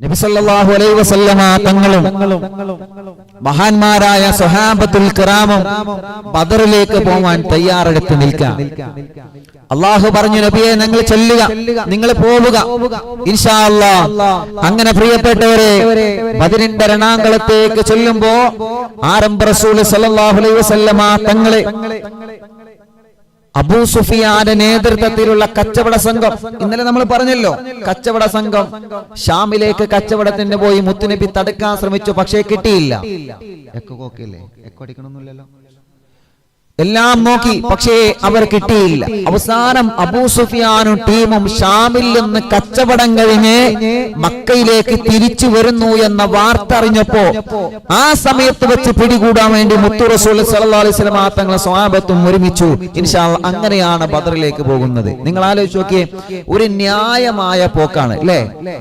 നബി സല്ലല്ലാഹു അലൈഹി വസല്ലമ തങ്ങളും മഹാന്മാരായ സ്വഹാബത്തുൽ കിറാമും ബദറിലേക്ക് പോവാൻ തയ്യാറെടുത്ത് നിൽക്കാം. അല്ലാഹു പറഞ്ഞു, നബിയെ നിങ്ങൾ ചെല്ലുക, നിങ്ങൾ പോവുക ഇൻഷാ അല്ലാഹ്. അങ്ങനെ പ്രിയപ്പെട്ടവരെ, ബദറിന്റെ രണാങ്കളത്തേക്ക് ചെല്ലുമ്പോ ആരംഭ റസൂൽ സല്ലല്ലാഹു അലൈഹി വസല്ലമ തങ്ങളെ അബൂ സുഫിയാന്റെ നേതൃത്വത്തിലുള്ള കച്ചവട സംഘം, ഇന്നലെ നമ്മൾ പറഞ്ഞല്ലോ, കച്ചവട സംഘം ഷാമിലേക്ക് കച്ചവടത്തിന് പോയി. മുത്തുനബി തടുക്കാൻ ശ്രമിച്ചു, പക്ഷേ കിട്ടിയില്ല. എല്ലാം നോക്കി, പക്ഷേ അവർ കിട്ടിയില്ല. അവസാനം അബൂ സുഫിയാനും ടീമും ഷാമിൽ നിന്ന് കച്ചവടം കഴിഞ്ഞ് മക്കയിലേക്ക് തിരിച്ചു വരുന്നു എന്ന വാർത്ത അറിഞ്ഞപ്പോ ആ സമയത്ത് വെച്ച് പിടികൂടാൻ വേണ്ടി മുത്തു റസൂൽ സല്ലല്ലാഹു അലൈഹി വസല്ലം തങ്ങളെ സ്വഹാബത്തും ഒരുമിച്ചു. ഇൻഷാ അല്ലാഹ് അങ്ങനെയാണ് ബദറിലേക്ക് പോകുന്നത്. നിങ്ങൾ ആലോചിച്ച് നോക്കിയേ, ഒരു ന്യായമായ പോക്കാണ് അല്ലേ?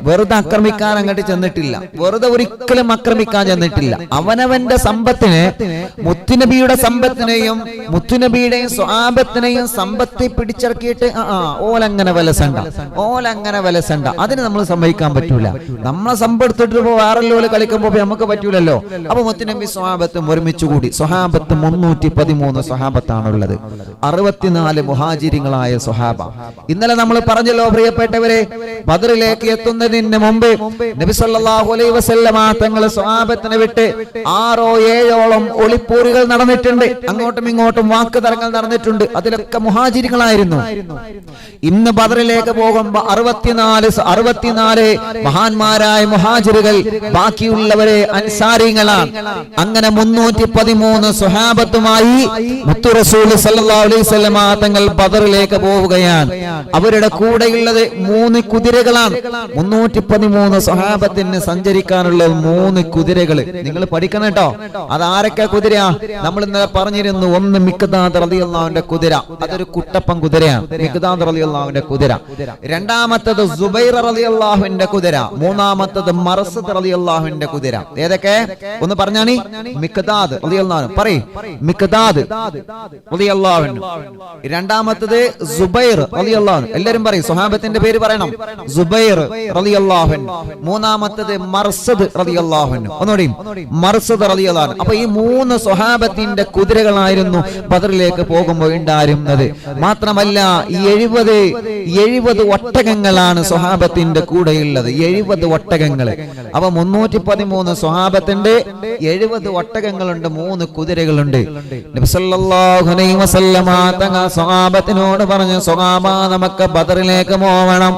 വെറുതെ ആക്രമിക്കാൻ അങ്ങോട്ട് ചെന്നിട്ടില്ല, വെറുതെ ഒരിക്കലും ആക്രമിക്കാൻ ചെന്നിട്ടില്ല. അവനവന്റെ സമ്പത്തിനെ, മുത്തുനബിയുടെ സമ്പത്തിനെയും മുത്തുനബിയുടെയും സ്വഹാബത്തിനെയും സമ്പത്തി പിടിച്ചിറക്കിയിട്ട് ഓലങ്ങനെ വലസണ്ട, അതിന് നമ്മൾ സമ്മതിക്കാൻ പറ്റൂല. നമ്മളെ സമ്പെടുത്തിട്ട് വേറെല്ലോ കളിക്കുമ്പോ നമുക്ക് പറ്റൂലല്ലോ. അപ്പൊ മുത്തുനബി സ്വഹാബത്തും ഒരുമിച്ച് കൂടി. സ്വഹാബത്ത് 313 സ്വഹാബത്താണുള്ളത്, 64 മുഹാജിരികളായ സ്വഹാബ. ഇന്നലെ നമ്മൾ പറഞ്ഞല്ലോ പ്രിയപ്പെട്ടവരെ, ബദറിലേക്ക് എത്തുന്നതിന് മുമ്പ് നബി സല്ലല്ലാഹു അലൈഹി വസല്ലമ തങ്ങൾ സ്വഹാബത്തിനെ വിട്ട് 6 or 7 ഒളിപ്പോരുകൾ നടന്നിട്ടുണ്ട്. അങ്ങോട്ടും ഇങ്ങോട്ടും വാക്ക് തർക്കങ്ങൾ നടന്നിട്ടുണ്ട്. അതിലൊക്കെ മുഹാജിരികളായിരുന്നു. ഇന്ന് ബദറിലേക്ക് പോകുമ്പോ 64 മഹാന്മാരായ മുഹാജിറുകൾ, ബാക്കിയുള്ളവരെ അൻസാരികളാണ്. അങ്ങനെ 313 സ്വഹാബത്തുമായി മുത്തു റസൂൽ സല്ലല്ലാഹു അലൈഹി വസല്ലമ തങ്ങൾ ബദറിലേക്ക് പോവുകയാണ്. അവരുടെ കൂടെയുള്ളത് 3 കുതിരകളാണ്. 313 സ്വഹാബത്തിന് സഞ്ചരിക്കാനുള്ള 3 കുതിരകൾ നിങ്ങൾ പഠിക്കണം കേട്ടോ. അതാരൊക്കെ കുതിരയാ? നമ്മൾ ഇന്നലെ പറഞ്ഞിരുന്നു. ഒന്ന് മിഖ്ദാദ് റളിയല്ലാഹുവിന്റെ കുതിര, അതൊരു കുട്ടപ്പൻ കുതിരയാണ്, മിഖ്ദാദ് റളിയല്ലാഹുവിന്റെ കുതിര. രണ്ടാമത്തത് സുബൈർ റളിയല്ലാഹുവിന്റെ കുതിര. മൂന്നാമത്തത് മർസദ് റളിയല്ലാഹുവിന്റെ കുതിര. ഏതൊക്കെ ഒന്ന് പറഞ്ഞാണി? മിഖ്ദാദ് റളിയല്ലാഹു, പറയ്, മിഖ്ദാദ് റളിയല്ലാഹു. രണ്ടാമത്തത് സുബൈർ റളിയല്ലാഹു, എല്ലാരും പറയും, സ്വഹാബത്തിന്റെ പേര് പറയണം, സുബൈർ റളിയല്ലാഹു. മൂന്നാമത്തത് മർസദ് റളിയല്ലാഹു. ഒന്നുകൂടി, മർസദ് റളിയല്ലാഹു. അപ്പൊ ഈ 3 സ്വഹാബത്തിന്റെ കുതിരകളായിരുന്നു ബദറിലേക്ക് പോകുമ്പോൾ ഉണ്ടായിരുന്നത്. മാത്രമല്ല 70 ഒട്ടകങ്ങളാണ് സ്വഹാബത്തിന്റെ കൂടെയുള്ളത്, 70 ഒട്ടകങ്ങൾ. അപ്പൊ 313 സ്വഹാബത്തിന്റെ 70 ഒട്ടകങ്ങളുണ്ട്, 3 കുതിരകളുണ്ട്. നബി സല്ലല്ലാഹു അലൈഹി വസല്ലമ തങ്ങൾ സ്വഹാബത്തിനോട് പറഞ്ഞു, സ്വഹാബ, നമുക്ക് ബദറിലേക്ക് പോവണം.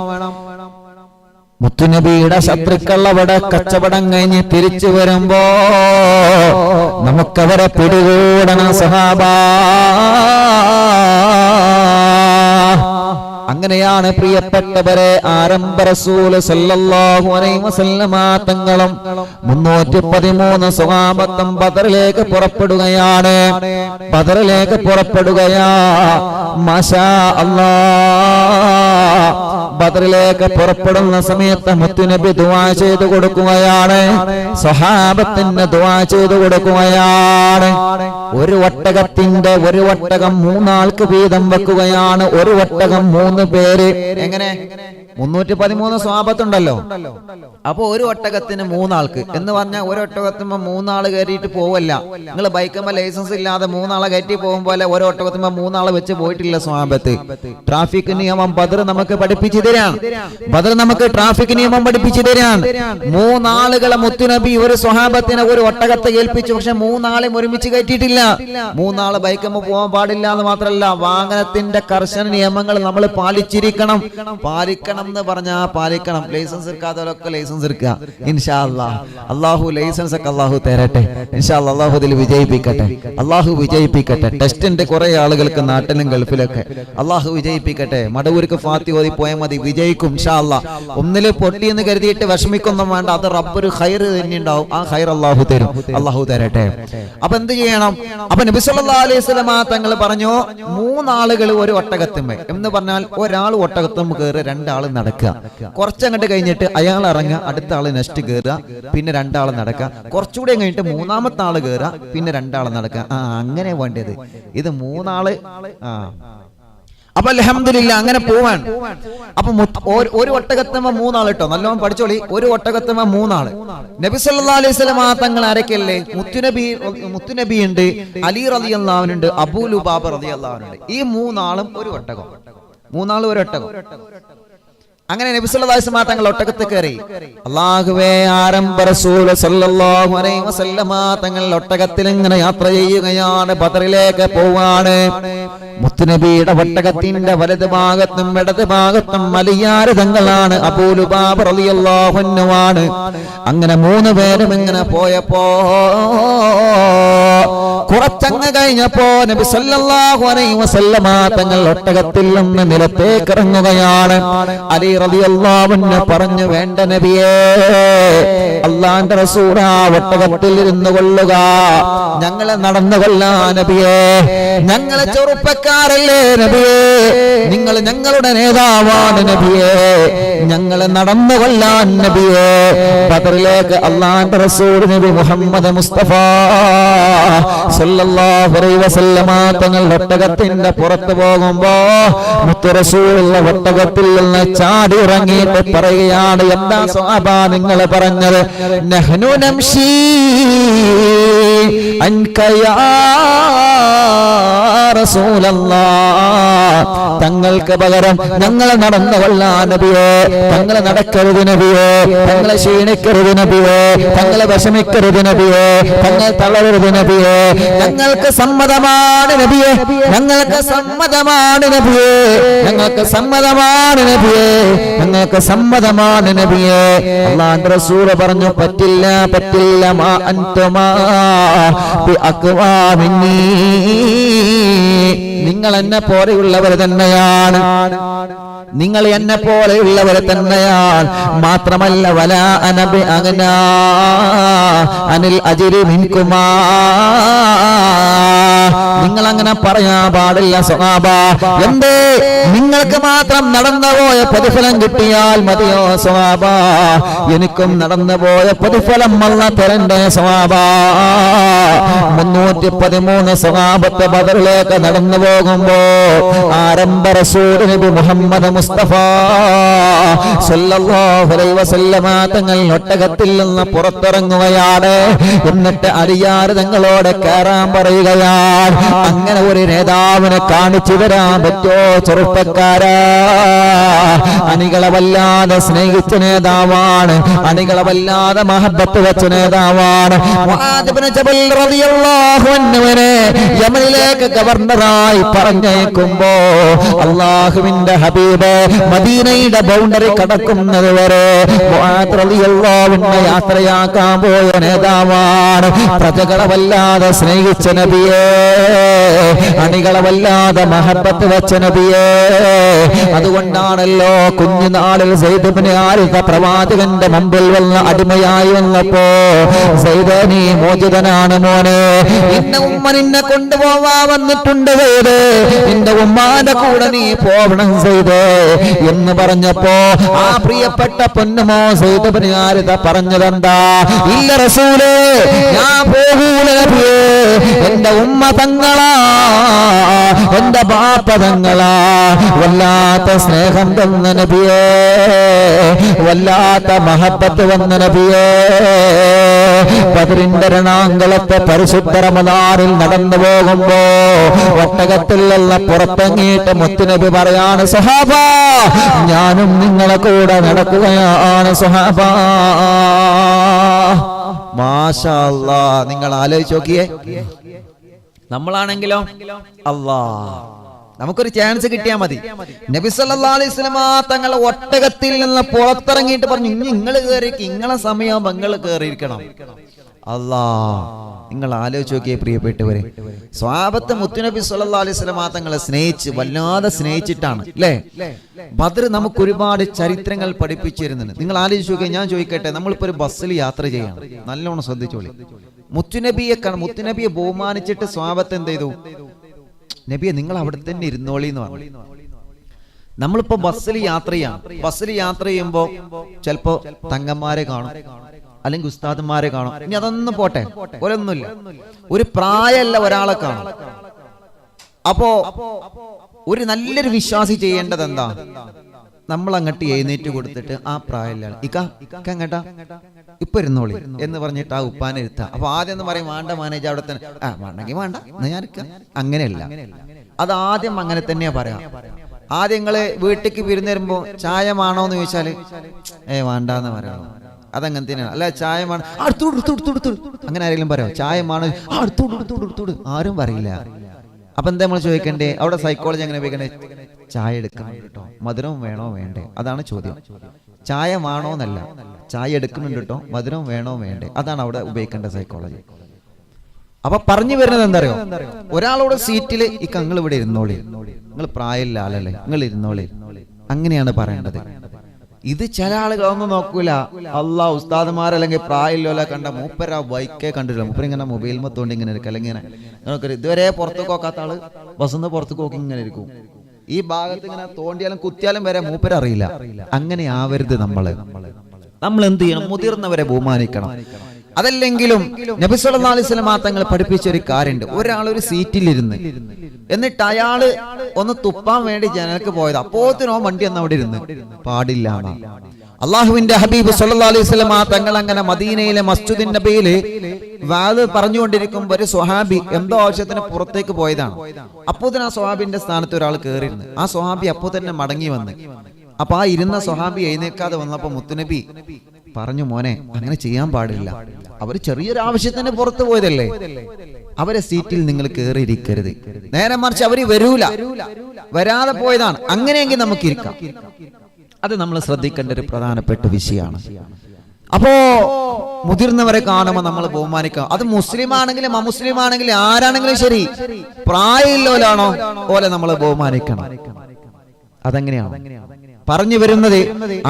മുത്തുനബിയുടെ ശത്രുക്കൾ അവിടെ കച്ചവടം കഴിഞ്ഞ് തിരിച്ചു വരുമ്പോ നമുക്കവരെ പിടികൂടണം സഹാബ. അങ്ങനെയാണ് പ്രിയപ്പെട്ടവരെ, ആരംഭ റസൂൽ സല്ലല്ലാഹു അലൈഹി വസല്ലമ തങ്ങളും 313 സ്വഹാബത്തും ബദറിലേക്ക് പുറപ്പെടുകയാണ്. മാഷാ അല്ലാഹ്. ബദറിലേക്ക് പുറപ്പെടുന്ന സമയത്ത് മുത്തുനബി ദുആ ചെയ്തു കൊടുക്കുകയാണ്, സ്വഹാബത്തിന് ദുആ ചെയ്തു കൊടുക്കുകയാണ്. ഒരു ഒട്ടകം 3 ആൾക്ക് വീതം വെക്കുകയാണ്. ഒരു ഒട്ടകം 3 പേര്. എങ്ങനെ? 313 സ്വഹാബത്തുണ്ടല്ലോ. അപ്പൊ ഒരു ഒട്ടകത്തിന് 3 ആൾക്ക് എന്ന് പറഞ്ഞാൽ ഒരു ഒട്ടകത്തുമ്പോ 3 ആള് കയറിയിട്ട് പോവല്ല. നിങ്ങൾ ബൈക്കുമ്പോ ലൈസൻസ് ഇല്ലാതെ 3 ആളെ കയറ്റി പോകും പോലെ ഒരു ഒട്ടകത്തുമ്പോ 3 ആളെ വെച്ച് പോയിട്ടില്ല സ്വഹാബത്ത്. ട്രാഫിക് നിയമം ബദർ നമുക്ക് പഠിപ്പിച്ചു തരാം. ട്രാഫിക് നിയമം പഠിപ്പിച്ചു തരാം. 3 ആളുകളെ മുത്തുനബി ഒരു സ്വഹാബത്തിനെ ഒരു ഒട്ടകത്തെ ഏൽപ്പിച്ചു. പക്ഷെ 3 ആളെയും ഒരുമിച്ച് കയറ്റിയിട്ടില്ല. 3 ആള് ബൈക്കുമ്പോ പോകാൻ പാടില്ല എന്ന് മാത്രമല്ല, വാഹനത്തിന്റെ കർശന നിയമങ്ങൾ നമ്മൾ പാലിച്ചിരിക്കണം. പാലിക്കണം എന്ന് പറഞ്ഞാ പാലിക്കണം. ലൈസൻസ് എടുക്കാത്തവരൊക്കെ ലൈസൻസ് എടുക്കുക ഇൻഷാ അല്ലാഹ്. അല്ലാഹു ലൈസൻസ് ഒക്കെ അല്ലാഹു തരട്ടെ ഇൻഷാ അല്ലാഹ്. അല്ലാഹു ഇതിൽ വിജയിപ്പിക്കട്ടെ. ടെസ്റ്റിന്റെ കുറെ ആളുകൾക്ക് നാട്ടിലും ഗൾഫിലൊക്കെ അല്ലാഹു വിജയിപ്പിക്കട്ടെ. മടവൂർക്ക് ഫാത്തി ഓതി പോയാൽ മതി, വിജയിക്കും ഇൻഷാ അല്ലാഹ്. ഒന്നില് പൊട്ടിയെന്ന് കരുതിയിട്ട് വിഷമിക്കൊന്നും വേണ്ട, അത് റബ്ബൊരു ഖൈർ തന്നെ ഉണ്ടാവും. ആ ഖൈർ അല്ലാഹു തരും, അല്ലാഹു തരട്ടെ. അപ്പൊ എന്ത് ചെയ്യണം? അപ്പൊ നബി സല്ലല്ലാഹു അലൈഹി വസല്ലമ തങ്ങൾ പറഞ്ഞു, 3 ആളുകൾ ഒരു ഒട്ടകത്തുമ്മേ എന്ന് പറഞ്ഞാൽ ഒരാൾ ഒട്ടകത്തുമ്മ കയറി, 2 ആൾ നടക്കുക. കുറച്ചങ്ങോട്ട് കഴിഞ്ഞിട്ട് അയാൾ ഇറങ്ങുക, അടുത്ത ആള് നെക്സ്റ്റ് കയറുക, പിന്നെ 2 ആൾ നടക്കുക. കുറച്ചുകൂടെ കഴിഞ്ഞിട്ട് 3ാമത്തെ ആള് കയറുക, പിന്നെ 2 ആൾ നടക്കുക. അങ്ങനെ വേണ്ടത്. ഇത് 3 ആള് അപ്പൊ അൽഹംദുലില്ലാ അങ്ങനെ പോവാൻ. അപ്പൊ ഒരു ഒട്ടകത്തമ്മ 3 ആൾ കേട്ടോ, നല്ലോണം പഠിച്ചോളി. ഒരു ഒട്ടകത്തമ്മ 3 ആള്. നബി സല്ലല്ലാഹു അലൈഹി വസല്ലം തങ്ങൾ ആരൊക്കെയല്ലേ? മുത്തുനബി ഉണ്ട്, അലി റളിയല്ലാഹു അൻഹു ഉണ്ട്, അബൂ ലുബാബ റളിയല്ലാഹു അൻഹു ഉണ്ട്. ഈ 3 ആളും ഒരു ഒട്ടകം, 3 ആളും ഒരു ഒട്ടകം. അങ്ങനെ നബി സല്ലല്ലാഹു അലൈഹി വസല്ലം തങ്ങൾ ഒട്ടകത്തിൽ കയറി. അല്ലാഹുവേ, ആരംഭ റസൂൽ സല്ലല്ലാഹു അലൈഹി വസല്ലം തങ്ങൾ ഒട്ടകത്തിൽ ഇങ്ങനെ യാത്ര ചെയ്യുകയാണ്, ബദറിലേക്ക് പോവാണ്. മുത്തുനബിയുടെ ഒട്ടകത്തിന്റെ വലത് ഭാഗത്തും ഇടത് ഭാഗത്തും അലിയാര് തങ്ങളാണ്, അബൂ ലുബാബ റളിയല്ലാഹു അൻഹു ആണ്. അങ്ങനെ 3 പേരും ഇങ്ങനെ പോയപ്പോ കുറച്ചങ്ങ് കഴിഞ്ഞപ്പോ നബി സല്ലല്ലാഹു അലൈഹി വസല്ലം തങ്ങൾ ഒട്ടകത്തിൽ നിന്ന് നിലത്തേക്ക് ഇറങ്ങുകയാണ്. അലി റളിയല്ലാഹു അൻഹു പറഞ്ഞു, വേണ്ട നബിയേ, അല്ലാഹുവിന്റെ റസൂൽ ഒട്ടകത്തിൽ ഇരുന്നു കൊള്ളുക, ഞങ്ങളെ നടന്നു കൊള്ളാ നബിയേ, ഞങ്ങളെ ചെറുപ്പക്കാരല്ലേ നബിയേ, നിങ്ങൾ ഞങ്ങളുടെ നേതാവാണ് നബിയേ, ഞങ്ങളെ നടന്നു കൊള്ളാൻ നബിയേ. ബദറിലേക്ക് അല്ലാഹുവിന്റെ റസൂൽ നബി മുഹമ്മദ് മുസ്തഫ സല്ലല്ലാഹു അലൈഹി വസല്ലം തങ്ങൾ ഒട്ടകത്തിന്റെ പുറത്ത് പോകുമ്പോ മുത്തു റസൂലുള്ള ഒട്ടകത്തിൽ നിന്ന് ചാടി ഇറങ്ങിയിട്ട് പറയുകയാണ്, എന്താ സ്വഹാബ നിങ്ങൾ പറഞ്ഞത്? നഹ്നു നംശി അൻക യാ റസൂലല്ലാഹ്, തങ്ങൾക്ക് പകരം ഞങ്ങളെ നടന്നു കൊള്ളാൻ നബിയേ, തങ്ങളെ നടക്കരുത് നബിയേ, തങ്ങളെ ക്ഷീണിക്കരുത് നബിയേ, തങ്ങളെ വിഷമിക്കരുത് നബിയേ, തങ്ങൾ തളരരുത് നബിയേ, ഞങ്ങൾക്ക് സമ്മതമാണ് നബിയേ, ഞങ്ങൾക്ക് സമ്മതമാണ് നബിയേ, ഞങ്ങൾക്ക് സമ്മതമാണ് നബിയേ, ഞങ്ങൾക്ക് സമ്മതമാണ് നബിയേ. അല്ലാഹുവിന്റെ റസൂൽ പറഞ്ഞു, പറ്റില്ല പറ്റില്ല, മാ അൻതുമാ ബി അഖ്വാ മിന്നീ, നിങ്ങൾ എന്നെ പോലെയുള്ളവർ തന്നെയാണ്, നിങ്ങൾ എന്നെ പോലെയുള്ളവർ തന്നെയാണ്. മാത്രമല്ല വലാ അനബി അഗ്നാ അനിൽ അജ്രി മിൻകുമാ, നിങ്ങൾ അങ്ങനെ പറയാൻ പാടില്ല സ്വഹാബ. എന്തേ നിങ്ങൾക്ക് മാത്രം നടന്നുപോയ പ്രതിഫലം കിട്ടിയാൽ മതിയോ സ്വഹാബ? എനിക്കും നടന്നുപോയ പ്രതിഫലം അല്ലാഹ് തരണ്ടേ സ്വഹാബ. 313 സ്വഹാബത്ത് ബദറിലേക്ക് നടന്നു പോകുമ്പോ ആരംഭ റസൂൽ നബി മുഹമ്മദ് മുസ്തഫ സല്ലല്ലാഹു അലൈഹി വസല്ലം തങ്ങൾ ഒട്ടകത്തിൽ നിന്ന് പുറത്തിറങ്ങുകയാണ്. എന്നിട്ട് അലിയാർ തങ്ങളോട് കയറാൻ പറയുകയാണ്. അങ്ങനെ ഒരു നേതാവിനെ കാണിച്ചു തരാൻ പറ്റോ ചെറുപ്പക്കാരാ? അണികളെ വല്ലാതെ സ്നേഹിച്ച നേതാവാണ്, അണികളെ വല്ലാതെ മഹബത്ത് വെച്ച നേതാവാണ്. മുആദ് ഇബ്നു ജബൽ റളിയല്ലാഹു അൻഹുവിനെ യമനിലേക്ക് ഗവർണറായി പറഞ്ഞേക്കുമ്പോ അല്ലാഹുവിന്റെ ഹബീബ് മദീനയുടെ ബൗണ്ടറി കടക്കുന്നത് വരെ മുആദ് റളിയല്ലാഹു അൻഹു യാത്രയാക്കാൻ പോയ നേതാവാണ്. പ്രജകളെ വല്ലാതെ സ്നേഹിച്ച നബിയേ, അണികളെ വല്ലാതെ മഹബത്ത് വെച്ച നബിയേ. അതുകൊണ്ടാണല്ലോ കുഞ്ഞുനാളിൽ സയ്യിദ് ഇബ്നു ഹാരിസ പ്രവാചകന്റെ മുമ്പിൽ വന്ന അടിമയായി വന്നപ്പോ, സയ്യിദ് നീ മോചിതനാണ് മോനെ, നിന്റെ ഉമ്മ നിന്നെ കൊണ്ടുപോവാ വന്നിട്ടുണ്ട് സയ്യിദ്, നിന്റെ ഉമ്മാന്റെ കൂടെ നീ പോവണം സയ്യിദ് എന്ന് പറഞ്ഞപ്പോ ആ പ്രിയപ്പെട്ട പൊന്നുമോ സയ്യിദ് ഇബ്നു ഹാരിസ പറഞ്ഞതെന്താ? ഇല്ല റസൂലേ, ഞാൻ പോകൂല നബിയേ, എന്റെ ഉമ്മ തങ്ങളാ, എന്റെ ബാപ്പ തങ്ങളാ, വല്ലാത്ത സ്നേഹം തന്ന നബിയേ, വല്ലാത്ത മഹബത്ത് വന്ന നബിയേ. ബദറിന്റെ രണാങ്കളത്തെ പരിശുദ്ധ റമദാനിൽ നടന്നു പോകുമ്പോ ഒട്ടകത്തിലുള്ള പുറത്തിറങ്ങിയിട്ട് മുത്തുനബി പറയാണ്, സ്വഹാബ ഞാനും നിങ്ങളെ കൂടെ നടക്കുകയാണ് സ്വഹാബ. മാഷാ അല്ലാഹ്, നിങ്ങൾ ആലോചിച്ച് നോക്കിയേ. നമ്മളാണെങ്കിലോ നമുക്കൊരു ചാൻസ് കിട്ടിയാൽ മതി. നബി സല്ലല്ലാഹു അലൈഹി വസല്ലം തങ്ങൾ ഒട്ടകത്തിൽ നിന്ന് പുറത്തിറങ്ങിയിട്ട് പറഞ്ഞു, നിങ്ങൾ കയറിയിരിക്കും, നിങ്ങളെ സമയം നിങ്ങൾ കയറിയിരിക്കണം. നിങ്ങൾ ആലോചിച്ച് നോക്കിയേ പ്രിയപ്പെട്ടവരെ. സ്വഹാബത്ത് മുത്തുനബി സല്ലല്ലാഹു അലൈഹി വസല്ലം തങ്ങളെ സ്നേഹിച്ച് വല്ലാതെ സ്നേഹിച്ചിട്ടാണ് അല്ലേ ബദർ നമുക്ക് ഒരുപാട് ചരിത്രങ്ങൾ പഠിപ്പിച്ചിരുന്നുണ്ട്. നിങ്ങൾ ആലോചിച്ച് നോക്കിയേ. ഞാൻ ചോദിക്കട്ടെ, നമ്മളിപ്പോ ഒരു ബസ്സിൽ യാത്ര ചെയ്യണം, നല്ലോണം ശ്രദ്ധിച്ചോളി. മുത്തുനബിയെ ബഹുമാനിച്ചിട്ട് സ്വഹാബത്ത് എന്ത് ചെയ്തു? നബിയെ നിങ്ങൾ അവിടെ തന്നെ ഇരുന്നോളി എന്ന് പറഞ്ഞു. നമ്മളിപ്പോ ബസ്സിൽ യാത്ര ചെയ്യാം. ബസ്സിൽ യാത്ര ചെയ്യുമ്പോ ചിലപ്പോ തങ്ങന്മാരെ കാണും, അല്ലെങ്കിൽ ഉസ്താദന്മാരെ കാണും. ഇനി അതൊന്നും പോട്ടെ, ഒരൊന്നുമില്ല, ഒരു പ്രായമല്ല ഒരാളെ കാണും. അപ്പോ ഒരു നല്ലൊരു വിശ്വാസി ചെയ്യേണ്ടത് എന്താ? നമ്മൾ അങ്ങോട്ട് എഴുന്നേറ്റ് കൊടുത്തിട്ട് ആ പ്രായമില്ലാണ് ഇക്ക അങ്ങട്ടാ ഇപ്പൊ ഇരുന്നോളി എന്ന് പറഞ്ഞിട്ട് ആ ഉപ്പാനെ ഇരുത്താം. അപ്പൊ ആദ്യം എന്ന് പറയും വേണ്ട മാനേജ് അവിടെ തന്നെ വേണ്ടെങ്കിൽ വേണ്ട ഞാൻ അങ്ങനെയല്ല. അത് ആദ്യം അങ്ങനെ തന്നെയാ പറയാം. ആദ്യം നിങ്ങള് വീട്ടിലേക്ക് വിരുന്ന് ചായ വേണോന്ന് ചോദിച്ചാല് വേണ്ടാന്ന് പറയണോ? അതങ്ങനെ തന്നെയാണ്. അല്ല ചായ വേണം അങ്ങനെ ആരെങ്കിലും പറയാം ചായ വേണോ അടുത്തോട് ആരും പറയില്ല. അപ്പൊ എന്താ നമ്മൾ ചോദിക്കണ്ടേ? അവിടെ സൈക്കോളജി എങ്ങനെ ഉപയോഗിക്കണ്ടേ? ചായ എടുക്കണം കേട്ടോ, മധുരം വേണോ വേണ്ടേ, അതാണ് ചോദ്യം. ചായ വേണോന്നല്ല, ചായ എടുക്കുന്നുണ്ട് കേട്ടോ, മധുരം വേണോ വേണ്ടേ, അതാണ് അവിടെ ഉപയോഗിക്കേണ്ട സൈക്കോളജി. അപ്പൊ പറഞ്ഞു വരുന്നത് എന്താ അറിയോ? ഒരാളോട് സീറ്റില് നിങ്ങൾ ഇവിടെ ഇരുന്നോളി, നിങ്ങൾ പ്രായമില്ല ആളല്ലേ, നിങ്ങൾ ഇരുന്നോളി, അങ്ങനെയാണ് പറയേണ്ടത്. ഇത് ചില ആളുകളൊന്നും നോക്കൂല. അള്ളാഹ് ഉസ്താദുമാരല്ലെങ്കിൽ പ്രായമില്ല കണ്ട മൂപ്പര ബൈക്കേ കണ്ടില്ല, മൂപ്പര ഇങ്ങനെ മൊബൈൽ മത്തോണ്ട് ഇങ്ങനെ ഇരിക്കും. അല്ലെങ്കിൽ ഇങ്ങനെ ഇതുവരെ പുറത്ത് നോക്കാത്ത ആള് ബസ്സന്ന് പുറത്ത് നോക്കി ഇങ്ങനെ ഇരിക്കും. ഈ ഭാഗത്ത് ഇങ്ങനെ തോണ്ടിയാലും കുത്തിയാലും വരെ മൂപ്പര അറിയില്ല. അങ്ങനെ ആവരുത്. നമ്മൾ എന്ത് ചെയ്യണം? മുതിർന്നവരെ ബഹുമാനിക്കണം. അതല്ലെങ്കിലും നബി സല്ലല്ലാഹു അലൈഹി വസല്ലം തങ്ങൾ പഠിപ്പിച്ച ഒരു കാര്യമുണ്ട്. ഒരാൾ ഒരു സീറ്റിലിരുന്ന് എന്നിട്ട് അയാള് ഒന്ന് തുപ്പാൻ വേണ്ടി ജനൽക്ക് പോയത്, അപ്പോത്തിനോ വണ്ടി എന്ന് അവിടെ ഇരുന്ന് പാടില്ല. അള്ളാഹുവിന്റെ ഹബീബ് സല്ലല്ലാഹു അലൈഹി വസല്ലം തങ്ങൾ അങ്ങനെ മദീനയിലെ മസ്ജിദുൻ നബിയില് വാദ് പറഞ്ഞുകൊണ്ടിരിക്കുമ്പോൾ ഒരു സ്വഹാബി എന്തോ ആവശ്യത്തിന് പുറത്തേക്ക് പോയതാണ്. അപ്പോത്തിന് ആ സ്വഹാബിന്റെ സ്ഥാനത്ത് ഒരാൾ കയറിയിരുന്നു. ആ സ്വഹാബി അപ്പോ തന്നെ മടങ്ങി വന്ന്. അപ്പൊ ആ ഇരുന്ന സ്വഹാബി എഴുന്നേക്കാതെ വന്നപ്പോ മുത്തുനബി പറഞ്ഞു, മോനെ അങ്ങനെ ചെയ്യാൻ പാടില്ല, അവര് ചെറിയൊരു ആവശ്യത്തിന് പുറത്തു പോയതല്ലേ, അവരെ സീറ്റിൽ നിങ്ങൾ കയറിയിരിക്കരുത്. നേരെ മറിച്ച് അവര് വരാതെ പോയതാണ്, അങ്ങനെയെങ്കിൽ നമുക്ക് ഇരിക്കാം. അത് നമ്മൾ ശ്രദ്ധിക്കേണ്ട ഒരു പ്രധാനപ്പെട്ട വിഷയമാണ്. അപ്പോ മുതിർന്നവരെ കാണുമ്പോൾ നമ്മൾ ബഹുമാനിക്കാം. അത് മുസ്ലിം ആണെങ്കിലും അമുസ്ലിം ആണെങ്കിലും ആരാണെങ്കിലും ശരി, പ്രായമില്ലോലാണോ ഓലെ നമ്മൾ ബഹുമാനിക്കണം. അതെങ്ങനെയാണ് പറഞ്ഞു വരുന്നത്?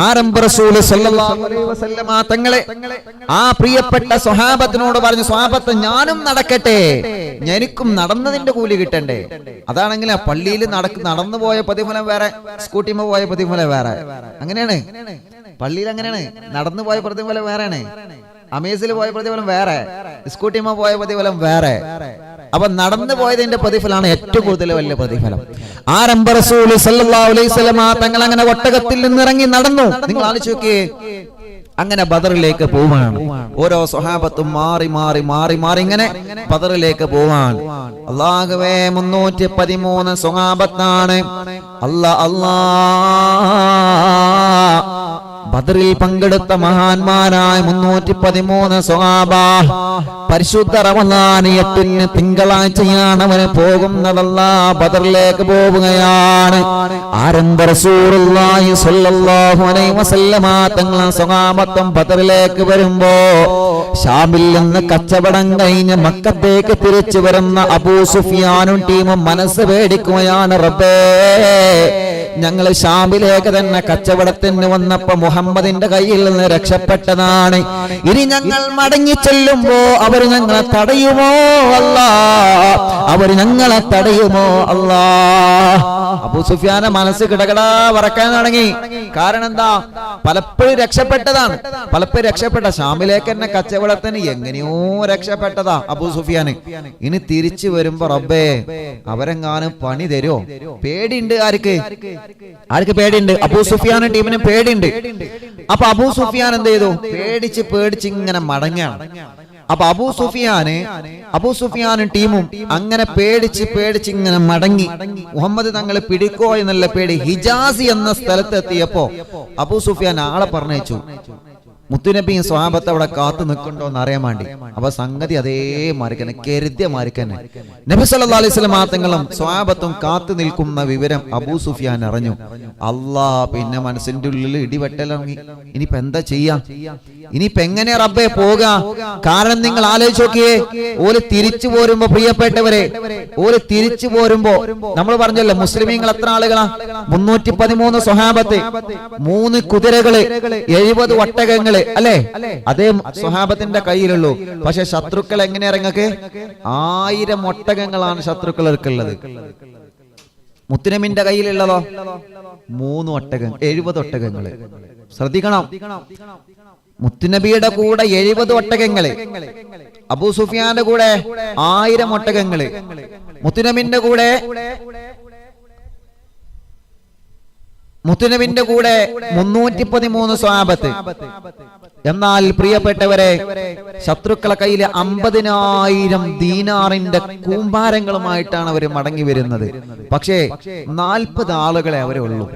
ആരംഭ റസൂൽ സല്ലല്ലാഹു അലൈഹി വസല്ലമ തങ്ങളെ ആ പ്രിയപ്പെട്ട സ്വഹാബത്തിനോട് പറഞ്ഞു, സ്വഹാബത്ത് ഞാനും നടക്കട്ടെ, എനിക്കും നടന്നതിന്റെ കൂലി കിട്ടണ്ടേ. അതാണെങ്കിൽ പള്ളിയിൽ നടന്നു പോയ പ്രതിഫലം വേറെ, സ്കൂട്ടിമ പോയ പ്രതിഫലം വേറെ. അങ്ങനെയാണ് പള്ളിയിൽ, അങ്ങനെയാണ് നടന്നു പോയ പ്രതിഫലം വേറെയാണ്, അമേസിൽ പോയ പ്രതിഫലം വേറെ, സ്കൂട്ടിമ പോയ പ്രതിഫലം വേറെ. അപ്പൊ നടന്നു പോയതിന്റെ പ്രതിഫലമാണ് ഏറ്റവും കൂടുതൽ വലിയ പ്രതിഫലം. ആരംഭ റസൂൽ സല്ലല്ലാഹു അലൈഹി വസല്ലം തങ്ങൾ അങ്ങനെ ഒട്ടകത്തിൽ നിന്നിറങ്ങി നടന്നു. നിങ്ങൾ ആലോചിച്ച് നോക്കിയേ, അങ്ങനെ ബദറിലേക്ക് പോവാണ്. ഓരോ സ്വഹാബത്തും മാറി മാറി മാറി മാറി ഇങ്ങനെ ബദറിലേക്ക് പോവാൻ. അല്ലാഹുവേ 313 സ്വഹാബത്താണ്. അല്ലാ ബദറിൽ പങ്കെടുത്ത മഹാന്മാരായ 313 സ്വഹാബ പരിശുദ്ധ റമളാൻ 8 തിങ്കളാഴ്ചയാണ് അവന് പോകുന്നതല്ല, ബദറിലേക്ക് പോവുകയാണ്. ആരംഭ റസൂലുള്ളാഹി സ്വല്ലല്ലാഹു അലൈഹി വസല്ലമ തങ്ങൾ സ്വഹാബത്തും ബദറിലേക്ക് വരുമ്പോ ഷാമിൽ നിന്ന് കച്ചവടം കഴിഞ്ഞ് മക്കത്തേക്ക് തിരിച്ചു വരുന്ന അബൂ സുഫിയാനും ടീമും മനസ്സ് പേടിക്കുകയാണ്. റബ്ബേ, ഞങ്ങൾ ഷാമിലേക്ക് തന്നെ കച്ചവടത്തിന് വന്നപ്പോ മുഹമ്മദിന്റെ കയ്യിൽ നിന്ന് രക്ഷപ്പെട്ടതാണ്. ഇനി ഞങ്ങൾ മടങ്ങി ചെല്ലുമ്പോ അവർ ഞങ്ങളെ തടയുമോ അല്ലാ, അവർ ഞങ്ങളെ തടയുമോ അല്ലാ. അബൂ സുഫിയാന്റെ മനസ്സ് കിടകടാ വറക്കാൻ തുടങ്ങി. കാരണം എന്താ? പലപ്പോഴും രക്ഷപ്പെട്ടതാണ്, പലപ്പോഴും രക്ഷപ്പെട്ട ഷാമിലേക്ക് തന്നെ കച്ചവടത്തിന് എങ്ങനെയോ രക്ഷപ്പെട്ടതാ അബൂ സുഫിയാന്. ഇനി തിരിച്ചു വരുമ്പോ റബ്ബേ അവരെങ്ങാനും പണി തരുമോ? പേടിയുണ്ട്. ആർക്ക് പേടിയുണ്ട്? അബൂ സുഫിയാനും ടീമിന് പേടിയുണ്ട്. അപ്പൊ അബൂ സുഫിയാൻ എന്ത് ചെയ്തു? പേടിച്ച് ഇങ്ങനെ മടങ്ങാണ്. അപ്പൊ അബൂ സുഫിയാനും ടീമും അങ്ങനെ പേടിച്ച് ഇങ്ങനെ മടങ്ങി. മുഹമ്മദ് തങ്ങളെ പിടിക്കോ എന്നുള്ള പേടി. ഹിജാസ് എന്ന സ്ഥലത്ത് എത്തിയപ്പോ അബൂ സുഫിയാൻ ആളെ പറഞ്ഞയച്ചു. മുത്തുനബിയും സ്വഹാബത്ത് അവിടെ കാത്തു നിൽക്കണ്ടോ എന്ന് അറിയാൻ വേണ്ടി. അപ്പൊ സംഗതി അതേ മാറിക്കന്നെ, കരുതിയ മാറിക്കന്നെ. നബി സല്ലല്ലാഹു അലൈഹി വസല്ലം തങ്ങളും സ്വഹാബത്തും കാത്തു നിൽക്കുന്ന വിവരം അബൂ സുഫിയാൻ അറിഞ്ഞു. അല്ലാ, പിന്നെ മനസ്സിന്റെ ഉള്ളിൽ ഇടിവെട്ടലിറങ്ങി. ഇനിയിപ്പോ എന്താ ചെയ്യാ? ഇനിയിപ്പോ എങ്ങനെ റബ്ബേ പോക? കാരണം നിങ്ങൾ ആലോചിച്ച് നോക്കിയേ, ഓല് തിരിച്ചു പോരുമ്പോ, പ്രിയപ്പെട്ടവരെ, ഓല് തിരിച്ചു പോരുമ്പോ നമ്മൾ പറഞ്ഞല്ലോ മുസ്ലിമീങ്ങൾ എത്ര ആളുകളാ? 313 സ്വഹാബത്ത്, 3 കുതിരകള്, 70 ഒട്ടകങ്ങള്, അല്ലേ? അതേ സ്വഹാബത്തിന്റെ കയ്യിലുള്ളൂ. പക്ഷെ ശത്രുക്കൾ എങ്ങനെ ഇറങ്ങക്ക്? 1000 ഒട്ടകങ്ങളാണ് ശത്രുക്കൾക്കുള്ളത്. മുത്തുനബിന്റെ കയ്യിലുള്ളതോ 3 ഒട്ടകങ്ങൾ, 70 ഒട്ടകങ്ങള്. ശ്രദ്ധിക്കണം, മുത്തുനബിയുടെ കൂടെ 70 ഒട്ടകങ്ങള്, അബൂ സുഫിയാന്റെ കൂടെ 1000 ഒട്ടകങ്ങള്, മുത്തുനബിന്റെ കൂടെ മുത്തുനബിന്റെ കൂടെ 313 സ്വഹാബത്ത്. എന്നാൽ പ്രിയപ്പെട്ടവരെ, ശത്രുക്കളെ കയ്യിലെ 50,000 ദീനാറിന്റെ കൂമ്പാരങ്ങളുമായിട്ടാണ് അവർ മടങ്ങി വരുന്നത്. പക്ഷേ 40 ആളുകളെ അവരെ ഉള്ളൂ.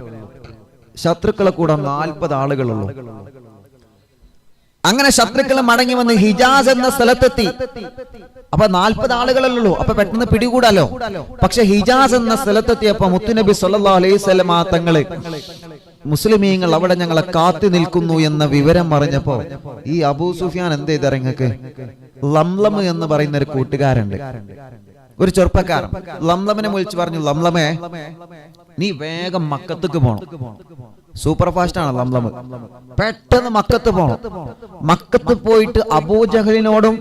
ശത്രുക്കളെ കൂടെ 40 ആളുകളുള്ളൂ. അങ്ങനെ ശത്രുക്കൾ മടങ്ങി വന്ന് ഹിജാസ് എന്ന സ്ഥലത്തെത്തി. അപ്പൊ 40 ആളുകളല്ലോ, അപ്പൊ പെട്ടെന്ന് പിടികൂടാലോ. പക്ഷെ ഹിജാസ് എന്ന സ്ഥലത്തെത്തിയപ്പോ മുത്തുനബി സല്ലല്ലാഹു അലൈഹി വസല്ലം തങ്ങള്, മുസ്ലിമീങ്ങൾ അവിടെ ഞങ്ങളെ കാത്തു നിൽക്കുന്നു എന്ന വിവരം അറിഞ്ഞപ്പോ ഈ അബൂ സുഫിയാൻ എന്ത് ചെയ്തിറങ്ങക്ക്, ലംലം എന്ന് പറയുന്ന ഒരു കൂട്ടുകാരുണ്ട്, ഒരു ചെറുപ്പക്കാരൻ. ലംലമിനെ വിളിച്ചു പറഞ്ഞു, ലംലമേ നീ വേഗം മക്കത്തേക്ക് പോണം. സൂപ്പർ ഫാസ്റ്റ് ആണ് ലംലം. പെട്ടെന്ന് മക്കത്ത് പോണം. മക്കത്ത് പോയിട്ട് അബൂജഹലിനോടും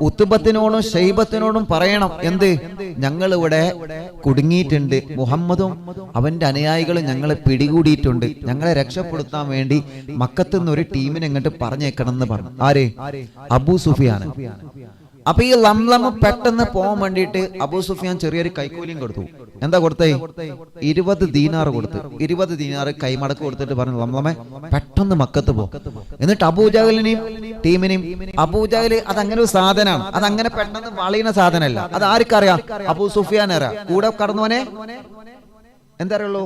ഉത്ബത്തിനോടും ഷൈബത്തിനോടും പറയണം, എന്ത്, ഞങ്ങൾ ഇവിടെ കുടുങ്ങിയിട്ടുണ്ട്, മുഹമ്മദും അവന്റെ അനുയായികളും ഞങ്ങളെ പിടികൂടിയിട്ടുണ്ട്, ഞങ്ങളെ രക്ഷപ്പെടുത്താൻ വേണ്ടി മക്കത്ത് നിന്ന് ഒരു ടീമിനെ ഇങ്ങോട്ട് പറഞ്ഞേക്കണം എന്ന് പറഞ്ഞു. ആര്? അബൂ സുഫിയാൻ. അപ്പൊ ഈ ലംലം പെട്ടെന്ന് പോകാൻ വേണ്ടിയിട്ട് അബൂ സുഫിയാൻ ചെറിയൊരു കൈക്കൂലിയും കൊടുത്തു. എന്താ കൊടുത്തേ? 20 ദീനാർ കൊടുത്ത്. 20 ദീനാർ കൈമടക്ക് കൊടുത്തിട്ട് പറഞ്ഞു, ലംലമേ പെട്ടെന്ന് മക്കത്ത് പോ. എന്നിട്ട് അബൂജഹലിനെയും ടീമിനെയും, അബൂജഹൽ അതങ്ങനെ ഒരു സാധനമാണ്, അതങ്ങനെ പെട്ടെന്ന് വളയുന്ന സാധനമല്ല. അത് ആർക്കറിയാം? അബൂ സുഫിയാൻ അറിയാം. കൂടെ കടന്നവനെ എന്താ അറിയുള്ളൂ?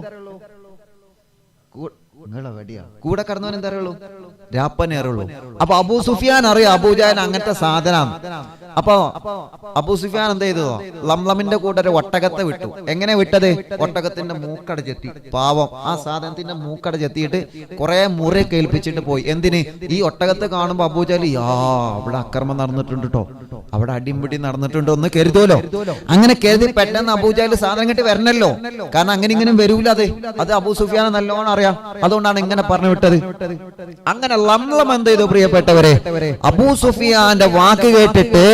കൂടെ കടന്നവൻ എന്താ അറിയുള്ളൂ? രാപ്പനെ അറിയുള്ളൂ. അപ്പൊ അബൂ സുഫിയാൻ അറിയാം അബൂജഹൽ അങ്ങനത്തെ സാധനം. അപ്പൊ അബൂ സുഫിയാൻ എന്ത് ചെയ്തോ? ലംലമിന്റെ കൂടെ ഒരു ഒട്ടകത്തെ വിട്ടു. എങ്ങനെ വിട്ടത്? ഒട്ടകത്തിന്റെ മൂക്കട ചെത്തി. പാവം, ആ സാധനത്തിന്റെ മൂക്കട ചെത്തിയിട്ട് കുറെ മുറി കേൾപ്പിച്ചിട്ട് പോയി. എന്തിന്? ഈ ഒട്ടകത്തെ കാണുമ്പോ അബൂജഹൽ, അവിടെ അക്രമം നടന്നിട്ടുണ്ട് കേട്ടോ, അവിടെ അടിപിടി നടന്നിട്ടുണ്ടോ എന്ന് കരുതുമല്ലോ. അങ്ങനെ കരുതി പെട്ടെന്ന് അബൂജഹൽ സാധനം കെട്ടി വരണല്ലോ. കാരണം അങ്ങനെ ഇങ്ങനെ വരൂല. അത് അബൂ സുഫിയാൻ നല്ലോണം അറിയാം. അതുകൊണ്ടാണ് ഇങ്ങനെ പറഞ്ഞു വിട്ടത്. അങ്ങനെ ലംലം എന്ത് ചെയ്തു പ്രിയപ്പെട്ടവരെ? അബൂ സുഫിയാന്റെ വാക്ക് കേട്ടിട്ട്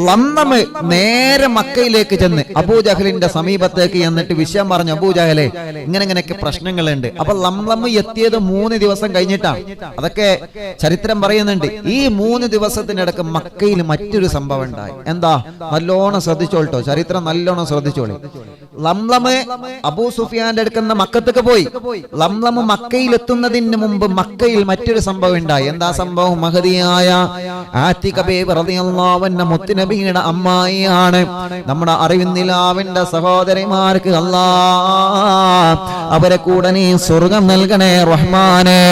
ലംലം നേരെ മക്കയിലേക്ക് ചെന്ന് അബൂജഹലിന്റെ സമീപത്തേക്ക് എന്നിട്ട് വിഷയം പറഞ്ഞു, അബൂജഹലെ ഇങ്ങനെയൊക്കെ പ്രശ്നങ്ങളുണ്ട്. അപ്പൊ ലംലം എത്തിയത് 3 ദിവസം കഴിഞ്ഞിട്ടാണ്. അതൊക്കെ ചരിത്രം പറയുന്നുണ്ട്. ഈ 3 ദിവസത്തിനിടക്ക് മക്കയിൽ മറ്റൊരു സംഭവം ഉണ്ടായി. എന്താ? നല്ലോണം ശ്രദ്ധിച്ചോളട്ടോ, ചരിത്രം നല്ലോണം ശ്രദ്ധിച്ചോളി. ലംലം അബൂ സുഫിയാന്റെ അടുക്കുന്ന മക്കത്തേക്ക് പോയി. ലംലം മക്കയിൽ എത്തുന്നതിന് മുമ്പ് മക്കയിൽ മറ്റൊരു സംഭവം ഉണ്ടായി. എന്താ സംഭവം? മഹദിയായ ആതിഖ ബീവി റളിയല്ലാഹു അൻഹ മുത്തുനബിയുടെ അമ്മായിയാണ്. നമ്മുടെ അറിവിന്നിലാവിന്റെ സഹോദരിമാർക്ക് അല്ലാഹ് അവരെ കൂടെ നീ സ്വർഗം നൽകണേ റഹ്മാനെ.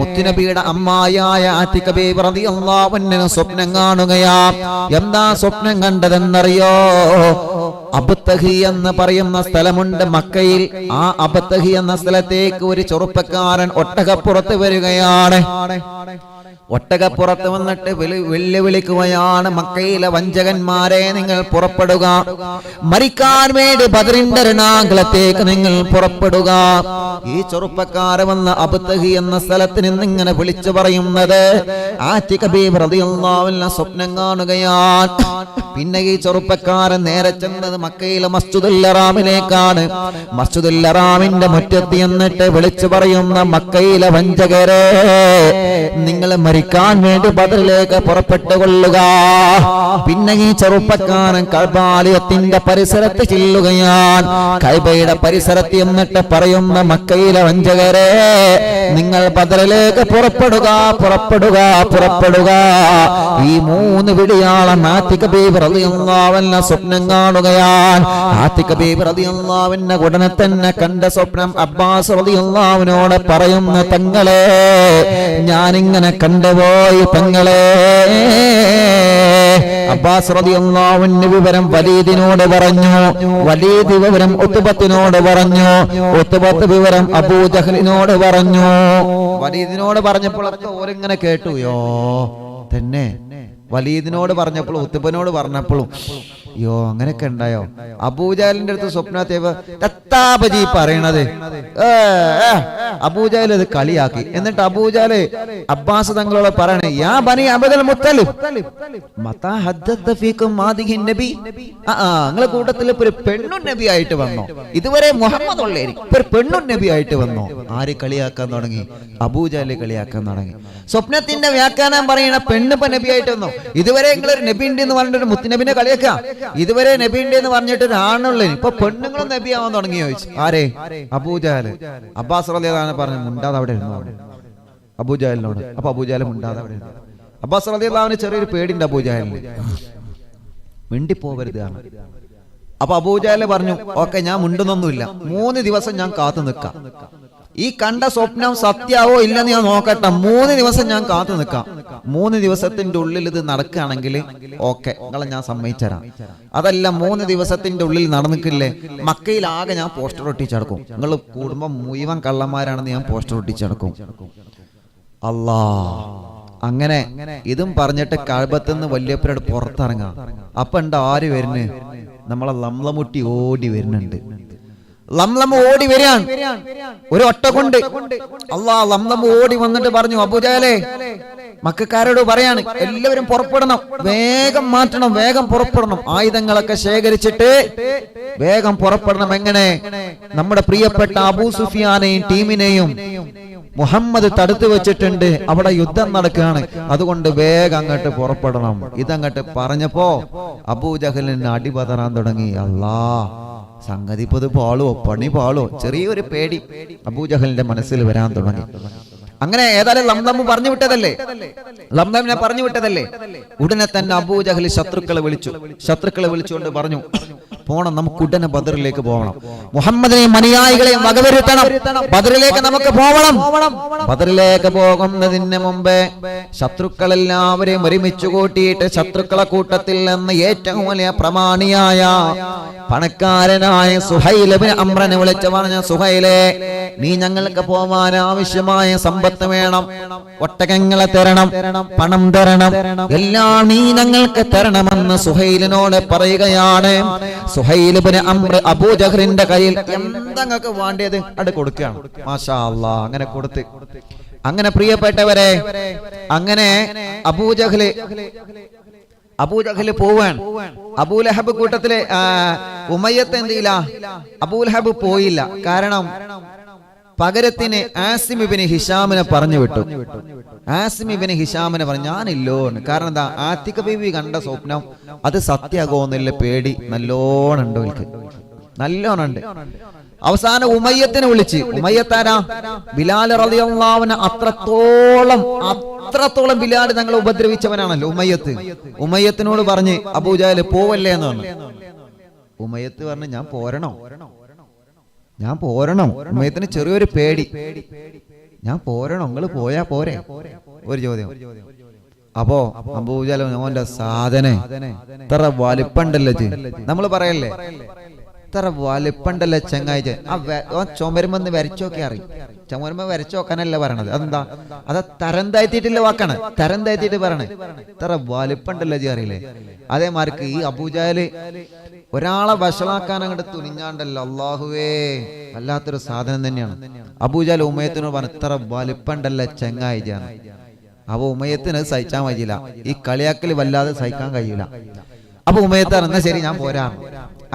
മുത്തുനബിയുടെ അമ്മായിയായ ആതിഖ ബീവി റളിയല്ലാഹു അൻഹ സ്വപ്നം കാണുകയാ. എന്താ സ്വപ്നം കണ്ടതെന്നറിയോ? അബ്തഹി എന്ന് പറയുന്ന സ്ഥലമുണ്ട് മക്കയിൽ. ആ അബ്തഹി എന്ന സ്ഥലത്തേക്ക് ഒരു ചെറുപ്പക്കാരൻ ഒട്ടകപ്പുറത്ത് വരികയാണ്. ഒട്ടകപ്പുറത്ത് വന്നിട്ട് വെല്ലുവിളിക്കുകയാണ്, മക്കയിലെ വഞ്ചകന്മാരെ നിങ്ങൾ പുറപ്പെടുക, മരിക്കാൻ വേണ്ടി ബദറിന്റെ രണാകുളത്തേക്ക് നിങ്ങൾ പുറപ്പെടുക. ഈ ചെറുപ്പക്കാരൻ വന്ന അബ്തഹി എന്ന സ്ഥലത്ത് നിന്ന് ഇങ്ങനെ വിളിച്ചു പറയുന്നത് ആതിഖ ബീവി റളിയല്ലാഹു അൻഹ സ്വപ്നം കാണുകയാണ്. പിന്നെ ഈ ചെറുപ്പക്കാരൻ നേരെ ചെന്നത് മക്കയിലെ മസ്ജിദുൽ ഹറാമിലേക്കാണ്. മസ്ജിദുൽ ഹറാമിന്റെ മുറ്റത്ത് എന്നിട്ട് വിളിച്ചു പറയുന്ന മക്കയിലെ വഞ്ചകരെ, നിങ്ങൾ മരിക്കാൻ വേണ്ടി ബദറിലേക്ക് പുറപ്പെട്ടുകൊള്ളുക. പിന്നെ ഈ ചെറുപ്പക്കാരൻ കഅബാലയത്തിന്റെ പരിസരത്ത് ചെല്ലുകയാണ്. കഅബയുടെ പരിസരത്ത് എന്നിട്ട് പറയുന്ന മക്കയിലെ വഞ്ചകരെ, നിങ്ങൾ ബദറിലേക്ക് പുറപ്പെടുക, പുറപ്പെടുക, പുറപ്പെടുക. ഈ 3 വിളിയാളം ആതിഖ ബീവി റളിയല്ലാഹു അൻഹ സ്വപ്നം കാണുകയാണ്. ആതിഖ ബീവി റളിയല്ലാഹു അൻഹ ഉടനെ തന്നെ കണ്ട സ്വപ്നം അബ്ബാസ് റളിയല്ലാഹുവിനോട് പറയുന്ന, തങ്ങളെ ഞാനിങ്ങനെ കണ്ടുപോയി തങ്ങളെ. അബ്ബാസ് റളിയല്ലാഹു അൻഹു വിവരം വലീദിനോട് പറഞ്ഞു. വലീദ് വിവരം ഉത്ബത്തിനോട് പറഞ്ഞു. ഉത്ബത്ത് വിവരം അബൂജഹലിനോട് പറഞ്ഞു. വലീദിനോട് പറഞ്ഞപ്പോൾ ഓരിങ്ങനെ കേട്ടു. തന്നെ വലീദിനോട് പറഞ്ഞപ്പോൾ ഉത്ബനോട് പറഞ്ഞപ്പോഴും അങ്ങനെയൊക്കെ ഉണ്ടായോ? അബൂജഹലിന്റെ അടുത്ത് സ്വപ്നത്തേവി പറയണത് അബൂജഹൽ അത് കളിയാക്കി. എന്നിട്ട് അബൂജഹല് അബ്ബാസ് തങ്ങളോട് പറയണേ, യാ ബനി അബ്ദുൽ മുത്തലിബ് മതാ ഹദ്ദത ഫീകും മാദിഹിൻ നബി. നിങ്ങളെ കൂട്ടത്തിൽ ഒരു പെണ്ണുൻ നബി ആയിട്ട് വന്നോ? ഇതുവരെ മുഹമ്മദ് ഉള്ളേരി ഒരു പെണ്ണുൻ നബി ആയിട്ട് വന്നോ? ആര് കളിയാക്കാൻ തുടങ്ങി? അബൂജഹൽ കളിയാക്കാൻ തുടങ്ങി. സ്വപ്നത്തിന്റെ വ്യാഖ്യാനം പറയണ പെണ്ണിപ്പ നബി ആയിട്ട് വന്നോ? ഇതുവരെ നിങ്ങളൊരു നബി ഉണ്ട് എന്ന് പറഞ്ഞിട്ട് മുത്തുനബിനെ കളിയാക്കാം. ഇതുവരെ നബിന്റെ എന്ന് പറഞ്ഞിട്ട് ഒരാണുള്ളൂ, ഇപ്പൊ പെണ്ണുങ്ങളും നബിയാവാൻ തുടങ്ങി ചോദിച്ചു. ആരെ? അബൂജഹല്. അബ്ബാസ് റളിയല്ലാഹു അൻഹു പറഞ്ഞു മുണ്ടാതെ അവിടെ ഇരുന്നു അബൂജഹലിനോട്. അപ്പൊ അബൂജഹൽ മുണ്ടാതെ അവിടെ ഇരുന്നു. അബ്ബാസ് റളിയല്ലാഹു അൻഹു ചെറിയൊരു പേടിയുണ്ട് അബൂജഹലിന്, മിണ്ടിപ്പോവരുത്. അപ്പൊ അബൂജഹൽ പറഞ്ഞു ഓക്കെ ഞാൻ മിണ്ടുന്നൊന്നുമില്ല, 3 ദിവസം ഞാൻ കാത്തു നിൽക്കാം, ഈ കണ്ട സ്വപ്നം സത്യാവോ ഇല്ലെന്ന് ഞാൻ നോക്കട്ടെ, 3 ദിവസം ഞാൻ കാത്തു നിൽക്കാം, 3 ദിവസത്തിന്റെ ഉള്ളിൽ ഇത് നടക്കുകയാണെങ്കിൽ ഓക്കെ നിങ്ങളെ ഞാൻ സമ്മതിച്ചരാം, അതല്ല 3 ദിവസത്തിന്റെ ഉള്ളിൽ നടന്നിട്ടില്ലേ മക്കയിൽ ആകെ ഞാൻ പോസ്റ്റർ ഒട്ടിച്ചടക്കും, നിങ്ങൾ കുടുംബം മുഴുവൻ കള്ളന്മാരാണെന്ന് ഞാൻ പോസ്റ്റർ ഒട്ടിച്ചടക്കും. അല്ലാ, അങ്ങനെ ഇതും പറഞ്ഞിട്ട് കഅബത്തുനിന്ന് വല്യപ്പരോട് പുറത്തിറങ്ങാം. അപ്പൊ ഉണ്ട് ആര് വരുന്നു? നമ്മളെ ലംലമുട്ടി ഓടി വരുന്നുണ്ട്. ലംലം ഓടി വരാൻ ഒരു ഒട്ടകൊണ്ട്. അല്ലാ, ലംലം ഓടി വന്നിട്ട് പറഞ്ഞു അബൂജഹലേ, മക്കാരോട് പറയാണ് എല്ലാവരും പുറപ്പെടണം, വേഗം മാറ്റണം, വേഗം പുറപ്പെടണം, ആയുധങ്ങളൊക്കെ ശേഖരിച്ചിട്ട് വേഗം പുറപ്പെടണം. എങ്ങനെ? നമ്മുടെ പ്രിയപ്പെട്ട അബൂ സുഫിയാനെയും ടീമിനെയും മുഹമ്മദ് തടുത്തു വെച്ചിട്ടുണ്ട്, അവിടെ യുദ്ധം നടക്കുകയാണ്, അതുകൊണ്ട് വേഗം അങ്ങോട്ട് പുറപ്പെടണം. ഇതങ്ങോട്ട് പറഞ്ഞപ്പോ അബൂജഹലിന് അടിപതറാൻ തുടങ്ങി. അല്ലാ, സംഗതി ഇപ്പത് പാളോ, പണി പാളോ, ചെറിയൊരു പേടി അബൂജഹലിന്റെ മനസ്സിൽ വരാൻ തുടങ്ങി. അങ്ങനെ ഏതായാലും ലംലം പറഞ്ഞു വിട്ടതല്ലേ, ലംലമിനെ പറഞ്ഞു വിട്ടതല്ലേ. ഉടനെ തന്നെ അബൂജഹൽ ശത്രുക്കളെ വിളിച്ചുകൊണ്ട് പറഞ്ഞു പോണം, നമുക്ക് ഉടനെ ബദറിലേക്ക് പോകണം, മുഹമ്മദിനെയും അനുയായികളെയും വകവരുത്തണം, ബദറിലേക്ക് നമുക്ക് പോകണം. ബദറിലേക്ക് പോകുന്നതിന് മുമ്പേ ശത്രുക്കളെല്ലാവരെയും ഒരുമിച്ച് കൂട്ടിയിട്ട് ശത്രുക്കളെ കൂട്ടത്തിൽ നിന്ന് ഏറ്റവും വലിയ പ്രമാണിയായ പണക്കാരനായ സുഹൈൽ ഇബ്നു അംറനെ വിളിച്ചു പറഞ്ഞു, സുഹൈലേ, നീ ഞങ്ങൾക്ക് പോവാൻ ആവശ്യമായ സമ്പത്ത് വേണം, ഒട്ടകങ്ങളെ തരണം, പണം തരണം, എല്ലാം നീ ഞങ്ങൾക്ക് തരണമെന്ന് സുഹൈലിനോട് പറയുകയാണ്. സുഹൈൽ ഇബ്നു അംർ അബൂജഹലിന്റെ കയ്യിൽ എന്തെങ്ങൾക്ക് വേണ്ടിയത് അത് കൊടുക്കുകയാണ്. മാഷാ അല്ലാഹ്, അങ്ങനെ കൊടുത്ത്. അങ്ങനെ പ്രിയപ്പെട്ടവരെ, അങ്ങനെ അബൂജഹല് പോവാൻ. അബൂലഹബ് കൂട്ടത്തിലെ ഉമയ്യത്ത് എന്തില്ല, അബൂലഹബ് പോയില്ല. കാരണം പകരത്തിന് ആസിം ഇബ്നു ഹിശാമിനെ പറഞ്ഞു വിട്ടു. ആസിം ഇബ്നു ഹിശാമിനെ പറഞ്ഞു ഞാനില്ലോ. കാരണം എന്താ? ആത്തിക ബീവി കണ്ട സ്വപ്നം അത് സത്യാകുമെന്നില്ല പേടി നല്ലോണം ഉണ്ട്, അവർക്ക് നല്ലോണം ഉണ്ട്. അവസാനം ഉമയ്യത്തിനെ വിളിച്ച്. ഉമയ്യത്താരാ? ബിലാൽ റളിയല്ലാഹു അൻഹു. അത്രത്തോളം ബിലാൽ തങ്ങളെ ഉപദ്രവിച്ചവനാണല്ലോ ഉമയ്യത്ത്. ഉമയ്യത്തിനോട് പറഞ്ഞ് അബൂജഹൽ പോവല്ലേ എന്ന് പറഞ്ഞു. ഉമയ്യത്ത് പറഞ്ഞു ഞാൻ പോരണം. ഉമയ്യത്തിന് ചെറിയൊരു പേടി, ഞാൻ പോരണം, നിങ്ങൾ പോയാ പോരെ. ഒരു ചോദ്യം. അപ്പോ അബൂജഹൽ ഓന്റെ സാധനെ ഇത്ര വലിപ്പണ്ടല്ലോ, നമ്മള് പറയല്ലേ ഇത്ര വലിപ്പണ്ടല്ലോ ചങ്ങായി, ആ ചുമരുമെന്ന് വരച്ചോക്കെ അറിയും. ചുമരുമ്പോ വരച്ചോക്കാനല്ല പറയണത്. അതെന്താ? അത് തരം താഴ്ത്തിയിട്ടില്ല വാക്കാണ്, തരം താഴ്ത്തിയിട്ട് പറയണേ. ഇത്ര വലിപ്പണ്ടല്ലോ അറിയില്ലേ. അതേമാർക്ക് ഈ അബൂജഹൽ ഒരാളെ വഷളാക്കാൻ അങ്ങോട്ട് തുനിഞ്ഞാണ്ടല്ലോ, അല്ലാഹുവേ, വല്ലാത്തൊരു സാധനം തന്നെയാണ്. അബൂജഹൽ ഉമയ്യത്തിനോട് പറഞ്ഞു ഇത്ര വലിപ്പണ്ടല്ലോ ചങ്ങായി ജാണ്. അപ്പൊ ഉമയ്യത്തിന് സഹിക്കാൻ കഴിയില്ല, ഈ കളിയാക്കൽ വല്ലാതെ സഹിക്കാൻ കഴിയില്ല. അപ്പൊ ഉമയ്യത്ത് എന്നാ ശരി ഞാൻ പോരാ.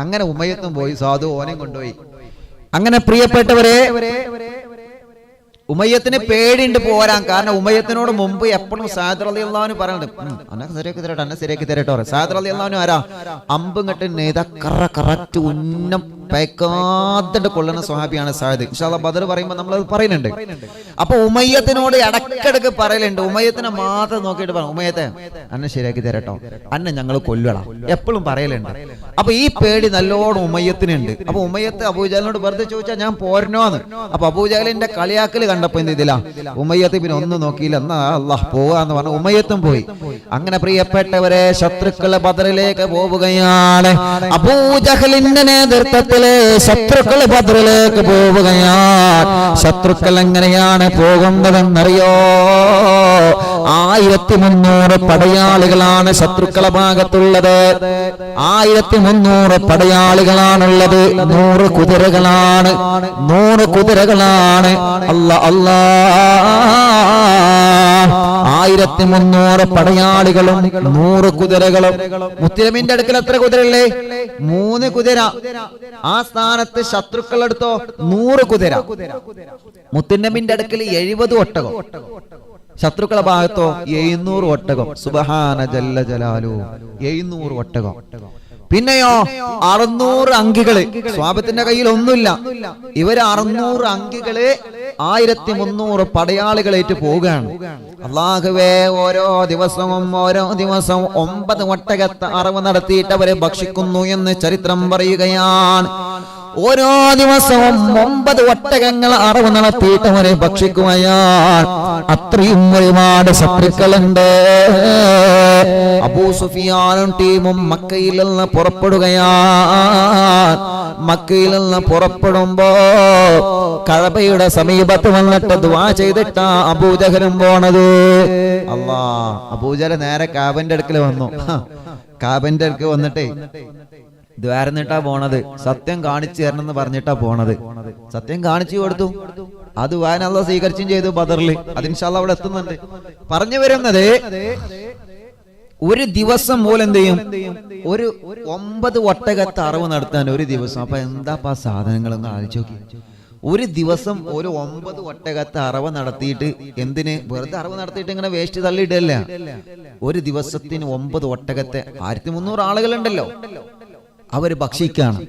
അങ്ങനെ ഉമയ്യത്തും പോയി, സാധു ഓനെയും കൊണ്ടുപോയി. അങ്ങനെ പ്രിയപ്പെട്ടവരെ, ഉമയ്യത്തിന് പേടിയുണ്ട് പോരാൻ. കാരണം ഉമയ്യത്തിനോട് മുമ്പ് എപ്പോഴും സഅദ് റളിയല്ലാഹു അൻഹു പറയുന്നുണ്ട് അന്നെ ശരിയാക്കി തരട്ടോ. സഅദ് റളിയല്ലാഹു അൻഹു ആരാ? അമ്പും കെട്ട് നെയ്ത കറക്റ്റ് ഉന്നം പയക്കാതെ കൊള്ളുന്ന സ്വഹാബിയാണ് സഅദ്. ഇൻഷാ അല്ലാഹ് ബദർ പറയുമ്പോൾ നമ്മൾ അത് പറയുന്നുണ്ട്. അപ്പൊ ഉമയ്യത്തിനോട് ഇടക്കിടക്ക് പറയലുണ്ട്. ഉമയ്യത്തിനെ മാത്രം നോക്കിയിട്ട് പറഞ്ഞു ഉമയ്യത്തെ അന്നെ ശരിയാക്കി തരട്ടോ, അന്നെ ഞങ്ങൾ കൊല്ലണം, എപ്പോഴും പറയലുണ്ട്. അപ്പൊ ഈ പേടി നല്ലോണം ഉമയ്യത്തിനുണ്ട്. അപ്പൊ ഉമയ്യത്ത് അബൂജഹലിനോട് വെറുതെ ചോദിച്ചാൽ ഞാൻ പോരണോന്ന്. അപ്പൊ അബൂജഹലിന്റെ കളിയാക്കല് കണ്ടപ്പോ എന്ത് ചെയ്തില്ല, ഉമയ്യത്ത് പിന്നെ ഒന്നും നോക്കിയില്ല, എന്നാ അല്ലാഹ് പോവാന്ന് പറഞ്ഞു. ഉമയ്യത്തും പോയി. അങ്ങനെ പ്രിയപ്പെട്ടവരെ, ശത്രുക്കളെ ബദറിലേക്ക് പോവുകയാണ്. അബൂജഹലിന്റെ നേതൃത്വത്തില് ശത്രുക്കള് ബദറിലേക്ക് പോവുകയാണ്. ശത്രുക്കൾ എങ്ങനെയാണ് പോകുന്നതെന്നറിയോ? 1300 പടയാളികളാണ് ശത്രുക്കളെ ഭാഗത്തുള്ളത്. 1300 പടയാളികളാണുള്ളത്. 100 കുതിരകളാണ്. 100 കുതിരകളാണ്. അല്ലാ 1300 പടയാളികളും 100 കുതിരകളും. മുത്തനബിന്റെ അടുക്കൽ എത്ര കുതിരല്ലേ? 3 കുതിര. ആ സ്ഥാനത്ത് ശത്രുക്കളെടുത്തോ 100 കുതിര. മുത്തനബിന്റെ അടുക്കൽ 70 ഒട്ടകം. ശത്രുക്കളെ ഭാഗത്തോ 700 ഒട്ടകം. സുബ്ഹാന ജല്ല ജലാലു, 700 ഒട്ടകം. പിന്നെയോ 600 അങ്കികള്. സ്വാബത്തിന്റെ കയ്യിൽ ഒന്നുമില്ല. ഇവര് 600 അങ്കികള് 1300 പടയാളികളേറ്റ് പോവുകയാണ്. അല്ലാഹുവേ, ഓരോ ദിവസവും 9 ഒട്ടകത്തെ അറവ് നടത്തിയിട്ട് അവരെ ഭക്ഷിക്കുന്നു എന്ന് ചരിത്രം പറയുകയാണ്. ഓരോ ദിവസവും 9 ഒട്ടകങ്ങൾ അറവ് നടത്തിയിട്ട് അവരെ ഭക്ഷിക്കുകയാണ്. അത്രയും ഒരുപാട് ശത്രുക്കളുണ്ട്. അബൂ സുഫിയാനും ടീമും മക്കയിൽ നിന്ന് പുറപ്പെടുകയാണ്. മക്കയിൽ നിന്ന് പുറപ്പെടുമ്പോ കഅബയുടെ സമീപത്ത് വന്നിട്ട് ദുആ ചെയ്തിട്ടാ അബൂജഹലും പോണത്. അല്ലാ, അബൂജഹൽ നേരെ കഅബന്റെ അടുക്കൽ വന്നു. കഅബന്റെ അടുക്കൽ വന്നിട്ടേ ദ്വാരന്നിട്ടാ പോണത്. സത്യം കാണിച്ചു തരണം എന്ന് പറഞ്ഞിട്ടാ പോണത്. സത്യം കാണിച്ചു കൊടുത്തു. അത് അല്ലാഹു സ്വീകരിച്ചും ചെയ്തു ബദറിൽ. അത് ഇൻഷാ അല്ലാഹ് അവിടെ എത്തുന്നുണ്ട്. പറഞ്ഞു വരുന്നത്, ഒരു ദിവസം പോലെ എന്ത് ചെയ്യും? ഒരു 9 ഒട്ടകത്തെ അറവ് നടത്താൻ ഒരു ദിവസം. അപ്പൊ എന്താ സാധനങ്ങളൊന്നും ആലോചിച്ച് നോക്കി. ഒരു ദിവസം ഒരു 9 ഒട്ടകത്തെ അറവ് നടത്തിയിട്ട് എന്തിന്? വെറുതെ അറവ് നടത്തിയിട്ട് ഇങ്ങനെ വേസ്റ്റ് തള്ളിയിട്ടല്ല. ഒരു ദിവസത്തിന് 9 ഒട്ടകത്തെ 1300 ആളുകളുണ്ടല്ലോ, അവര് ഭക്ഷിക്കാണ്.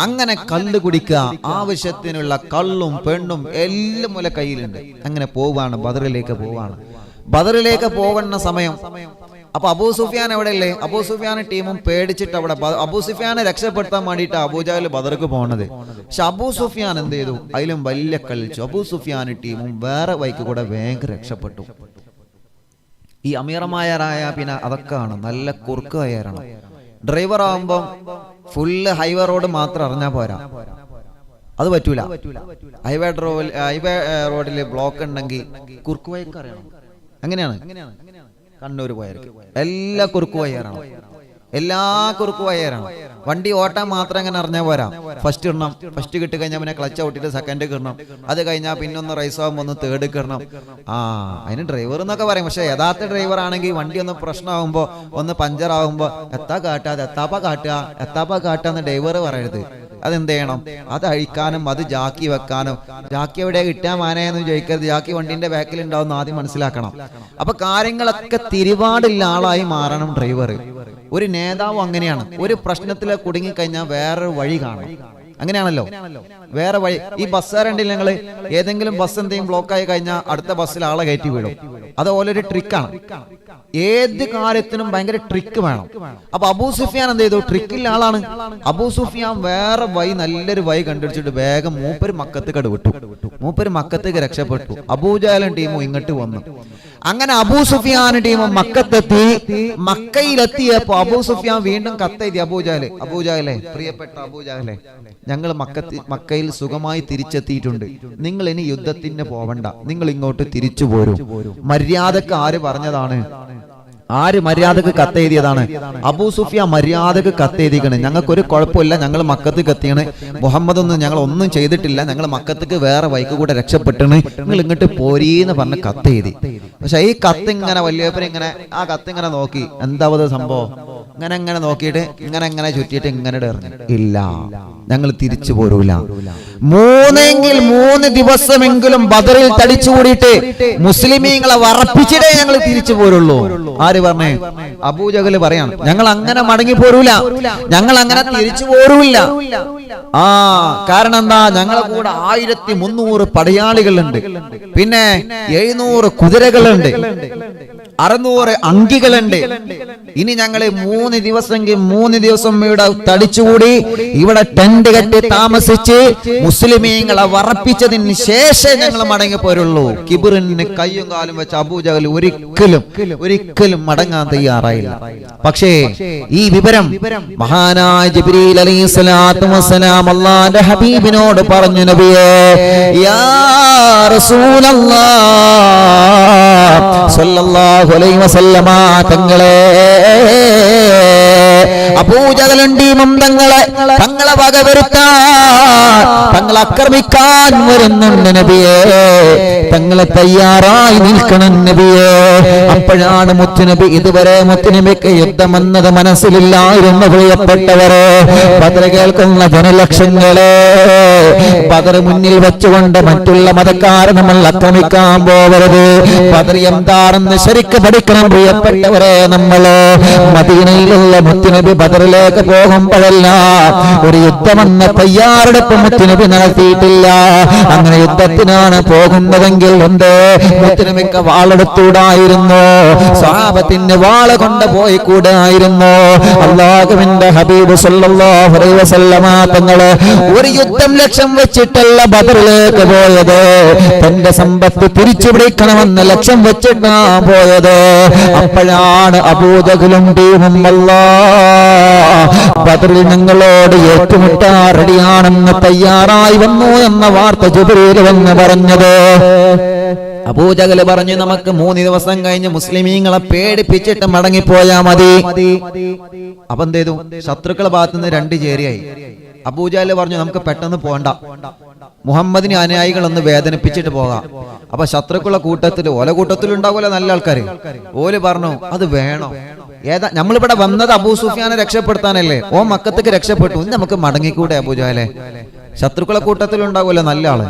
അങ്ങനെ കള്ള് കുടിക്കുക, ആവശ്യത്തിനുള്ള കള്ളും പെണ്ണും എല്ലാം മുല കയ്യിലുണ്ട്. അങ്ങനെ പോവാണ്, ബദറിലേക്ക് പോവാണ്. ബദറിലേക്ക് പോകുന്ന സമയം അപ്പൊ അബൂ സുഫിയാൻ എവിടെയല്ലേ? അബൂ സുഫിയാൻ ടീമും പേടിച്ചിട്ട് അവിടെ അബൂ സുഫിയാനെ രക്ഷപ്പെടുത്താൻ വേണ്ടിയിട്ട് അബൂജഹൽ ബദർക്ക് പോണത്. പക്ഷെ അബൂ സുഫിയാൻ എന്ത് ചെയ്തു? അതിലും വലിയ കളിച്ചു. അബൂ സുഫിയാൻ ടീമും വേറെ വൈക്ക് കൂടെ വേഗം രക്ഷപ്പെട്ടു. ഈ അമീറമായരായ പിന്നെ അതൊക്കെ ആണ് നല്ല കുറുക്ക് കയറണം. ഡ്രൈവർ ആവുമ്പോ ഫുള്ള് ഹൈവേ റോഡ് മാത്രം അറിഞ്ഞാ പോരാ, അത് പറ്റൂല. ഹൈവേ റോഡില് ബ്ലോക്ക് ഉണ്ടെങ്കിൽ കുറുക്ക് വഴിക്ക് അറിയണം. അങ്ങനെയാണ് കണ്ണൂർ പോയവർക്ക് എല്ലാ കുറുക്ക് വഴിയാണ്, എല്ലാ കുറുക്ക് വഴിയാണ്. വണ്ടി ഓട്ടാൻ മാത്രം അങ്ങനെ അറിഞ്ഞാൽ പോരാ. ഫസ്റ്റ് ഇടണം, ഫസ്റ്റ് കിട്ടി കഴിഞ്ഞാൽ പിന്നെ ക്ലച്ച് ഔട്ടിട്ട് സെക്കൻഡ് കിടണം. അത് കഴിഞ്ഞാൽ പിന്നെ ഒന്ന് റൈസ് ആകുമ്പോൾ ഒന്ന് തേർഡ് കിടണം. അതിന് ഡ്രൈവർ എന്നൊക്കെ പറയും. പക്ഷെ യഥാർത്ഥ ഡ്രൈവർ ആണെങ്കിൽ വണ്ടി ഒന്ന് പ്രശ്നമാകുമ്പോൾ ഒന്ന് പഞ്ചറാകുമ്പോൾ എത്താപ്പ കാട്ടുക എന്ന് ഡ്രൈവർ പറയരുത്. അതെന്ത് ചെയ്യണം? അത് അഴിക്കാനും അത് ജാക്കി വെക്കാനും. ജാക്കി എവിടെ കിട്ടാൻ മാനയെന്ന് ചോദിക്കരുത്. ജാക്കി വണ്ടിന്റെ ബാക്കിൽ ഉണ്ടാവും ആദ്യം മനസ്സിലാക്കണം. അപ്പൊ കാര്യങ്ങളൊക്കെ തിരുവാടുള്ള ആളായി മാറണം ഡ്രൈവർ. ഒരു നേതാവ് അങ്ങനെയാണ്. ഒരു പ്രശ്നത്തിൽ കുടുങ്ങിക്കഴിഞ്ഞാൽ വേറൊരു വഴി കാണും. അങ്ങനെയാണല്ലോ, വേറെ വഴി. ഈ ബസ്സുകാരുണ്ടെങ്കിൽ ഞങ്ങള് ഏതെങ്കിലും ബസ് എന്തെങ്കിലും ബ്ലോക്ക് ആയി കഴിഞ്ഞാൽ അടുത്ത ബസ്സിൽ ആളെ കയറ്റി വിടും. അതുപോലെ ഒരു ട്രിക്കാണ്. ഏത് കാര്യത്തിനും ഭയങ്കര ട്രിക്ക് വേണം. അപ്പൊ അബൂ സുഫിയാൻ എന്ത് ചെയ്തു? ട്രിക്കില്ല ആളാണ്. അബൂ സുഫിയാൻ വേറെ വഴി, നല്ലൊരു വഴി കണ്ടുപിടിച്ചിട്ട് വേഗം മൂപ്പര് മക്കത്തേക്ക് വിട്ടു. മൂപ്പര് മക്കത്തേക്ക് രക്ഷപ്പെട്ടു. അബൂജഹലും ടീമും ഇങ്ങോട്ട് വന്നു. അങ്ങനെ അബൂ സുഫിയാൻ ടീമും മക്കത്തെത്തി. മക്കയിലെത്തിയപ്പോ അബൂ സുഫിയാൻ വീണ്ടും കത്തെഴുതി അബൂജഹലെ, പ്രിയപ്പെട്ട അബൂജഹലെ, ഞങ്ങൾ മക്കയിൽ സുഖമായി തിരിച്ചെത്തിയിട്ടുണ്ട്. നിങ്ങൾ ഇനി യുദ്ധത്തിന് പോവണ്ട, നിങ്ങൾ ഇങ്ങോട്ട് തിരിച്ചു പോരൂ. മര്യാദക്ക് ആര് പറഞ്ഞതാണ്? ആര് മര്യാദക്ക് കത്തെഴുതിയതാണ്? അബൂ സുഫിയാൻ മര്യാദക്ക് കത്തെഴുതിക്കണ്. ഞങ്ങൾക്കൊരു കുഴപ്പമില്ല, ഞങ്ങൾ മക്കത്തേക്ക് എത്തിയാണ്. മുഹമ്മദ് ഒന്നും ഞങ്ങൾ ഒന്നും ചെയ്തിട്ടില്ല, ഞങ്ങൾ മക്കത്തേക്ക് വേറെ വൈക്ക് കൂടെ രക്ഷപ്പെട്ടാണ്, നിങ്ങൾ ഇങ്ങോട്ട് പോരീന്ന് പറഞ്ഞ് കത്തെഴുതി. പക്ഷെ ഈ കത്ത് ഇങ്ങനെ വലിയപ്പനെ ഇങ്ങനെ ആ കത്ത് ഇങ്ങനെ നോക്കി, എന്താവത് സംഭവം? ഇങ്ങനെ നോക്കിയിട്ട് ഇങ്ങനെ ചുറ്റിയിട്ട് ഇങ്ങനെ എറിഞ്ഞു. ഇല്ല, ഞങ്ങൾ തിരിച്ചു പോരൂല. 3 ദിവസമെങ്കിലും ബദറിൽ തടിച്ചു കൂടിയിട്ട് മുസ്ലിമീങ്ങളെ വറപ്പിച്ചിട്ടേ ഞങ്ങൾ തിരിച്ചു പോരുള്ളൂ. ആര് പറഞ്ഞേ? അബൂജഹൽ പറയാണ്, ഞങ്ങൾ അങ്ങനെ മടങ്ങി പോരൂല, ഞങ്ങൾ അങ്ങനെ തിരിച്ചു പോരൂല്ല. കാരണം എന്താ? ഞങ്ങളെ കൂടെ 1300 പടയാളികളുണ്ട്, പിന്നെ 700 കുതിരകളുണ്ട്, 600 അങ്കികളുണ്ട്. ഇനി ഞങ്ങള് 3 ദിവസം ഇവിടെ തടിച്ചുകൂടി ഇവിടെ ടെന്റ് കെട്ടി താമസിച്ച് മുസ്ലിമീങ്ങളെ വറപ്പിച്ചതിന് ശേഷം ഞങ്ങൾ മടങ്ങി പോരുള്ളൂ. കിബിറിന് കയ്യും കാലും വെച്ച അബൂജഹൽ ഒരിക്കലും മടങ്ങാൻ തയ്യാറായില്ല. പക്ഷേ ഈ വിവരം മഹാനായ ജിബ്രീൽ അലൈഹിസ്സലാത്തു വസ്സലാം അല്ലാഹുവിന്റെ ഹബീബിനോട് പറഞ്ഞു, നബിയേ, യാ റസൂലല്ലാഹ് സല്ലല്ലാഹു അലൈഹി വസല്ലമ തങ്ങളെ, അബൂജഹലും ടീമും തങ്ങളെ വകവരുത്താൻ, തങ്ങളെ ആക്രമിക്കാൻ വരുന്നുണ്ട് നബിയേ, തങ്ങളെ തയ്യാറായി നിൽക്കണം നബിയേ. അപ്പോഴാണ് മുത്തുനബി, ഇതുവരെ മുത്തുനബിക്ക് യുദ്ധമെന്നത് മനസ്സിലില്ലായിരുന്നു. പ്രിയപ്പെട്ടവരെ, ബദർ കേൾക്കുന്ന ജനലക്ഷങ്ങളെ, ബദർ മുന്നിൽ വെച്ചുകൊണ്ട് മറ്റുള്ള മതക്കാരെ നമ്മൾ ആക്രമിക്കാൻ പോവരുത്. ബദർ എന്താണെന്ന് ശരിക്കും പഠിക്കണം പ്രിയപ്പെട്ടവരെ. നമ്മള് മദീനയിലുള്ള മുത്തുനബി ബദറിലേക്ക് പോകുമ്പോഴല്ല ഒരു യുദ്ധമെന്ന തയ്യാറെടുപ്പ് മുത്തുനബി നടത്തിയിട്ടില്ല. അങ്ങനെ യുദ്ധത്തിനാണ് പോകുന്നതെങ്കിൽ മുത്തുനബിക്ക് വാളെടുത്തൂടായിരുന്നു, സ്വഹാബത്തിന്റെ വാള് കൊണ്ടുപോയി കൂടായിരുന്നു. അല്ലാഹുവിന്റെ ഹബീബ് സല്ലല്ലാഹു അലൈഹി വസല്ലമ തങ്ങള് ഒരു യുദ്ധം ലക്ഷ്യം വെച്ചിട്ടല്ല ബദറിലേക്ക് പോയത്, തന്റെ സമ്പത്ത് തിരിച്ചു പിടിക്കണമെന്ന് ലക്ഷ്യം വെച്ചിട്ടാ പോയത്. അപ്പോഴാണ് അബൂജഹലും ടീമും ബദറിൽ ഞങ്ങളോട് ഏറ്റുമുട്ടാൻ റെഡിയാണെന്ന് തയ്യാറായി വന്നു എന്ന വാർത്ത ജിബ്രീൽ വന്ന് പറഞ്ഞത്. അബൂജഹൽ പറഞ്ഞു, നമുക്ക് 3 ദിവസം കഴിഞ്ഞ് മുസ്ലിമീങ്ങളെ പേടിപ്പിച്ചിട്ട് മടങ്ങിപ്പോയാ മതി. അപ്പൊ എന്ത് ചെയ്തു? ശത്രുക്കളെ ഭാഗത്തുനിന്ന് 2 ചേരിയായി. അബൂജഹൽ പറഞ്ഞു, നമുക്ക് പെട്ടെന്ന് പോണ്ട, മുഹമ്മദിന് അനുയായികളൊന്ന് വേദനിപ്പിച്ചിട്ട് പോകാം. അപ്പൊ ശത്രുക്കളുടെ കൂട്ടത്തിൽ ഓല കൂട്ടത്തിലുണ്ടാവുമല്ലോ നല്ല ആൾക്കാർ, ഓല് പറഞ്ഞു അത് വേണോ? ഏതാ നമ്മളിവിടെ വന്നത് അബൂ സുഫിയാനെ രക്ഷപ്പെടുത്താനല്ലേ, ഓ മക്കത്തേക്ക് രക്ഷപ്പെട്ടു, നമുക്ക് മടങ്ങിക്കൂടെ അബൂജഹലെ? ശത്രുക്കളെ കൂട്ടത്തിലുണ്ടാവുമല്ലോ നല്ല ആള്.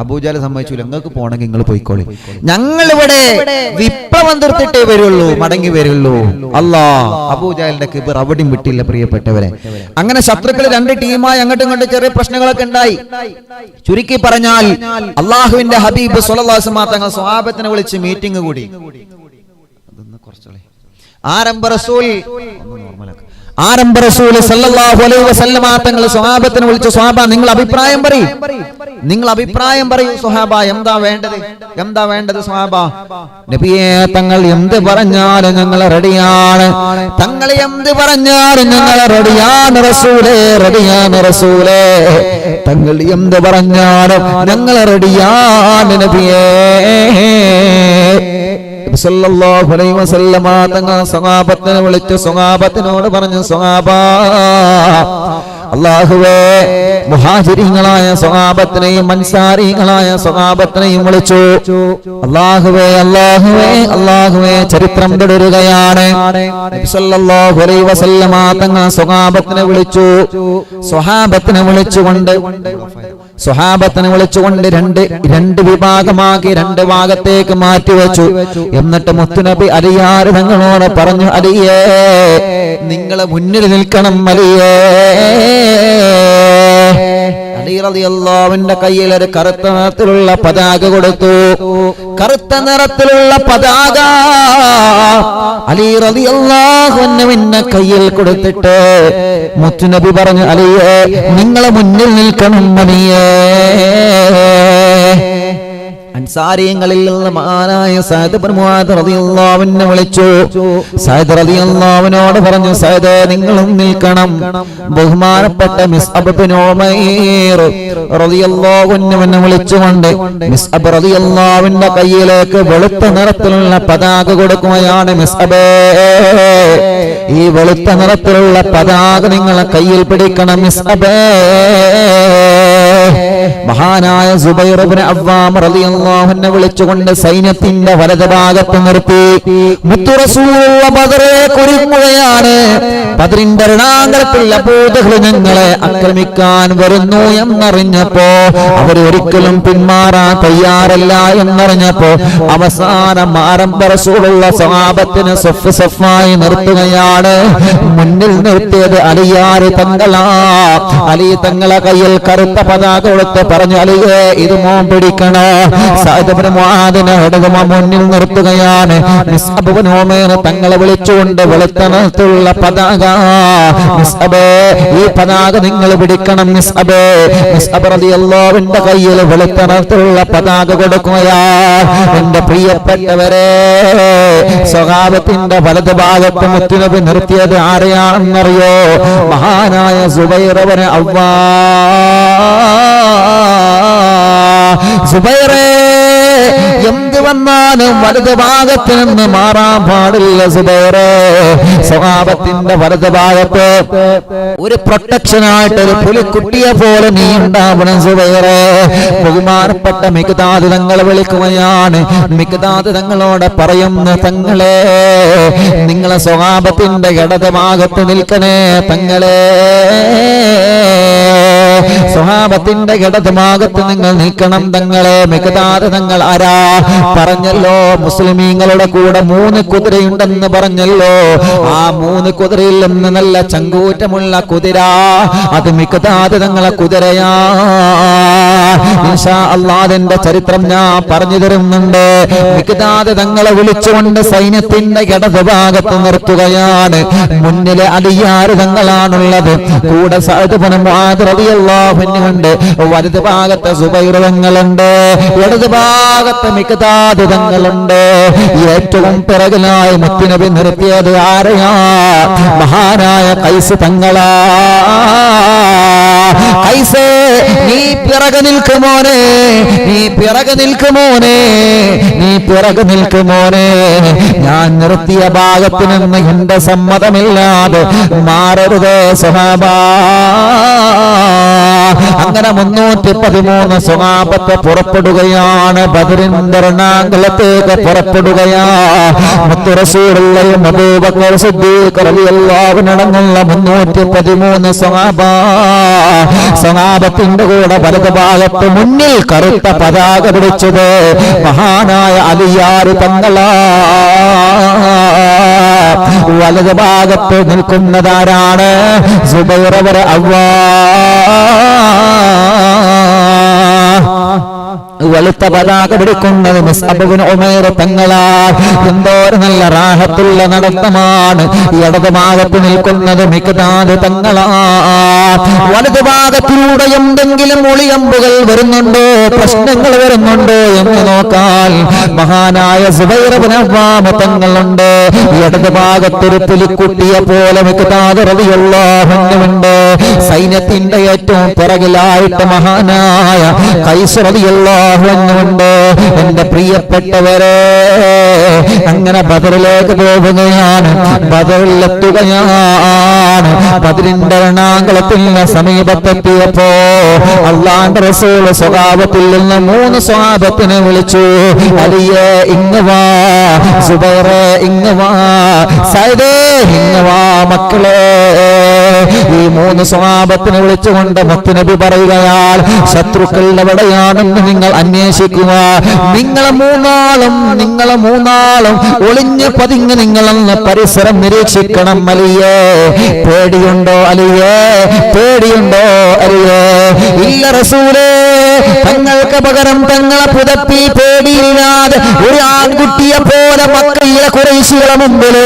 അബൂജഹൽ സമ്മതിച്ചില്ല, നിങ്ങൾക്ക് പോണെങ്കിൽ നിങ്ങൾ പോയിക്കോളി, ഞങ്ങളിവിടെ വിപ്ലവം തീർത്തിട്ടേ വരുള്ളൂ, മടങ്ങി വരുള്ളൂ. അല്ലാ, അബൂജഹലിന്റെ കിബർ അവിടെയും വിട്ടില്ല പ്രിയപ്പെട്ടവരെ. അങ്ങനെ ശത്രുക്കൾ 2 ടീമായി അങ്ങോട്ടും ഇങ്ങോട്ടും ചെറിയ പ്രശ്നങ്ങളൊക്കെ ഉണ്ടായി. ചുരുക്കി പറഞ്ഞാൽ അള്ളാഹുവിന്റെ ഹബീബ് സ്വല്ലല്ലാഹു അലൈഹി വസല്ലം തങ്ങൾ സ്വഹാബത്തിനെ വിളിച്ച് മീറ്റിംഗ് കൂടി. ആരംഭ റസൂൽ സല്ലല്ലാഹു അലൈഹി വസല്ലം തങ്ങൾ സ്വഹാബത്തിനെ വിളിച്ചു, സ്വഹാബ നിങ്ങൾ അഭിപ്രായം പറയൂ, നിങ്ങൾ അഭിപ്രായം പറയൂ സ്വഹാബ, എന്താ വേണ്ടത് സ്വഹാബ? നബിയേ, തങ്ങൾ എന്ത് പറഞ്ഞാലും ഞങ്ങൾ റെഡിയാണ്, തങ്ങൾ എന്ത് പറഞ്ഞാലും ഞങ്ങൾ റെഡിയാണ് റസൂലേ, തങ്ങൾ എന്ത് പറഞ്ഞാലും ഞങ്ങൾ റെഡിയാണ് നബിയേ. സല്ലല്ലാഹു അലൈഹി വസല്ലമ തങ്ങൾ സ്വഹാബത്തിനെ വിളിച്ചു, സ്വഹാബത്തിനോട് പറഞ്ഞു, സ്വഹാബ, അല്ലാഹുവേ, മുഹാജിരീങ്ങളായ സ്വഹാബത്തിനെയും അൻസാരികളായ സ്വഹാബത്തിനെയും വിളിച്ചു. അല്ലാഹുവേ, ചരിത്രം തുടരുകയാണ്. നബി സല്ലല്ലാഹു അലൈഹി വസല്ലമ തങ്ങൾ സ്വഹാബത്തിനെ വിളിച്ചു. സ്വഹാബത്തിനെ വിളിച്ചുകൊണ്ട് രണ്ട് വിഭാഗമാക്കി 2 ഭാഗത്തേക്ക് മാറ്റിവെച്ചു. എന്നിട്ട് മുത്തുനബി അലിയാർ തങ്ങളോട് പറഞ്ഞു, അലിയേ, നിങ്ങൾ മുന്നിൽ നിൽക്കണം അലിയേ. അലി റളിയല്ലാഹുവിന്റെ കയ്യിൽ ഒരു കറുത്ത നിറത്തിലുള്ള പതാക കൊടുത്തു. കറുത്ത നിറത്തിലുള്ള പതാക അലി റളിയല്ലാഹുവിന്റെ കയ്യിൽ കൊടുത്തിട്ട് മുത്തുനബി പറഞ്ഞു, അലിയേ, നിങ്ങൾ മുന്നിൽ നിൽക്കണം അലിയേ. അൻസാരികളിൽ നിന്ന് മഹാനായ സഅദ് ഇബ്നു മുആദ് റളിയല്ലാഹു അൻഹു വിളിച്ചു. സഅദ് റളിയല്ലാഹു അൻഹുവോട് പറഞ്ഞു, സഅദ് നിങ്ങളും നിൽക്കണം. ബഹുമാനപ്പെട്ട മിസ്അബ് ഇബ്നു ഉമൈർ റളിയല്ലാഹു അൻഹുവിനെ വിളിച്ചുകൊണ്ട് മിസ്അബ് റളിയല്ലാഹു അൻഹുവിന്റെ കയ്യിലേക്ക് വെളുത്ത നിറത്തിലുള്ള പതാക കൊടുക്കുകയാണ്. മിസ്അബേ, ഈ വെളുത്ത നിറത്തിലുള്ള പതാക നിങ്ങളെ കയ്യിൽ പിടിക്കണം മിസ്അബേ. മഹാനായ സുബൈർ ഇബ്നു അവ്വാം റളിയല്ലാഹു അൻഹു വിളിച്ചുകൊണ്ട് സൈന്യത്തിന്റെ വലതുഭാഗത്ത് നിർത്തി. മുത്തു റസൂലുള്ള ബദറെ ഒരുങ്ങുകയാണ്. ബദറിന്റെ രണാങ്കണത്തിൽ അബൂജഹൽ ഞങ്ങളെ ആക്രമിക്കാൻ വരുന്നു എന്നറിഞ്ഞപ്പോ അവരൊരിക്കലും പിന്മാറാൻ തയ്യാറല്ല എന്നറിഞ്ഞപ്പോ അവസാനം ആരംഭ റസൂലുള്ള സ്വഹാബത്തിനെ സഫായി നിർത്തുകയാണ്. മുന്നിൽ നിർത്തിയത് അലിയാർ തങ്ങളാ. അലി തങ്ങളെ കയ്യിൽ കറുത്ത പതാക കൊടുത്ത് പറഞ്ഞു, അലിയെ, ഇത് മോൻ പിടിക്കണോ? സഅദ് ഇബ്നു മുആദിനെ മുന്നിൽ നിർത്തുകയാണ്. മിസ്അബ് ഇബ്നു ഉമൈർ തങ്ങളെ വിളിച്ചുകൊണ്ട് വെളുത്ത നിറത്തിലുള്ള പതാക, മിസ്അബേ, ഈ പതാക നിങ്ങൾ പിടിക്കണം മിസ്അബേ. മിസ്അബ് റളിയല്ലാഹു അൻഹുവിന്റെ കയ്യിൽ വെളുത്ത നിറത്തിലുള്ള പതാക കൊടുക്കുകയാണ്. എന്റെ പ്രിയപ്പെട്ടവരെ, സ്വഹാബത്തിന്റെ വലതു ഭാഗത്ത് മുത്തുനബി നിർത്തിയത് ആരെയാണെന്നറിയോ? മഹാനായ സുബൈർ ഇബ്നു അവ്വാം. സുബൈറേ, എന്ത് വന്നാലും വലതു ഭാഗത്ത് നിന്ന് മാറാൻ പാടില്ല സുബൈറേ. സ്വഹാബത്തിന്റെ വലതു ഭാഗത്ത് ഒരു പ്രൊട്ടക്ഷനായിട്ട് ഒരു പുലിക്കുട്ടിയെ പോലെ നീ ഉണ്ടാവണം സുബൈറേ. ബഹുമാനപ്പെട്ട മിഖ്ദാദ് തങ്ങൾ വിളിക്കുകയാണ്. മിഖ്ദാദ് തങ്ങളോട് പറയുന്ന, തങ്ങളെ, നിങ്ങളെ സ്വഹാബത്തിന്റെ ഇടത് ഭാഗത്ത് നിൽക്കണേ തങ്ങളെ. സ്വഹാബത്തിന്റെ ഇടതുഭാഗത്ത് നിങ്ങൾ നിൽക്കണം തങ്ങളെ. മിഖ്ദാദ് തങ്ങൾ ആരാ? പറഞ്ഞല്ലോ മുസ്ലിമീങ്ങളുടെ കൂടെ 3 കുതിരയുണ്ടെന്ന് പറഞ്ഞല്ലോ. ആ 3 കുതിരയിൽ നിന്ന് നല്ല ചങ്കൂറ്റമുള്ള കുതിര, അത് മിഖ്ദാദ് തങ്ങളെ കുതിരയാ. ഇൻഷാ അല്ലാഹ് അതിന്റെ ചരിത്രം ഞാൻ പറഞ്ഞു തരുന്നുണ്ട്. മിഖ്ദാദ് തങ്ങളെ വിളിച്ചുകൊണ്ട് സൈന്യത്തിന്റെ ഇടതുഭാഗത്ത് നിർത്തുകയാണ്. മുന്നിലെ അലിയാർ തങ്ങളാണുള്ളത്, കൂടെ സഅദ് ഇബ്നു മുആദ് റളിയല്ലാഹു അൻഹു ഉണ്ട്, വലതു ഭാഗത്ത് സുബൈർ തങ്ങളുണ്ട്, ഇടതു ഭാഗത്ത് മിഖ്ദാദ് തങ്ങളുണ്ട്. ഏറ്റവും പിറകിലായി മുത്തുനബി നിർത്തിയത് ആരെയാ? മഹാനായ ഖൈസ് തങ്ങളാ. ഖൈസേ, നീ പിറകെ നിൽക്കുമോനെ, നീ പിറകെ നിൽക്കുമോനെ, നീ പിറകെ നിൽക്കുമോനെ. ഞാൻ നിർത്തിയ ഭാഗത്ത് നിന്ന് എന്റെ സമ്മതമില്ലാതെ മാറരുത് സ്വഹാബാ. അങ്ങനെ 313 സ്വഹാബത്ത് പുറപ്പെടുകയാണ്. ബദറിന്റെ രണാങ്കളത്തേക്ക് പുറപ്പെടുകയാ. മുത്തു റസൂലുള്ളാഹിയും അബൂബക്കർ സിദ്ദീഖ് റളിയല്ലാഹു അൻഹു അടങ്ങുന്ന 313 സ്വഹാബത്തിന്റെ കൂടെ വലതു ഭാഗത്ത് മുന്നിൽ കറുത്ത പതാക പിടിച്ചത് മഹാനായ അലിയാർ തങ്ങളാ. വലതു ഭാഗത്ത് നിൽക്കുന്നതാരാണ്? സുബൈർ ഇബ്നു വെളുത്ത പതാക പിടിക്കുന്നത് മുസ്അബ് ഇബ്നു ഉമൈർ തങ്ങളാ. എന്തോരം നല്ല റാഹത്തുള്ള നടത്തമാണ്. ഇടതു ഭാഗത്ത് നിൽക്കുന്നത് മിഖ്ദാദ് തങ്ങളാ. വലതു ഭാഗത്തിലൂടെ എന്തെങ്കിലും ഒളിയമ്പുകൾ വരുന്നുണ്ടോ, പ്രശ്നങ്ങൾ വരുന്നുണ്ടോ എന്ന് നോക്കാൻ മഹാനായ സുബൈർ ഇബ്നു അവ്വാം തങ്ങളുണ്ട്. ഇടതു ഭാഗത്തൊരു പുലിക്കുട്ടിയെ പോലെ മിഖ്ദാദ് റളിയല്ലാഹു അൻഹു ഉണ്ട്. സൈന്യത്തിന്റെ ഏറ്റവും പിറകിലായിട്ട് മഹാനായ ഖൈസ് റളിയല്ലാഹു ണ്ട്. എന്റെ പ്രിയപ്പെട്ടവരെ, അങ്ങനെ ബദറിലേക്ക് പോവുകയാണ്. ബദറിലെത്തുകയാണ്. ബദറിന്റെ രണാങ്കളത്തിന്റെ സമീപത്തെത്തിയപ്പോ അല്ലാഹുവിന്റെ റസൂൽ സ്വഹാബത്തിൽ നിന്ന് 3 സ്വഹാബത്തിനെ വിളിച്ചു. അലിയേ ഇങ്ങ് വാ, സുബൈറേ ഇങ്ങ് വാ, സഅദേ ഇങ്ങ് വാ മക്കളെ. ഈ 3 സ്വഹാബത്തിനെ വിളിച്ചുകൊണ്ട് മുത്തുനബി പറയുകയാൽ, ശത്രുക്കൾ എവിടെയാണെന്ന് നിങ്ങൾ അന്വേഷിക്കുക. നിങ്ങളെ മൂന്നാളും ഒളിഞ്ഞ് പതിങ്ങ് നിങ്ങളെന്ന് പരിസരം നിരീക്ഷിക്കണം. അലിയേ പേടിയുണ്ടോ? അലിയേ പേടിയുണ്ടോ? അലിയേ ഇല്ല റസൂലേ, തങ്ങൾക്ക് പകരം തങ്ങളെ പുതപ്പി പേടിയില്ലാതെ ഒരു ആൺകുട്ടിയെ പോലെ മക്കയിലെ ഖുറൈശികളുടെ മുമ്പിൽ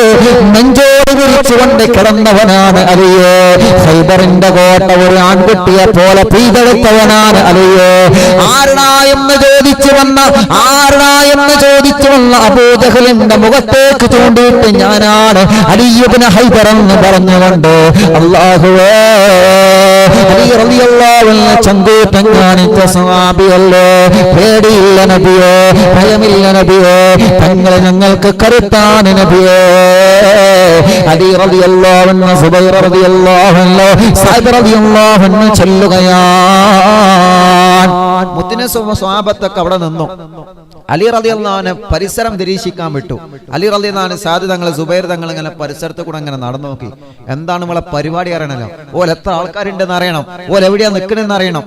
നെഞ്ചോട് വിരിച്ചുകൊണ്ട് കിടന്നവനാണ് അലിയേ. ഖൈബറിന്റെ കോട്ട ഒരു ആൺകുട്ടിയെ പോലെ പീതെടുത്തവനാണ് അലിയേ. ആരണായെന്ന് ചോദിച്ചു വന്ന അബൂജഹലിന്റെ മുഖത്തേക്ക് ചൂണ്ടിയിട്ട് ഞാനാണ് അലി ഇബ്നു ഹൈദർ എന്ന് പറഞ്ഞുകൊണ്ട് അല്ലാഹുവേ, അലി റളിയല്ലാഹു അൻഹു ചങ്കൂറ്റം കാണിച്ച സ്വഹാബിയല്ലേ. പേടിയില്ല നബിയേ, ഭയമില്ല നബിയേ, തങ്ങളെ ഞങ്ങൾക്ക് കരുത്താൻ നബിയേ. അലി റളിയല്ലാഹു അൻഹു, സുബൈർ റളിയല്ലാഹു അൻഹു, സഅദ് റളിയല്ലാഹു അൻഹു ചൊല്ലുകയാണ്. മുത്തിനെ സ്വഹാബത്തൊക്കെ അവിടെ നിന്നു. അലി റളിയല്ലാഹു അൻഹു പരിസരം നിരീക്ഷിക്കാൻ വിട്ടു. അലി റളിയല്ലാഹു അൻഹു സാദ് തങ്ങളെ സുബൈർ തങ്ങൾ ഇങ്ങനെ പരിസരത്ത് കൂടെ അങ്ങനെ നടന്നു നോക്കി. എന്താണ് നമ്മളെ പരിപാടി അറിയണല്ലോ, ഓൽ എത്ര ആൾക്കാരുണ്ടെന്ന് അറിയണം, ഓൽ എവിടെയാ നിൽക്കണെന്ന് അറിയണം.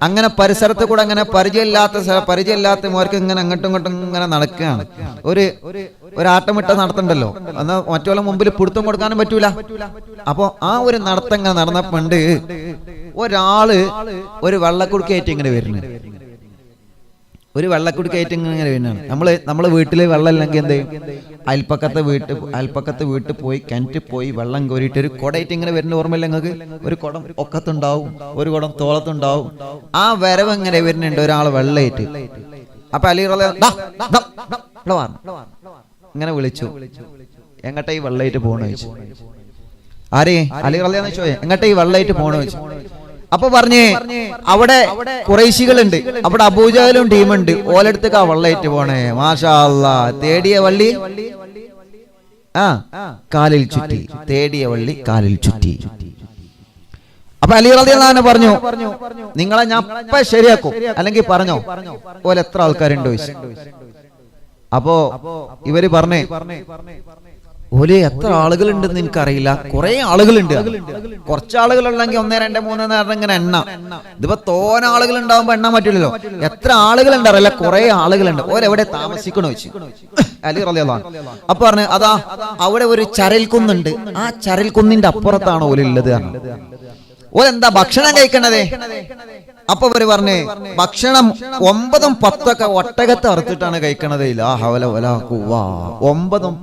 അങ്ങനെ പരിസരത്ത് കൂടെ അങ്ങനെ പരിചയമില്ലാത്തവർക്ക് ഇങ്ങനെ അങ്ങോട്ടും ഇങ്ങോട്ടും ഇങ്ങനെ നടക്കുകയാണ്. ഒരു ആട്ടമിട്ട നടത്തണ്ടല്ലോ, എന്നാൽ മറ്റുള്ള മുമ്പിൽ പിടുത്തം കൊടുക്കാനും പറ്റൂല. അപ്പൊ ആ ഒരു നടത്തം ഇങ്ങനെ നടന്നപ്പോണ്ട് ഒരാള് ഒരു വെള്ളക്കുടുക്കയായിട്ട് ഇങ്ങനെ വരുന്നു. ഒരു വെള്ളക്കുടുക്കയായിട്ട് ഇങ്ങനെ വരുന്നതാണ്. നമ്മള് വീട്ടില് വെള്ളം ഇല്ലെങ്കിൽ എന്ത് ചെയ്യും? അയൽപ്പക്കത്തെ വീട്ടിൽ പോയി കിണറ്റിൽ പോയി വെള്ളം കോരിയിട്ട് ഒരു കുടയിട്ട് ഇങ്ങനെ വരുന്ന ഓർമ്മയില്ല നിങ്ങൾക്ക്? ഒരു കുടം ഒക്കത്തുണ്ടാവും, ഒരു കുടം തോളത്തുണ്ടാവും. ആ വരവ് എങ്ങനെ വരുന്നുണ്ട് ഒരാള് വെള്ളയിട്ട്. അപ്പൊ അലി ഇങ്ങനെ വിളിച്ചു, എങ്ങട്ടാ ഈ വെള്ളയിട്ട് പോണ ചോദിച്ചു. ആരേ? അലി റളിയല്ലാഹു അൻഹു ചോദിച്ചു, എങ്ങട്ടാ ഈ വെള്ളയിട്ട് പോണ ചോദിച്ചു. അപ്പൊ പറഞ്ഞേ, അവിടെ ഖുറൈശികളുണ്ട്, അവിടെ അബൂജഹലും ടീമുണ്ട്, ഓലെടുത്തേക്ക് ആ വെള്ളയിട്ട് പോണേ. മാഷാ അല്ലാഹ്, തേടിയ വള്ളി കാലിൽ ചുറ്റി, തേടിയ വള്ളി കാലിൽ ചുറ്റി. അപ്പൊ അലി റളിയല്ലാഹു അൻഹു പറഞ്ഞു, നിങ്ങളെ ഞാൻ ഇപ്പൊ ശരിയാക്കും, അല്ലെങ്കിൽ പറഞ്ഞോ ഓലെ എത്ര ആൾക്കാരുണ്ടോ ചോദിച്ചു. അപ്പോ ഇവര് പറഞ്ഞേ, ഓല് എത്ര ആളുകളുണ്ടെന്ന് എനിക്കറിയില്ല, കുറെ ആളുകളുണ്ട്. കുറച്ച് ആളുകളുണ്ടെങ്കിൽ 1, 2, 3 ഇങ്ങനെ എണ്ണ. ഇതിപ്പോ തോന ആളുകൾ ഉണ്ടാവുമ്പോ എണ്ണാൻ പറ്റില്ലല്ലോ. എത്ര ആളുകളുണ്ട് അറിയില്ല, കുറെ ആളുകളുണ്ട്. ഓരെവിടെ താമസിക്കണോ വെച്ച് അലി റളിയല്ലാഹു അൻഹു. അപ്പൊ പറഞ്ഞു അതാ അവിടെ ഒരു ചരൽക്കുന്നുണ്ട്, ആ ചരൽക്കുന്നിന്റെ അപ്പുറത്താണ് ഓലുള്ളത്. ഓലെന്താ ഭക്ഷണം കഴിക്കണതേ? അപ്പൊ അവര് പറഞ്ഞേ ഭക്ഷണം 9, 10 ഒട്ടകത്തെ അറുത്തിട്ടാണ് കഴിക്കണത്. 9,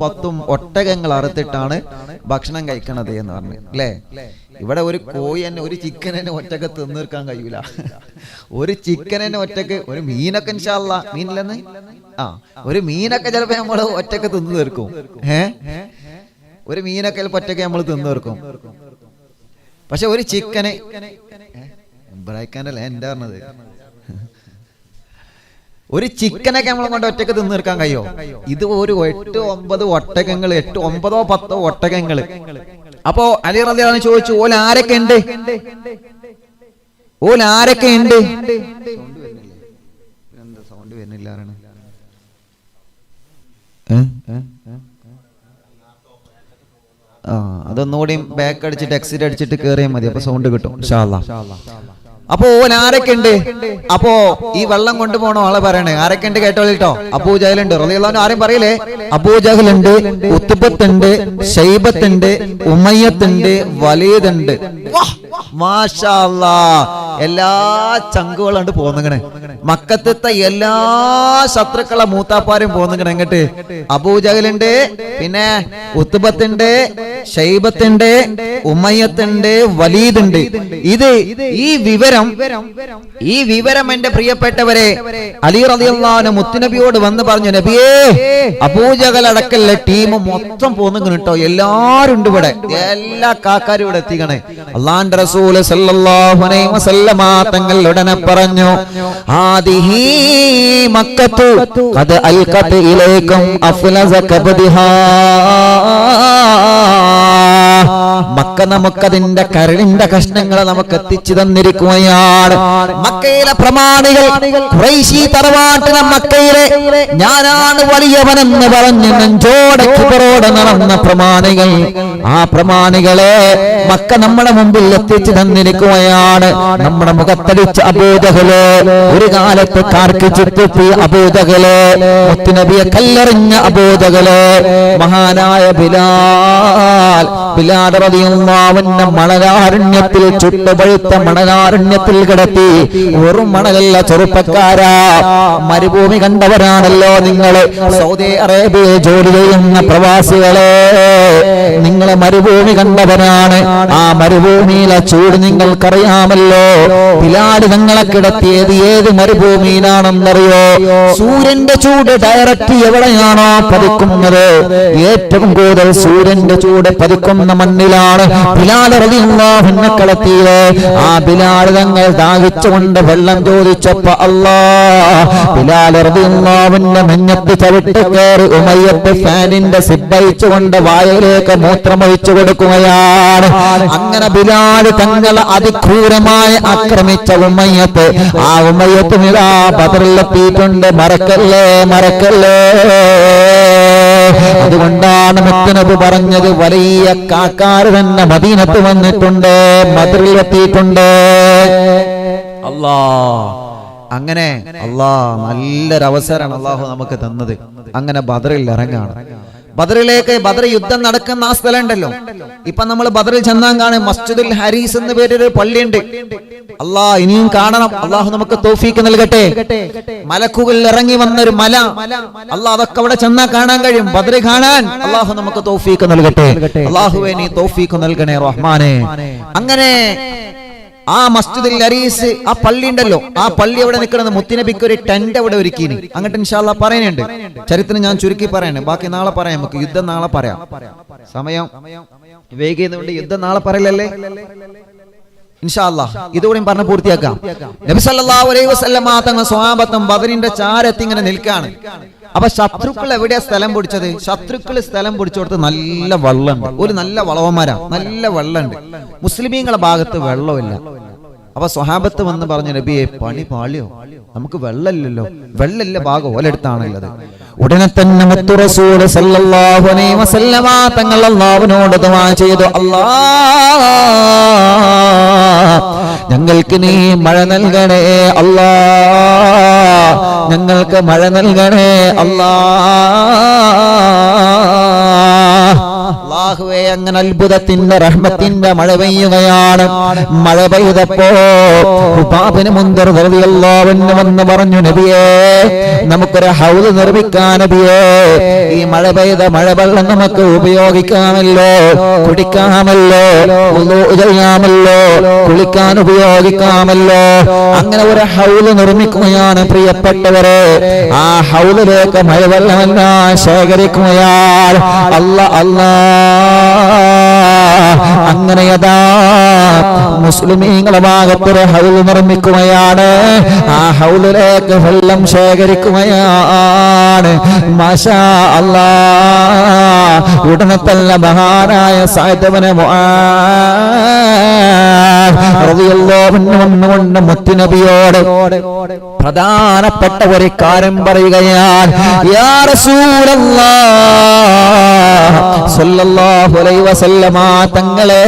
10 ഒട്ടകങ്ങൾ അറുത്തിട്ടാണ് ഭക്ഷണം കഴിക്കണത് എന്ന് പറഞ്ഞു അല്ലേ. ഇവിടെ ഒരു കോഴി തന്നെ, ഒരു ചിക്കൻ തന്നെ ഒറ്റക്ക് തിന്നീർക്കാൻ കഴിയൂല. ഒരു ചിക്കൻ തന്നെ ഒറ്റക്ക്, ഒരു മീനൊക്കെ ഇൻഷാ അല്ലാഹ്, മീനില്ലെന്ന് ഒരു മീനൊക്കെ ചിലപ്പോ നമ്മള് ഒറ്റക്ക് തിന്നു തീർക്കും. ഒരു മീനൊക്കെ ചിലപ്പോ ഒറ്റക്ക് നമ്മൾ തിന്നു തീർക്കും. പക്ഷെ ഒരു ചിക്കന് ബ്രൈക്കാനല്ലേ എന്റെ പറഞ്ഞത്, ഒരു ചിക്കനൊക്കെ നമ്മളെ കൊണ്ട് ഒറ്റക്ക് തിന്നു തീർക്കാൻ കഴിയോ? ഇത് ഒരു 8, 9 ഒട്ടകങ്ങൾ, 8, 9, 10 ഒട്ടകങ്ങൾ. അപ്പോ അലി റളിയല്ലാഹു അൻഹു ചോദിച്ചു, ഓൽ ആരൊക്കെ ഉണ്ട്? സൗണ്ട് വരുന്നില്ല. അതൊന്നുകൂടി ബാക്ക് അടിച്ചിട്ട് എക്സിറ്റ് അടിച്ചിട്ട് കേറിയാൽ മതി, അപ്പൊ സൗണ്ട് കിട്ടും ഇൻഷാ അല്ലാഹ്. അപ്പൊ ആരൊക്കെ ഉണ്ട്? അപ്പോ ഈ വെള്ളം കൊണ്ടുപോകണ ആളെ പറയണേ ആരൊക്കെ ഉണ്ട് കേട്ടോളിട്ടോ. അബൂജഹലുണ്ട് റളിയല്ലാഹു അൻഹു, ആരും പറയില്ലേ. അബൂജഹലുണ്ട്, ഉത്ബത്തുണ്ട്, ശൈബത്തുണ്ട്, ഉമയ്യത്തുണ്ട്, വലീദ് ഉണ്ട്. മാഷാ അല്ലാഹ്, എല്ലാ ചങ്കുകളുണ്ട് പോന്നിങ്ങനെ. മക്കത്തെ എല്ലാ ശത്രുക്കളെ മൂത്താപ്പാരും പോന്നിങ്ങനെ. എങ്ങട്ട്? അബൂജഹലുണ്ട്, പിന്നെ ഉത്ബത്തുണ്ട്, ശൈബത്തുണ്ട്, ഉമയ്യത്തുണ്ട്, വലീദ് ഉണ്ട്. ഈ വിവരം എന്റെ പ്രിയപ്പെട്ടവരെ അലി റളിയല്ലാഹു അൻഹു മുത്തുനബിയോട് വന്ന് പറഞ്ഞു, നബിയേ അബൂജഹൽ അടക്കല്ല ടീം മൊത്തം പോന്നിങ്ങനെ കേട്ടോ, എല്ലാരും ഉണ്ട് ഇവിടെ, എല്ലാ കാക്കാരും ഇവിടെ എത്തിക്കണേ. അല്ലാഹുവിന്റെ റസൂൽ സല്ലല്ലാഹു അലൈഹി വസല്ലമ തങ്ങൾ ഉടനെ പറഞ്ഞു, ഹാദിഹി മക്കത്തു ഖദ് അൽഖത് ഇലൈക്കും അഫ്ലസ കബദിഹാ. മക്ക നമുക്കതിന്റെ കരളിന്റെ കഷ്ണങ്ങളെ നമുക്ക് എത്തിച്ചു തന്നിരിക്കുകയാണ്. മക്കയിലെ പ്രമാണികൾ, ഖുറൈശി തറവാട്ടിലെ മക്കയിലെ ഞാനാണ് വലിയവനെന്ന് പറഞ്ഞ് നെഞ്ചോടെ കിബറോടെ നടന്ന പ്രമാണികൾ, ആ പ്രമാണികളെ മക്ക നമ്മുടെ മുമ്പിൽ എത്തിച്ചു തന്നിരിക്കുകയാണ്. നമ്മുടെ മുഖത്തടിച്ച അബൂജഹല്, ഒരു കാലത്ത് കാർക്കിച്ചിട്ടെത്തിയ അബൂജഹല്, മുത്തുനബിയെ കല്ലെറിഞ്ഞ അബൂജഹല്, മഹാനായ ബിലാൽ റളിയല്ലാഹു അൻഹു മണലാരണ്യത്തിൽ, ചുട്ടുപഴുത്ത മണലാരണ്യത്തിൽ കിടത്തി. വെറും മണലല്ല ചെറുപ്പക്കാരാ, മരുഭൂമി കണ്ടവരാണല്ലോ നിങ്ങൾ. സൗദി അറേബ്യയിൽ ജോലി ചെയ്യുന്ന പ്രവാസികളെ, നിങ്ങളെ മരുഭൂമി കണ്ടവരാണ്. ആ മരുഭൂമിയിലെ ചൂട് നിങ്ങൾക്കറിയാമല്ലോ. ബിലാൽ തങ്ങളെ കിടത്തിയത് ഏത് മരുഭൂമിയിലാണെന്നറിയോ? സൂര്യന്റെ ചൂട് ഡയറക്റ്റ് എവിടെയാണോ പതിക്കുന്നത്, ഏറ്റവും കൂടുതൽ സൂര്യന്റെ ചൂട് പതിക്കുന്ന മണ്ണിലാണ് ബിലാൽ റളിയല്ലാഹു അൻഹു കിടത്തിയത്. ആ ബിലാൽ തങ്ങൾ ദാഹിച്ചുകൊണ്ട് വെള്ളം ചോദിച്ചപ്പോ ബിലാൽ റളിയല്ലാഹു അൻഹു നെഞ്ഞത്ത് ചവിട്ടി കയറി ഉമയ്യത്ത് ഫാനിന്റെ സിബ്ബയിച്ചുകൊണ്ട് വായയിലേക്ക് മൂത്രമൊഴിച്ചു കൊടുക്കുകയാണ്. അങ്ങനെ ബിലാൽ തങ്ങളെ അതിക്രൂരമായി ആക്രമിച്ച ഉമയ്യത്ത്, ആ ഉമയ്യത്ത് നിലാ ബദറിലെത്തിയിട്ടുണ്ട്. മറക്കല്ലേ. അതുകൊണ്ടാണ് മുത്തുനബി പറഞ്ഞത്, വലിയ കാക്കാർ തന്നെ മദീനത്ത് വന്നിട്ടുണ്ട്, ബദറിൽ എത്തിയിട്ടുണ്ട്. അങ്ങനെ നല്ലൊരു അവസരമാണ് അള്ളാഹു നമുക്ക് തന്നത്. അങ്ങനെ ബദറിൽ ഇറങ്ങാണ്. ബദറിലേക്ക്, ബദർ യുദ്ധം നടക്കുന്ന ആ സ്ഥലം ഉണ്ടല്ലോ, ഇപ്പൊ നമ്മൾ ബദറിൽ ചെന്നാൻ കാണും മസ്ജിദുൽ ഹരീസ് എന്ന് പേരൊരു പള്ളിയുണ്ട്. ഇനിയും കാണണം. അള്ളാഹു നമുക്ക് തൗഫീക്ക് നൽകട്ടെ. മലക്കുകൾ ഇറങ്ങി വന്നൊരു മല, അതൊക്കെ അവിടെ ചെന്നാ കാണാൻ കഴിയും. ബദർ കാണാൻ അള്ളാഹു നമുക്ക് തൗഫീക്ക് നൽകട്ടെ. അള്ളാഹുവേ നീ തൗഫീക്ക് നൽകണേ റഹ്മാനെ. അങ്ങനെ ആ മസ്ജിദുൽ ഹരീസ്, ആ പള്ളി ഉണ്ടല്ലോ, ആ പള്ളി അവിടെ നിൽക്കുന്നത് മുത്തുനബിക്ക് ഒരു ടെന്റ് അവിടെ ഒരുക്കീന്. അങ്ങോട്ട് ഇൻഷാ അല്ലാഹ് പറയാനുണ്ട്. ചരിത്രം ഞാൻ ചുരുക്കി പറയാണ്, ബാക്കി നാളെ പറയാം. നമുക്ക് യുദ്ധം നാളെ പറയാം, സമയം വൈകിയതുകൊണ്ട് യുദ്ധം നാളെ പറയലല്ലേ ഇൻഷാ അല്ലാഹ്. ഇതുകൂടി പറഞ്ഞ് പൂർത്തിയാക്കാം. നബി സല്ലല്ലാഹു അലൈഹി വസല്ലമ തങ്ങൾ സ്വഹാബത്തും ബദറിന്റെ ചാരത്ത് ഇങ്ങനെ നിൽക്കാണ്. അപ്പൊ ശത്രുക്കൾ എവിടെയാ സ്ഥലം പിടിച്ചത്? ശത്രുക്കൾ സ്ഥലം പിടിച്ചോടത്ത് നല്ല വെള്ളമുണ്ട്. ഒരു നല്ല വളവന്മാരാ, നല്ല വെള്ളമുണ്ട്. മുസ്ലിമീങ്ങളുടെ ഭാഗത്ത് വെള്ളമില്ല. അപ്പൊ സ്വഹാബത്ത് വന്ന് പറഞ്ഞു, നബിയെ പണി പാളിയോ? നമുക്ക് വെള്ളമില്ലല്ലോ, വെള്ളമില്ല ഭാഗം ഓലെടുത്താണുള്ളത്. ഉടനെ തന്നെ മുത്തു റസൂൽ സല്ലല്ലാഹു അലൈഹി വസല്ലമ തങ്ങൾ അല്ലാഹുവിനോട് ദുആ ചെയ്തു, അല്ലാഹ് ഞങ്ങൾക്ക് നീ മഴ നൽകണേ അല്ലാഹ്, ഞങ്ങൾക്ക് മഴ നൽകണേ അല്ലാഹ്. അല്ലാഹുവേ, അങ്ങനെ അത്ഭുതത്തിന്റെ റഹ്മത്തിന്റെ മഴ പെയ്യുകയാണ്. മഴ പെയ്തപ്പോ ഹുബാബിന് മുൻദർ റളിയല്ലാഹു അൻഹു വന്ന് പറഞ്ഞു, നബിയേ നമുക്കൊരു ഹൗദ് നിർമ്മിക്കാൻ നബിയേ, ഈ മഴ പെയ്ത മഴവെള്ളം നമുക്ക് ഉപയോഗിക്കാമല്ലോ, കുടിക്കാമല്ലോ, വുളൂ ചെയ്യാമല്ലോ, കുളിക്കാൻ ഉപയോഗിക്കാമല്ലോ. അങ്ങനെ ഒരു ഹൗദ് നിർമ്മിക്കുകയാണ് പ്രിയപ്പെട്ടവരെ. ആ ഹൗദിലേക്ക് മഴവെള്ളമെല്ലാം ശേഖരിക്കുകയാണ്. അല്ലാ അങ്ങനെയതാ മുസ്ലിമീങ്ങളുടെ ഭാഗത്തൊരു ഹൗദ് നിർമ്മിക്കുകയാണ്. ആ ഹൗദിലേക്ക് വെള്ളം ശേഖരിക്കുകയാണ്. മാഷാ അല്ലാഹ്. ഉടനെ തന്നെ മഹാനായ സഅദ് ഇബ്നു മുആദ് റളിയല്ലാഹു അൻഹു വന്നുകൊണ്ട് മുത്തുനബിയോട് പ്രധാനപ്പെട്ട ഒരു കാര്യം പറയുകയാണ്. യാ റസൂലല്ലാഹ് സല്ലല്ലാഹു അലൈഹി വസല്ലമ തങ്ങളെ,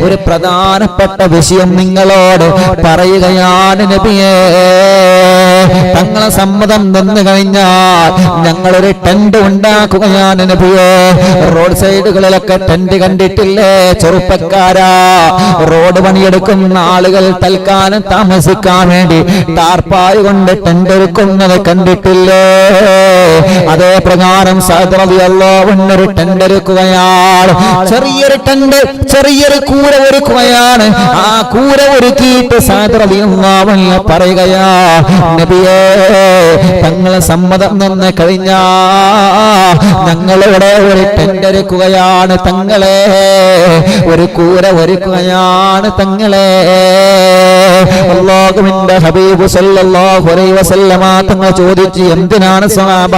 ഒരു പ്രധാനപ്പെട്ട വിഷയം നിങ്ങളോട് പറയുകയാണ് നബിയേ. തങ്ങളെ സമ്മതം തന്നു കഴിഞ്ഞാൽ ഞങ്ങളൊരു ടെന്റ് ഉണ്ടാക്കുകയാണ് നബിയേ. റോഡ് സൈഡുകളിലൊക്കെ ടെന്റ് കണ്ടിട്ടില്ലേ ചെറുപ്പക്കാരാ? റോഡ് പണിയെടുക്കുന്ന ആളുകൾ തൽക്കാലം താമസിക്കാൻ വേണ്ടി ടാർപ്പായ കൊണ്ട് ടെന്റ് ഒരുക്കുന്നത് കണ്ടിട്ടില്ലേ? അതേ പ്രകാരം സഅദ് റളിയല്ലാഹു അൻഹു ഒരു ടെന്റ് ഒരുക്കുകയാണ്. ചെറിയൊരു ടെന്റ്, ചെറിയൊരു കൂര ഒരുക്കുകയാണ്. ആ കൂര ഒരുക്കിയിട്ട് സഅദ് റളിയല്ലാഹു അൻഹു പറയുകയാ, നബിയേ തങ്ങളെ സമ്മതം തന്നു കഴിഞ്ഞാ ഞങ്ങളിവിടെ ഒരു ടെന്റ് ഒരുക്കുകയാണ് തങ്ങളെ, ഒരു കൂര ഒരുക്കുകയാണ് തങ്ങളെ. അല്ലാഹുവിന്റെ ഹബീബ് സല്ലല്ലാഹു അലൈഹി വസല്ലമ തങ്ങൾ ചോദിച്ചു, എന്തിനാണ് സ്വഹാബ?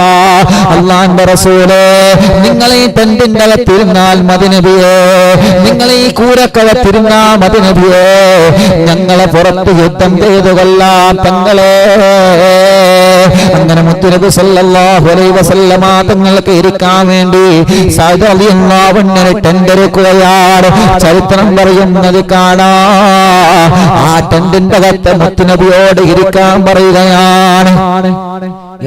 അല്ലാഹുവിന്റെ റസൂലേ, നിങ്ങൾ ഈ ടെന്റിന്റെ അകത്തിരുന്നാൽ മതി നബിയേ, നിങ്ങൾ ഈ കൂരക്കകത്തിരുന്നാൽ മതി നബിയേ, ഞങ്ങളെ പുറത്ത് യുദ്ധം ചെയ്തു കൊല്ലാം തങ്ങളെ. അങ്ങനെ മുത്തുനബി സല്ലല്ലാഹു അലൈഹി വസല്ലമ തങ്ങൾക്ക് ഇരിക്കാൻ വേണ്ടി സഅദ് റളിയല്ലാഹു അൻഹു ടെന്റ് ഒരുക്കുകയാണ്. ചരിത്രം പറയുന്നത് കാണാം. ആ ടെന്റിന്റെ അകത്ത് മുത്തുനബിയോട് ഇരിക്കാൻ പറയുകയാണ്.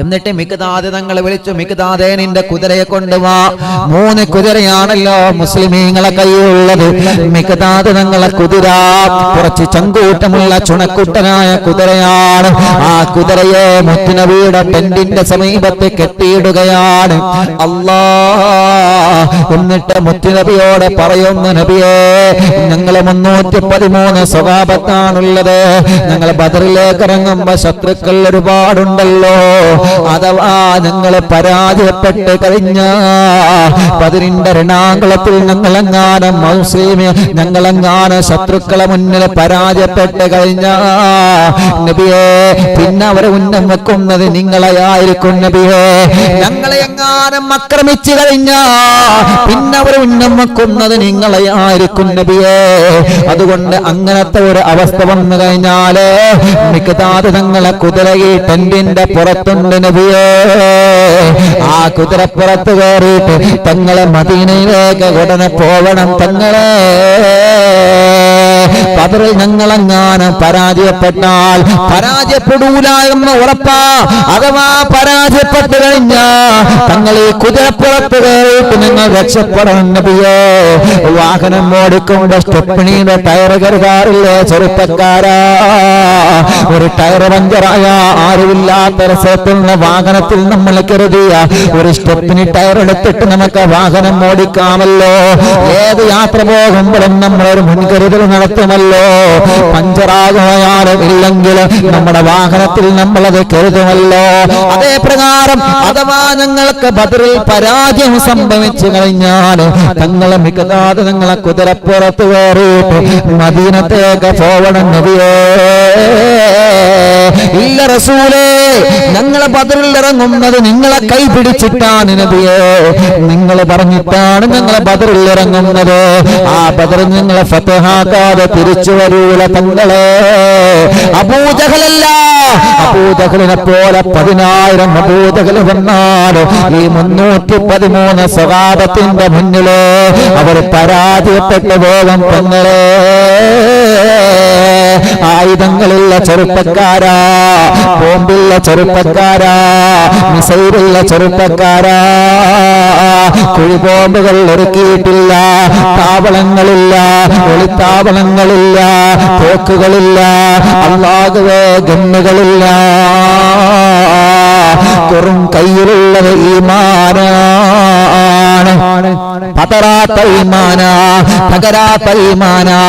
എന്നിട്ട് മിഖ്ദാദ് തങ്ങളെ വിളിച്ചു, മിഖ്ദാദേ നിന്റെ കുതിരയെ കൊണ്ടുവാ. 3 കുതിരയാണല്ലോ മുസ്ലിമീങ്ങളെ കയ്യിലുള്ളത്. മിഖ്ദാദ് തങ്ങളെ കുതിര കുറച്ച് ചങ്കൂറ്റമുള്ള ചുണക്കുട്ടനായ കുതിരയാണ്. ആ കുതിരയെ മുത്തുനബിയുടെ ടെന്റിന്റെ സമീപത്ത് കെട്ടിയിടുകയാണ്. അല്ലാഹ്. എന്നിട്ട് മുത്തുനബിയോട് പറയുന്നു, നബിയേ ഞങ്ങള് 313 സ്വഹാബത്താണുള്ളത്. ഞങ്ങൾ ബദറിലേക്ക് ഇറങ്ങുമ്പോ ശത്രുക്കൾ ഒരുപാടുണ്ടല്ലോ. അഥവാ ഞങ്ങള് പരാജയപ്പെട്ട് കഴിഞ്ഞ ബദറിന്റെ രണാങ്കളത്തിൽ ഞങ്ങളെങ്ങാനും ഞങ്ങളെങ്ങാനും ശത്രുക്കളെ മുന്നിൽ പരാജയപ്പെട്ട് കഴിഞ്ഞ നബിയേ, പിന്നെ അവരെ ഉന്നം വെക്കുന്നത് നിങ്ങളെയായിരിക്കും നബിയേ. ഞങ്ങളെ എങ്ങാനും ആക്രമിച്ചു കഴിഞ്ഞ പിന്നെ അവരെ ഉന്നം വെക്കുന്നത് നിങ്ങളെയായിരിക്കും നബിയേ. അതുകൊണ്ട് അങ്ങനത്തെ ഒരു അവസ്ഥ വന്നു കഴിഞ്ഞാല് മിഖ്ദാദ് തങ്ങളെ കുതിര ഈ ടെന്റിന്റെ പുറത്തുണ്ട് നബിയേ. ആ കുതിരപ്പുറത്ത് കയറിയിട്ട് തങ്ങളെ മദീനയിലേക്ക് ഉടനെ പോവണം തങ്ങളെ. ബദറിൽ ഞങ്ങളെങ്ങാനും പരാജയപ്പെട്ടാൽ പരാജയപ്പെടൂല എന്ന് ഉറപ്പാ. അഥവാ പരാജയപ്പെട്ടു കഴിഞ്ഞാ തങ്ങൾ ഈ കുതിരപ്പുറത്ത് കയറിയിട്ട് നിങ്ങൾ രക്ഷപ്പെടണം നബിയേ. വാഹനം ഓടിക്കുമ്പോ സ്റ്റെപ്പിണിയുടെ ടയർ കരുതാറില്ലേ ചെറുപ്പക്കാരാ? ഒരു ടയർ പഞ്ചറായ ആരുമില്ലാത്ത രസത്തുള്ള വാഹനത്തിൽ നമ്മൾ കരുതിയ ഒരു സ്റ്റെപ്പിന് ടയർ എടുത്തിട്ട് നമുക്ക് വാഹനം ഓടിക്കാമല്ലോ. ഏത് യാത്ര പോകുമ്പോഴും നമ്മളൊരു മുൻകരുതൽ നടത്തുമല്ലോ. പഞ്ചറാകുകയാലും ഇല്ലെങ്കിൽ നമ്മുടെ വാഹനത്തിൽ നമ്മളത് കരുതുമല്ലോ. അതേ പ്രകാരം അഥവാ ഞങ്ങൾക്ക് ബദറിൽ പരാജയം സംഭവിച്ചു കഴിഞ്ഞാൽ തങ്ങളെ മിഖ്ദാദ് തങ്ങളെ കുതിരപ്പുറത്ത് കയറിയിട്ട് മദീനത്തേക്ക് പോവണം നബിയേ. ഇല്ല റസൂലേ, ഞങ്ങളെ ബദറിൽ ഇറങ്ങുന്നത് നിങ്ങളെ കൈ പിടിച്ചിട്ടാണ് നബിയേ. നിങ്ങൾ പറഞ്ഞിട്ടാണ് ഞങ്ങളെ ബദറിൽ ഇറങ്ങുന്നത്. ആ ബദർ ഞങ്ങളെ ഫതഹാക്കാതെ തിരിച്ചു വരൂല തങ്ങളെ. അബൂജഹലല്ല അബൂജഹലിനെ പോലെ 10,000 അബൂജഹൽ വന്നാലോ ഈ 313 സ്വഹാബത്തിന്റെ മുന്നില് അവർ പരാജയപ്പെട്ടു പോകും. പെങ്ങളെ, ആയുധങ്ങളുള്ള ചെറുപ്പക്കാരാ, ബോംബുള്ള ചെറുപ്പക്കാരാ, മിസൈലുള്ള ചെറുപ്പക്കാരാ, കുഴിബോംബുകൾ ഒരുക്കിയിട്ടില്ല, താവളങ്ങളില്ല, ഒളിത്താവളങ്ങളില്ല, തോക്കുകളില്ല, അല്ലാഹുവേ ഗണ്ണുകളില്ല, വെറും കയ്യിലുള്ളത് ഈമാനാണ്. പതറാത്ത ഈമാനാ, തകരാത്ത ഈമാനാ.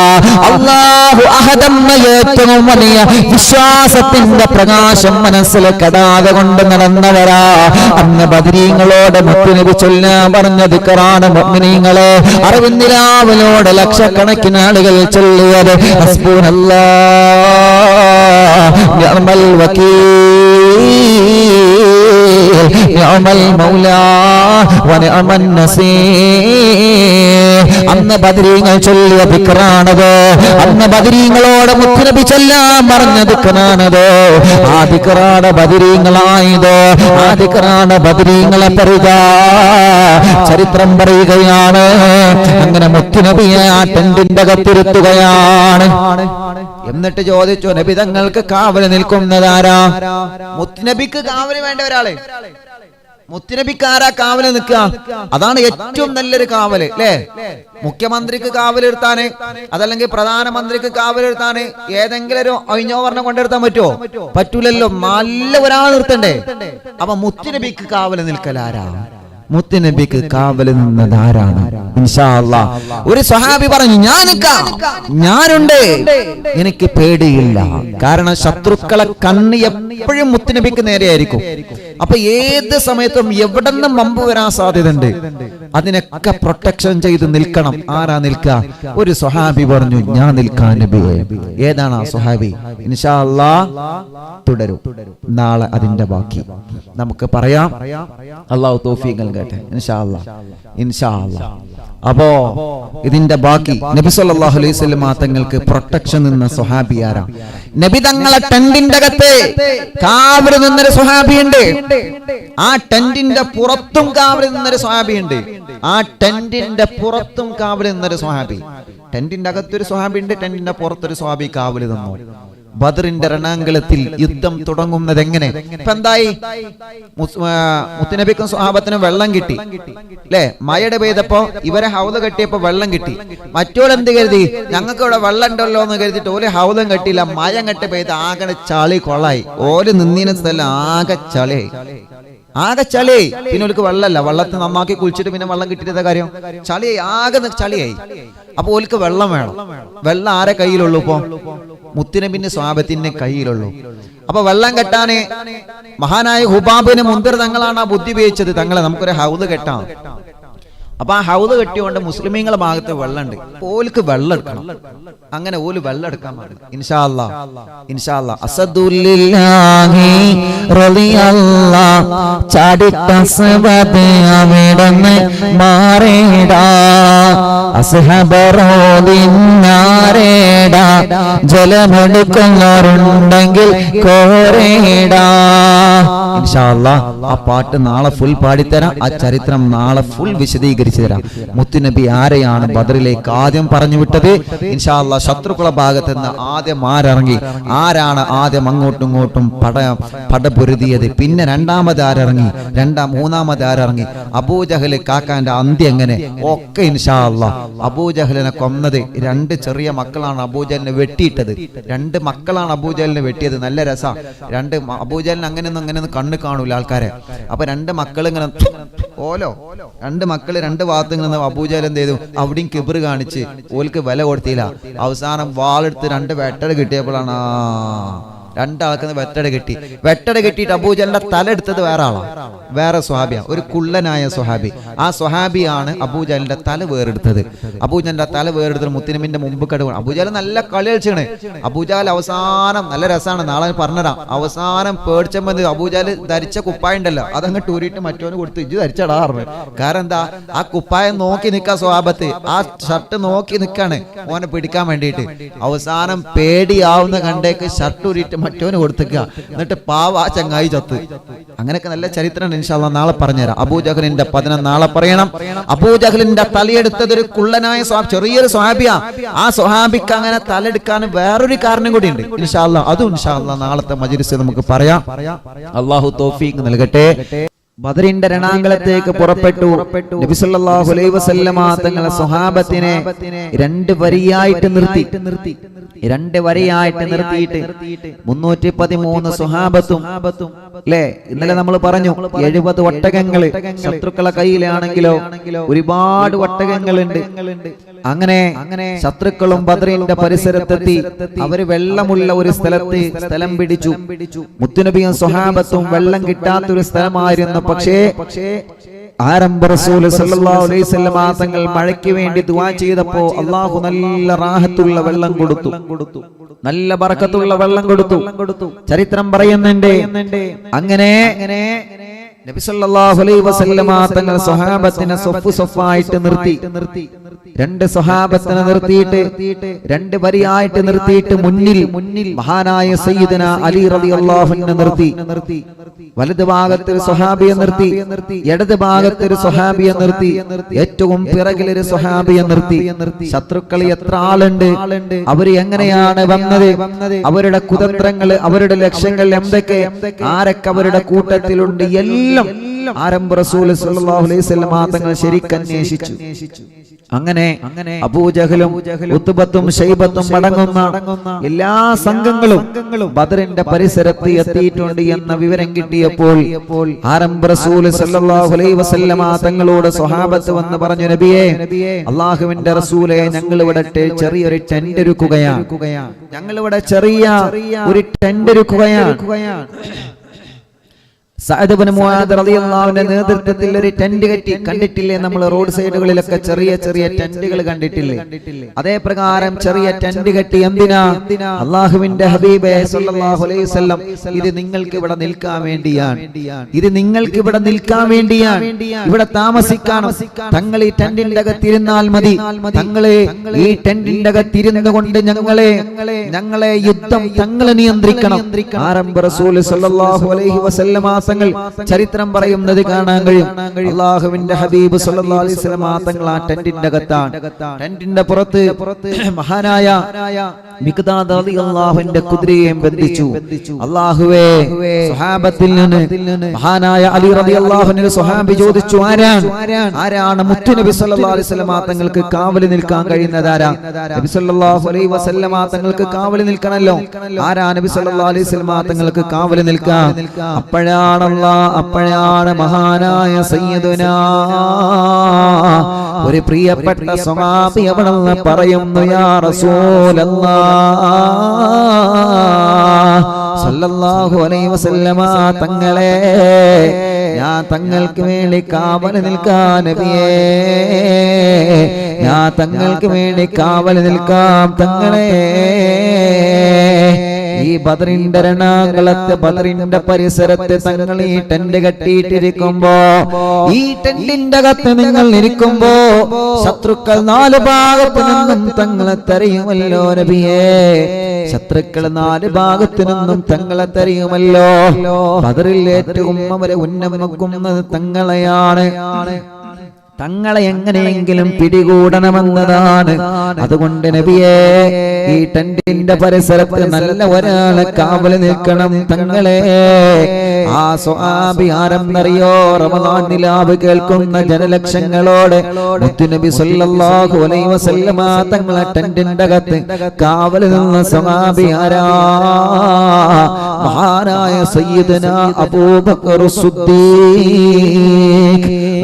അല്ലാഹു അഹദെന്ന ഏറ്റവും വലിയ വിശ്വാസത്തിന്റെ പ്രകാശം മനസ്സിൽ കടാതെ കൊണ്ട് നടന്നവരാ. അന്ന് ബദരീങ്ങളോട് മുത്തുനബി ചൊല്ലാൻ പറഞ്ഞ ദിക്റാണ് മുഅ്മിനീങ്ങളെ. അറിവിന്ദിലാവലോട് ലക്ഷക്കണക്കിന് ആളുകൾ ചൊല്ലിയത് ഹസ്ബുനല്ലാഹ് നിഅമൽ വകീൽ നിഅമൽ മൗലാ വനിഅമൻ നസീർ. അന്ന് ബദരീങ്ങൾ ചൊല്ലിയ ദിക്റാണത്. അന്ന് ബദരീങ്ങളോട് മുത്തുനബി ചൊല്ലാൻ പറഞ്ഞ ദിക്റാണത്. ആ ദിക്റാണ് ബദരീങ്ങളായത്. ആ ദിക്റാണ് ബദരീങ്ങളെ പറയുക, ചരിത്രം പറയുകയാണ്. അങ്ങനെ മുത്തുനബിയെ ആ ടെന്റിന്റെ അകത്തിരുത്തുകയാണ്. എന്നിട്ട് ചോദിച്ചു, നബി തങ്ങൾക്ക് കാവല് നിൽക്കുന്നതാരാ? മുത്തുനബിക്ക് കാവല് വേണ്ട ഒരാളെ. മുത്തുനബിക്കാരാ കാവല് നിൽക്കുക? അതാണ് ഏറ്റവും നല്ലൊരു കാവല് അല്ലേ? മുഖ്യമന്ത്രിക്ക് കാവലിരുത്താന്, അതല്ലെങ്കിൽ പ്രധാനമന്ത്രിക്ക് കാവലിരുത്താന് ഏതെങ്കിലും ഒരു ഒഴിഞ്ഞോവർണ്ണം കൊണ്ടെടുത്താൻ പറ്റുമോ? പറ്റൂലല്ലോ. നല്ല ഒരാൾ നിർത്തണ്ടേ? അപ്പൊ മുത്തുനബിക്ക് കാവല് നിൽക്കലാരാ? മുത്തുനബിക്ക് കാവല് നിന്നതാരാണ്? ഇൻഷാ അല്ലാഹ് ഒരു സ്വഹാബി പറഞ്ഞു, ഞാനുണ്ട്, എനിക്ക് പേടിയില്ല. കാരണം ശത്രുക്കളെ കണ്ണ് എപ്പോഴും മുത്തുനബിക്ക് നേരെയായിരിക്കും. അപ്പൊ ഏത് സമയത്തും എവിടെ നിന്നും വമ്പ് വരാൻ സാധ്യതയുണ്ട്. അതിനൊക്കെ പ്രൊട്ടക്ഷൻ ചെയ്ത് നിൽക്കണം. ആരാ നിൽക്കുക? ഒരു സ്വഹാബി പറഞ്ഞു, ഞാൻ നിൽക്കാൻ നബിയെ. ഏതാണ് ആ സ്വഹാബി? ഇൻഷാ അല്ലാഹ് തുടരും. നാളെ അതിന്റെ ബാക്കി നമുക്ക് പറയാം. അല്ലാഹു തൗഫീഖ് നൽകട്ടെ ഇൻഷാ അല്ലാഹ്. ഇൻഷാ അല്ലാഹ്. അപ്പോ ഇതിന്റെ ബാക്കി നബി സല്ലല്ലാഹു അലൈഹി വസല്ലം തങ്ങൾക്ക് പ്രൊട്ടക്ഷൻ നിന്ന സ്വഹാബി ആരാ? നബി തങ്ങളെ ടെന്റിന്റെ അകത്ത് കാവല് നിന്നൊരു സ്വഹാബിയുണ്ട്. ആ ടെന്റിന്റെ പുറത്തും കാവല് നിന്നൊരു സ്വഹാബിയുണ്ട്. ആ ടെന്റിന്റെ പുറത്തും കാവല് നിന്നൊരു സ്വഹാബി. ടെന്റിന്റെ അകത്തൊരു സ്വഹാബി ഉണ്ട്, ടെന്റിന്റെ പുറത്തൊരു സ്വഹാബി കാവല് നിന്നു. ബദറിന്റെ രണാങ്കളത്തിൽ യുദ്ധം തുടങ്ങുന്നത് എങ്ങനെ? ഇപ്പൊ എന്തായി? മുത്തുനബിക്കും സ്വഹാബത്തിനും വെള്ളം കിട്ടി അല്ലെ? മഴയുടെ പെയ്തപ്പോ ഇവരെ ഹൗദ് കെട്ടിയപ്പോ വെള്ളം കിട്ടി. മറ്റോരെന്ത് കരുതി? ഞങ്ങൾക്ക് ഇവിടെ വെള്ളം ഉണ്ടല്ലോ എന്ന് കരുതിട്ട് ഓല് ഹൗദം കെട്ടിയില്ല. മഴ കെട്ടി പെയ്ത് ആകെ ചളി കൊള്ളായി. ഓല് നിന്നീന സ്ഥലം ആകെ ചളി. പിന്നെ ഓൽക്ക് വെള്ളമല്ല. വെള്ളത്തെ നന്നാക്കി കുളിച്ചിട്ട് പിന്നെ വെള്ളം കിട്ടിയിട്ട് കാര്യം? ചളിയായി, ആകെ ചളിയായി. അപ്പൊ ഓൽക്ക് വെള്ളം വേണം. വെള്ളം ആരെ കയ്യിലുള്ളൂ? ഇപ്പൊ മുത്തുനബിന്റെ സ്വഹാബത്തിന്റെ കയ്യിലുള്ളൂ. അപ്പൊ വെള്ളം കെട്ടാന് മഹാനായ ഹുബാബിന് മുൻതിർ തങ്ങളാണ് ആ ബുദ്ധി ഉപയോഗിച്ചത്. തങ്ങളെ നമുക്കൊരു ഹൗദ് കെട്ടാം. അപ്പൊ ആ ഹൗദ് കെട്ടിയോണ്ട് മുസ്ലിമീങ്ങളുടെ ഭാഗത്ത് വെള്ളമുണ്ട്. ഓൽക്ക് വെള്ളം എടുക്കണം. അങ്ങനെ ഓല് വെള്ളം എടുക്കാൻ പറഞ്ഞു. ഇൻഷാ അല്ലാഹ്, ഇൻഷാ അല്ലാഹ്. അസദുലില്ലാഹി റളിയല്ലാഹ് ചാടിത്തസ്ബദ് അവിടന്ന് മാറേടാ അസ്ഹബറോദിന്നാരേടാ ജലമെടുക്കുന്നവരുണ്ടെങ്കിൽ കോരേടാ. ഇൻഷാ അല്ലാഹ് ആ പാട്ട് നാളെ ഫുൾ പാടിത്തരാം. ആ ചരിത്രം നാളെ ഫുൾ വിശദീകരിച്ചു തരാം. മുത്തുനബി ആരെയാണ് ബദറിലേക്ക് ആദ്യം പറഞ്ഞു വിട്ടത്? ഇൻഷാ അല്ലാഹ് ശത്രുക്കളുടെ ഭാഗത്ത് നിന്ന് ആദ്യം ആരിറങ്ങി, ആരാണ് ആദ്യം അങ്ങോട്ടും ഇങ്ങോട്ടും പടപൊരുതിയത്, പിന്നെ രണ്ടാമത് ആരിറങ്ങി, മൂന്നാമത് ആരിറങ്ങി, അബൂജഹൽ കാക്കാന്റെ അന്ത്യം എങ്ങനെ, ഒക്കെ ഇൻഷാ അല്ലാഹ്. അബൂജഹലിനെ കൊന്നത് 2 ചെറിയ മക്കളാണ് അബൂജഹലിനെ വെട്ടിയിട്ടത്. 2 മക്കളാണ് അബൂജഹലിനെ വെട്ടിയത്. നല്ല രസാ. അബൂജഹലിന് അങ്ങനെയൊന്നും കണ്ണ് കാണൂല ആൾക്കാരെ. അപ്പൊ 2 മക്കൾ ഇങ്ങനെ ഓലോ 2 മക്കള് 2 ഭാഗത്ത് ഇങ്ങനെ അബൂജഹൽ എന്ത് ചെയ്തു? അവിടെയും കിബർ കാണിച്ച് ഓൽക്ക് വില കൊടുത്തില്ല. അവസാനം വാളെടുത്ത് 2 വെട്ടട് കിട്ടിയപ്പോഴാണ് 2 ആൾക്കുന്ന വെട്ടട കെട്ടിയിട്ട് അബൂജഹലിന്റെ തല എടുത്തത് വേറെ ആളാ, വേറെ സ്വഹാബിയാ, ഒരു കുള്ളനായ സ്വഹാബി. ആ സ്വഹാബിയാണ് അബൂജഹലിന്റെ തല വേറെടുത്തത്. അബൂജഹലിന്റെ തല വേറെടുത്തത് മുത്തുനബിന്റെ മുമ്പ് കടുവ. അബൂജഹൽ നല്ല കളി കളിച്ചാണ്. അബൂജഹൽ അവസാനം നല്ല രസമാണ്, നാളെ പറഞ്ഞുതരാം. അവസാനം പേടിച്ചപ്പോ അബൂജഹൽ ധരിച്ച കുപ്പായ ഉണ്ടല്ലോ, അതങ്ങ് ടൂരിട്ട് മറ്റോന് കൊടുത്ത് ഇജ്ജ് ധരിച്ചടാറുണ്ട്. കാരണം എന്താ? ആ കുപ്പായം നോക്കി നിൽക്കാ സ്വഹാബത്ത്, ആ ഷർട്ട് നോക്കി നിൽക്കാണ് ഓനെ പിടിക്കാൻ വേണ്ടിയിട്ട്. അവസാനം പേടിയാവുന്ന കണ്ടേക്ക് ഷർട്ട് ഊരിട്ട് മറ്റോന് കൊടുത്തേക്കുക, എന്നിട്ട് പാവ ആ ചങ്ങായി ചത്ത്. അങ്ങനെയൊക്കെ നല്ല ചരിത്രം ഇൻഷാ അല്ലാഹ് നാളെ പറഞ്ഞുതരാം. അബൂജഹലിന്റെ പതനം നാളെ പറയണം. അബൂജഹലിന്റെ തലയെടുത്തത് ഒരു കുള്ളനായ ചെറിയൊരു സ്വഹാബിയാ. ആ സ്വഹാബിക്ക് അങ്ങനെ തലെടുക്കാൻ വേറൊരു കാരണം കൂടി ഉണ്ട്. ഇൻഷാ അല്ലാഹ് അതും ഇൻഷാ അല്ലാഹ് നാളത്തെ മജ്‌ലിസിൽ നമുക്ക് പറയാം. അല്ലാഹു തൗഫീഖ് നൽകട്ടെ. ബദറിന്റെ രണാങ്കളത്തേക്ക് പുറപ്പെട്ടു. നബി സല്ലല്ലാഹു അലൈഹി വസല്ലമ തങ്ങളെ സ്വഹാബത്തിനെ രണ്ട് വരിയായിട്ട് നിർത്തി. രണ്ട് വരിയായിട്ട് നിർത്തിയിട്ട് 313 സ്വഹാബത്തും അല്ലേ, ഇന്നലെ നമ്മൾ പറഞ്ഞു 70 ഒട്ടകങ്ങള് ശത്രുക്കളെ കയ്യിലാണെങ്കിലോ ഒരുപാട് ഒട്ടകങ്ങളുണ്ട്. അങ്ങനെ ശത്രുക്കളും ബദറിന്റെ പരിസരത്തെത്തി. അവര് വെള്ളമുള്ള ഒരു സ്ഥലം പിടിച്ചു. മുത്തുനബിയും സ്വഹാബത്തും വെള്ളം കിട്ടാത്തൊരു സ്ഥലമായിരുന്നു. പക്ഷേ ആരംഭ റസൂൽ സല്ലല്ലാഹു അലൈഹി വസല്ലം തങ്ങൾ മഴയ്ക്ക് വേണ്ടി ദുആ ചെയ്തപ്പോൾ അല്ലാഹു നല്ല റാഹത്തുള്ള വെള്ളം കൊടുത്തു, നല്ല ബറക്കത്തുള്ള വെള്ളം കൊടുത്തു. ചരിത്രം പറയുന്നുണ്ട്. അങ്ങനെ നബി സല്ലല്ലാഹു അലൈഹി വസല്ലം തങ്ങൾ സ്വഹാബത്തിനെ സഫായിട്ട് നിർത്തി. രണ്ട് സ്വഹാബത്തിനെ നിർത്തിയിട്ട് രണ്ട് വരിയായിട്ട് നിർത്തിയിട്ട് മുന്നിൽ മഹാനായ സയ്യിദന അലി റളിയല്ലാഹു അൻഹു നിർത്തി. വലത് ഭാഗത്ത് ഒരു സ്വഹാബിയെ നിർത്തി, ഇടത് ഭാഗത്ത് ഒരു സ്വഹാബിയെ നിർത്തി, ഏറ്റവും പിറകിൽ ഒരു സ്വഹാബിയെ നിർത്തി. ശത്രുക്കൾ എത്ര ആളുണ്ട്, അവര് എങ്ങനെയാണ് വന്നത്, അവരുടെ കുതന്ത്രങ്ങൾ, അവരുടെ ലക്ഷ്യങ്ങൾ എന്തൊക്കെ, ആരൊക്കെ അവരുടെ കൂട്ടത്തിലുണ്ട്, എല്ലാം ആരംഭ റസൂൽ സല്ലല്ലാഹു അലൈഹി വസല്ലം തങ്ങൾ ശരിക്കും അന്വേഷിച്ചു. അങ്ങനെ അബൂജഹലും ഉത്ബത്തും ശൈബത്തും അടങ്ങുന്ന എല്ലാ സംഘങ്ങളും ബദറിന്റെ പരിസരത്ത് എത്തിയിട്ടുണ്ട് എന്ന വിവരം കിട്ടിയപ്പോൾ ആരംഭ റസൂൽ സല്ലല്ലാഹു അലൈഹി വസല്ലം തങ്ങളോട് സ്വഹാബത്ത് വന്ന് പറഞ്ഞു, നബിയേ, അല്ലാഹുവിന്റെ റസൂലേ, ഞങ്ങൾ ഇവിടെ ചെറിയൊരു ടെന്റ് ഒരുക്കുകയാണ്. സഅദ് ഇബ്നു മുആദ് റളിയല്ലാഹു അൻഹു നേതൃത്വത്തിൽ ഒരു ടെന്റ് കെട്ടി. കണ്ടിട്ടില്ലേ നമ്മൾ റോഡ് സൈഡുകളിലൊക്കെ ചെറിയ ചെറിയ ടെന്റുകൾ കണ്ടിട്ടില്ലേ? അതേ പ്രകാരം ചെറിയ ടെന്റ് കെട്ടി. എന്തിനാ? അല്ലാഹുവിന്റെ ഹബീബേ സല്ലല്ലാഹു അലൈഹി വസല്ലം, ഇത് നിങ്ങൾക്ക് ഇവിടെ നിൽക്കാൻ വേണ്ടിയാണ്, ഇത് നിങ്ങൾക്ക് ഇവിടെ നിൽക്കാൻ വേണ്ടിയാണ്, ഇവിടെ താമസിക്കണം. തങ്ങൾ ഈ ടെന്റിന്റെ അകത്തിരുന്നാൽ മതി. തങ്ങളെ ഈ ടെന്റിന്റെ അകത്തിരുന്നു കൊണ്ട് ഞങ്ങളെ യുദ്ധം തങ്ങളെ നിയന്ത്രിക്കണം. ആരംഭ റസൂൽ സല്ലല്ലാഹു അലൈഹി വസല്ലം ചരിത്രം പറയുന്നത് കാണാൻ കഴിയും. അല്ലാഹുവിന്റെ ഹബീബ് സല്ലല്ലാഹു അലൈഹി വസല്ലം തങ്ങൾ ആ ടെന്റിന്റെ അകത്താണ്. ടെന്റിന്റെ പുറത്ത് മഹാനായ മിഖ്ദാദ് റളിയല്ലാഹുവിന്റെ കുതിരയെ ബന്ധിച്ചു. അല്ലാഹുവേ, സ്വഹാബത്തിൽ നിന്ന് മഹാനായ അലി റളിയല്ലാഹു അൻഹു സ്വഹാബി ചോദിച്ചു, ആരാണ് മുത്തുനബി സല്ലല്ലാഹു അലൈഹി വസല്ലം തങ്ങൾക്ക് കാവൽ നിൽക്കാൻ കഴിയുന്നതാരാ? നബി സല്ലല്ലാഹു അലൈഹി വസല്ലം തങ്ങൾക്ക് കാവൽ നിൽക്കണല്ലോ. ആരാ നബി സല്ലല്ലാഹു അലൈഹി വസല്ലം തങ്ങൾക്ക് കാവൽ നിൽക്കാൻ? അപ്പോഴാണ് മഹാനായ സയ്യിദുനാ ഒരു പ്രിയപ്പെട്ട സ്വഹാബി അവിടെ നിന്ന് പറയുന്നു, യാ റസൂലല്ലാഹ് സല്ലല്ലാഹു അലൈഹി വസല്ലമ തങ്ങളെ, ഞാൻ തങ്ങൾക്ക് വേണ്ടി കാവൽ നിൽക്കാൻ നബിയേ, ഞാൻ തങ്ങൾക്ക് വേണ്ടി കാവൽ നിൽക്കാം തങ്ങളെ. ഈ ബദറിന്റെ രണാങ്കളത്ത് ബദറിന്റെ പരിസരത്ത് തങ്ങൾ ഈ ടെന്റ് കെട്ടിയിട്ടിരിക്കുമ്പോ, ഈ ടെന്റിന്റെ അകത്ത് നിങ്ങൾ ഇരിക്കുമ്പോ ശത്രുക്കൾ 4 ഭാഗത്തു നിന്നും തങ്ങളെ തെരയുമല്ലോ നബിയേ, ശത്രുക്കൾ 4 ഭാഗത്തു നിന്നും തങ്ങളെ തെരയുമല്ലോ. ബദറിൽ ഏറ്റവും അവരെ ഉന്നമിക്കുന്നത് തങ്ങളെയാണ്. തങ്ങളെ എങ്ങനെയെങ്കിലും പിടികൂടണമെന്നതാണ്. അതുകൊണ്ട് നബിയേ, ഈ ടെന്റിന്റെ പരിസരത്ത് നല്ല ഒരാളെ കാവൽ നിൽക്കണം തങ്ങളെ. ആ സ്വഹാബി ആരെന്നറിയോ? റമദാൻ നിലാവ് കേൾക്കുന്ന ജനലക്ഷങ്ങളോട് മുത്തുനബി സല്ലല്ലാഹു അലൈഹി വസല്ലമ തങ്ങളെ ടെന്റിന്റെ അകത്ത് കാവൽ നിന്ന സ്വഹാബി ആരാ? മഹാനായ സയ്യിദനാ അബൂബക്കർ സിദ്ദീഖ്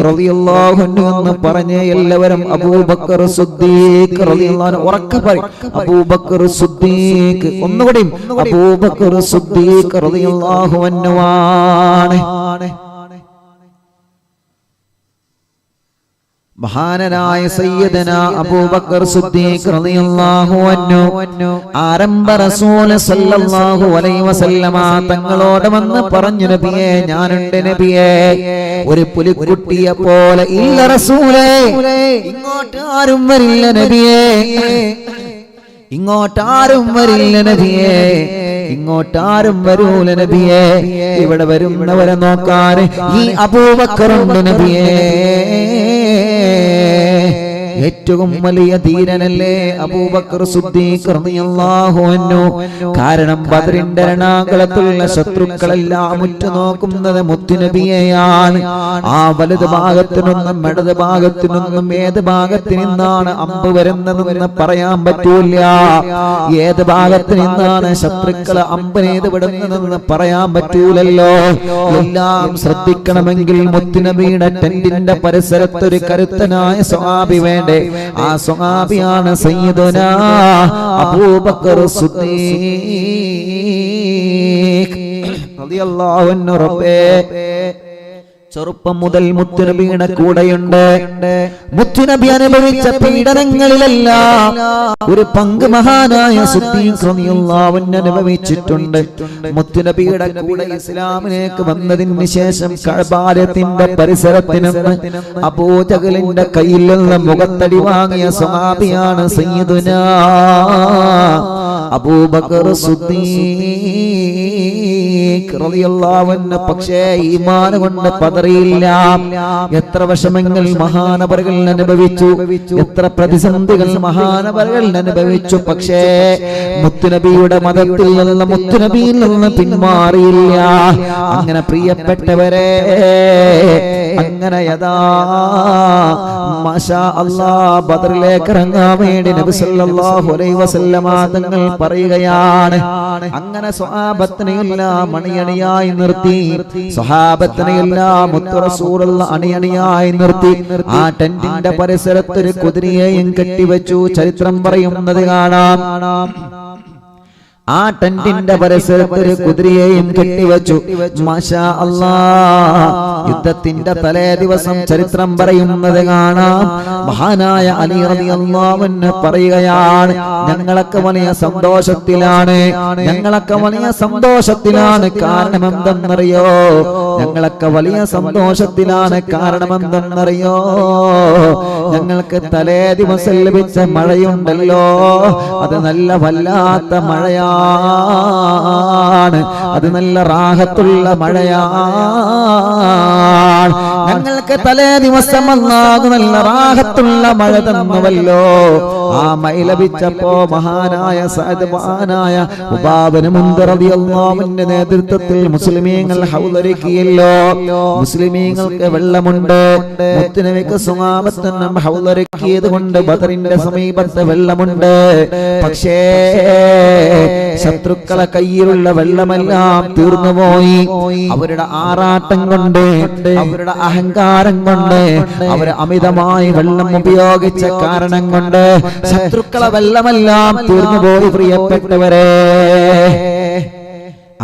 റളിയല്ലാഹു അൻഹു എന്ന് പറഞ്ഞ എല്ലാവരും അബൂബക്കർ സിദ്ദീഖ് റളിയല്ലാഹു അൻഹു ഉറക്കെ പറയും. അബൂബക്കർ സിദ്ദീഖ്, ഒന്നുകൂടി അബൂബക്കർ സിദ്ദീഖ് റളിയല്ലാഹു അൻഹു ആണ് മഹാനായ സയ്യിദനാ അബൂബക്കർ സിദ്ദീഖ് റളിയല്ലാഹു അൻഹു ആരംഭ റസൂൽ സല്ലല്ലാഹു അലൈഹി വസല്ലമ തങ്ങളോട് വന്ന് പറഞ്ഞു, നബിയേ, ഞാനുണ്ട് നബിയേ, ഒരു പുലിക്കുട്ടിയെ പോലെ. ഇല്ല റസൂലേ, ഇങ്ങോട്ട് ആരും വരില്ല നബിയേ, ഇങ്ങോട്ട് ആരും വരില്ല നബിയേ, ഇങ്ങോട്ടാരും വരൂല നബിയേ, ഇവിടെ വരുന്നവരെ നോക്കാൻ ഈ അബൂബക്കറുണ്ട് നബിയേ. ഏറ്റവും വലിയ ധീരനല്ലേ അബൂബക്കർ സിദ്ദീഖ് റളിയല്ലാഹു അൻഹു. കാരണം ബദറിന്റെ രണാകുളത്തുള്ള ശത്രുക്കളെല്ലാം ഉറ്റുനോക്കുന്നത് മുത്തുനബിയെയാണ്. ആ വലത് ഭാഗത്തു നിന്നും ഇടത് ഭാഗത്തു നിന്നും ഏത് ഭാഗത്ത് നിന്നാണ് അമ്പ് വരുന്നതെന്ന് പറയാൻ പറ്റൂല. ഏത് ഭാഗത്ത് നിന്നാണ് ശത്രുക്കളെ അമ്പനേത് വിടുന്നതെന്ന് പറയാൻ പറ്റൂലല്ലോ. എല്ലാം ശ്രദ്ധിക്കണമെങ്കിൽ മുത്തുനബിയുടെ ടെന്റിന്റെ പരിസരത്തൊരു കരുത്തനായ സ്വഹാബി വേണ്ട. ആ സ്വഹാബിയാണ് സയ്യിദുനാ അബൂബക്കർ സിദ്ദീഖ് റളിയല്ലാഹു അൻഹു. റബ്ബേ, ചെറുപ്പം മുതൽ മുത്തുനബിയുടെ കൂടെയുണ്ട്. മുത്തുനബി അനുഭവിച്ച പീഡനങ്ങളിലെല്ലാം ഒരു പങ്ക് മഹാനായ സിദ്ദീഖ് റളിയല്ലാഹു അൻഹു അനുഭവിച്ചിട്ടുണ്ട്. മുത്തുനബിയുടെ കൂടെ ഇസ്ലാമിലേക്ക് വന്നതിന് ശേഷം കഅബാലയത്തിന്റെ പരിസരത്ത് നിന്ന് അബൂജഹലിന്റെ കയ്യിൽ നിന്ന് മുഖത്തടി വാങ്ങിയ സ്വഹാബിയാണ് സയ്യിദുനാ അബൂബക്കർ സിദ്ദീഖ് റളിയല്ലാഹു അൻഹു. പക്ഷേ ഈമാൻ കൊണ്ട് പതറിയില്ല. എത്ര വിഷമങ്ങൾ മഹാനവറുകൾ അനുഭവിച്ചു, എത്ര പ്രതിസന്ധികൾ മഹാനവറുകൾ അനുഭവിച്ചു. പക്ഷേ മുത്തുനബിയുടെ മതത്തിൽ നിന്ന് മുത്തുനബിയിൽ നിന്ന് പിന്മാറിയില്ല. അങ്ങനെ പ്രിയപ്പെട്ടവരെ, അങ്ങനെ യഥാ മാഷാ അല്ലാഹ് ബദറിലേക്ക് ഇറങ്ങാൻ വേണ്ടി നബി സല്ലല്ലാഹു അലൈഹി വസല്ലമ തങ്ങൾ പറയുകയാണ്. അങ്ങനെ സ്വഹാബത്തിനെയെല്ലാം അണിയണിയായി നിർത്തി, സ്വഹാബത്തിനെയെല്ലാം മുത്തു റസൂലുള്ള അണിയണിയായി നിർത്തി. ആ ടെന്റിന്റെ പരിസരത്ത് ഒരു കുതിരയെയും കെട്ടിവെച്ചു. ചരിത്രം പറയുന്നത് കാണാം. ആ ടെന്റിന്റെ പരിസരത്ത് ഒരു കുതിരയെയും കെട്ടിവെച്ചു. മാഷാ അല്ലാഹ്. യുദ്ധത്തിന്റെ തലേ ദിവസം ചരിത്രം പറയുന്നത് കാണാം. മഹാനായ അലി റളിയല്ലാഹു അൻഹു പറയുകയാണ്, ഞങ്ങളൊക്കെ വലിയ സന്തോഷത്തിലാണ്, ഞങ്ങളൊക്കെ വലിയ സന്തോഷത്തിലാണ്. കാരണം എന്തെന്നറിയോ? ഞങ്ങളൊക്കെ വലിയ സന്തോഷത്തിലാണ്. കാരണം എന്തെന്നറിയോ? ഞങ്ങൾക്ക് തലേ ദിവസം ലഭിച്ച മഴയുണ്ടല്ലോ, അത് നല്ല വല്ലാത്ത മഴയാണ്. അത് നല്ല റാഹത്തുള്ള മഴയാണ്. ഞങ്ങൾക്ക് തലേ ദിവസം അല്ലാഹു നല്ല റാഹത്തുള്ള മഴ തന്നുവല്ലോ. ആ മഴ ലഭിച്ചപ്പോ മഹാനായ സഅദ് മഹാനായ ഉബാബിന് മുൻദിർ റളിയല്ലാഹു അൻഹുവിന്റെ നേതൃത്വത്തിൽ മുസ്ലിമീങ്ങൾ ഹൗലൊരുക്കിയല്ലോ. മുസ്ലിമീങ്ങൾക്ക് വെള്ളമുണ്ട്. മുത്തുനബിക്ക് സ്വഹാബത്തിന് ഹൗലൊരുക്കിയത് കൊണ്ട് ബദറിന്റെ സമീപത്ത് വെള്ളമുണ്ട്. പക്ഷേ ശത്രുക്കളെ കയ്യിലുള്ള വെള്ളമെല്ലാം തീർന്നുപോയി. അവരുടെ ആറാട്ടം കൊണ്ട്, അവരുടെ അഹങ്കാരം കൊണ്ട്, അവർ അമിതമായി വെള്ളം ഉപയോഗിച്ച കാരണം കൊണ്ട് ശത്രുക്കളെ വെള്ളമെല്ലാം തീർന്നുപോയി. പ്രിയപ്പെട്ടവരെ,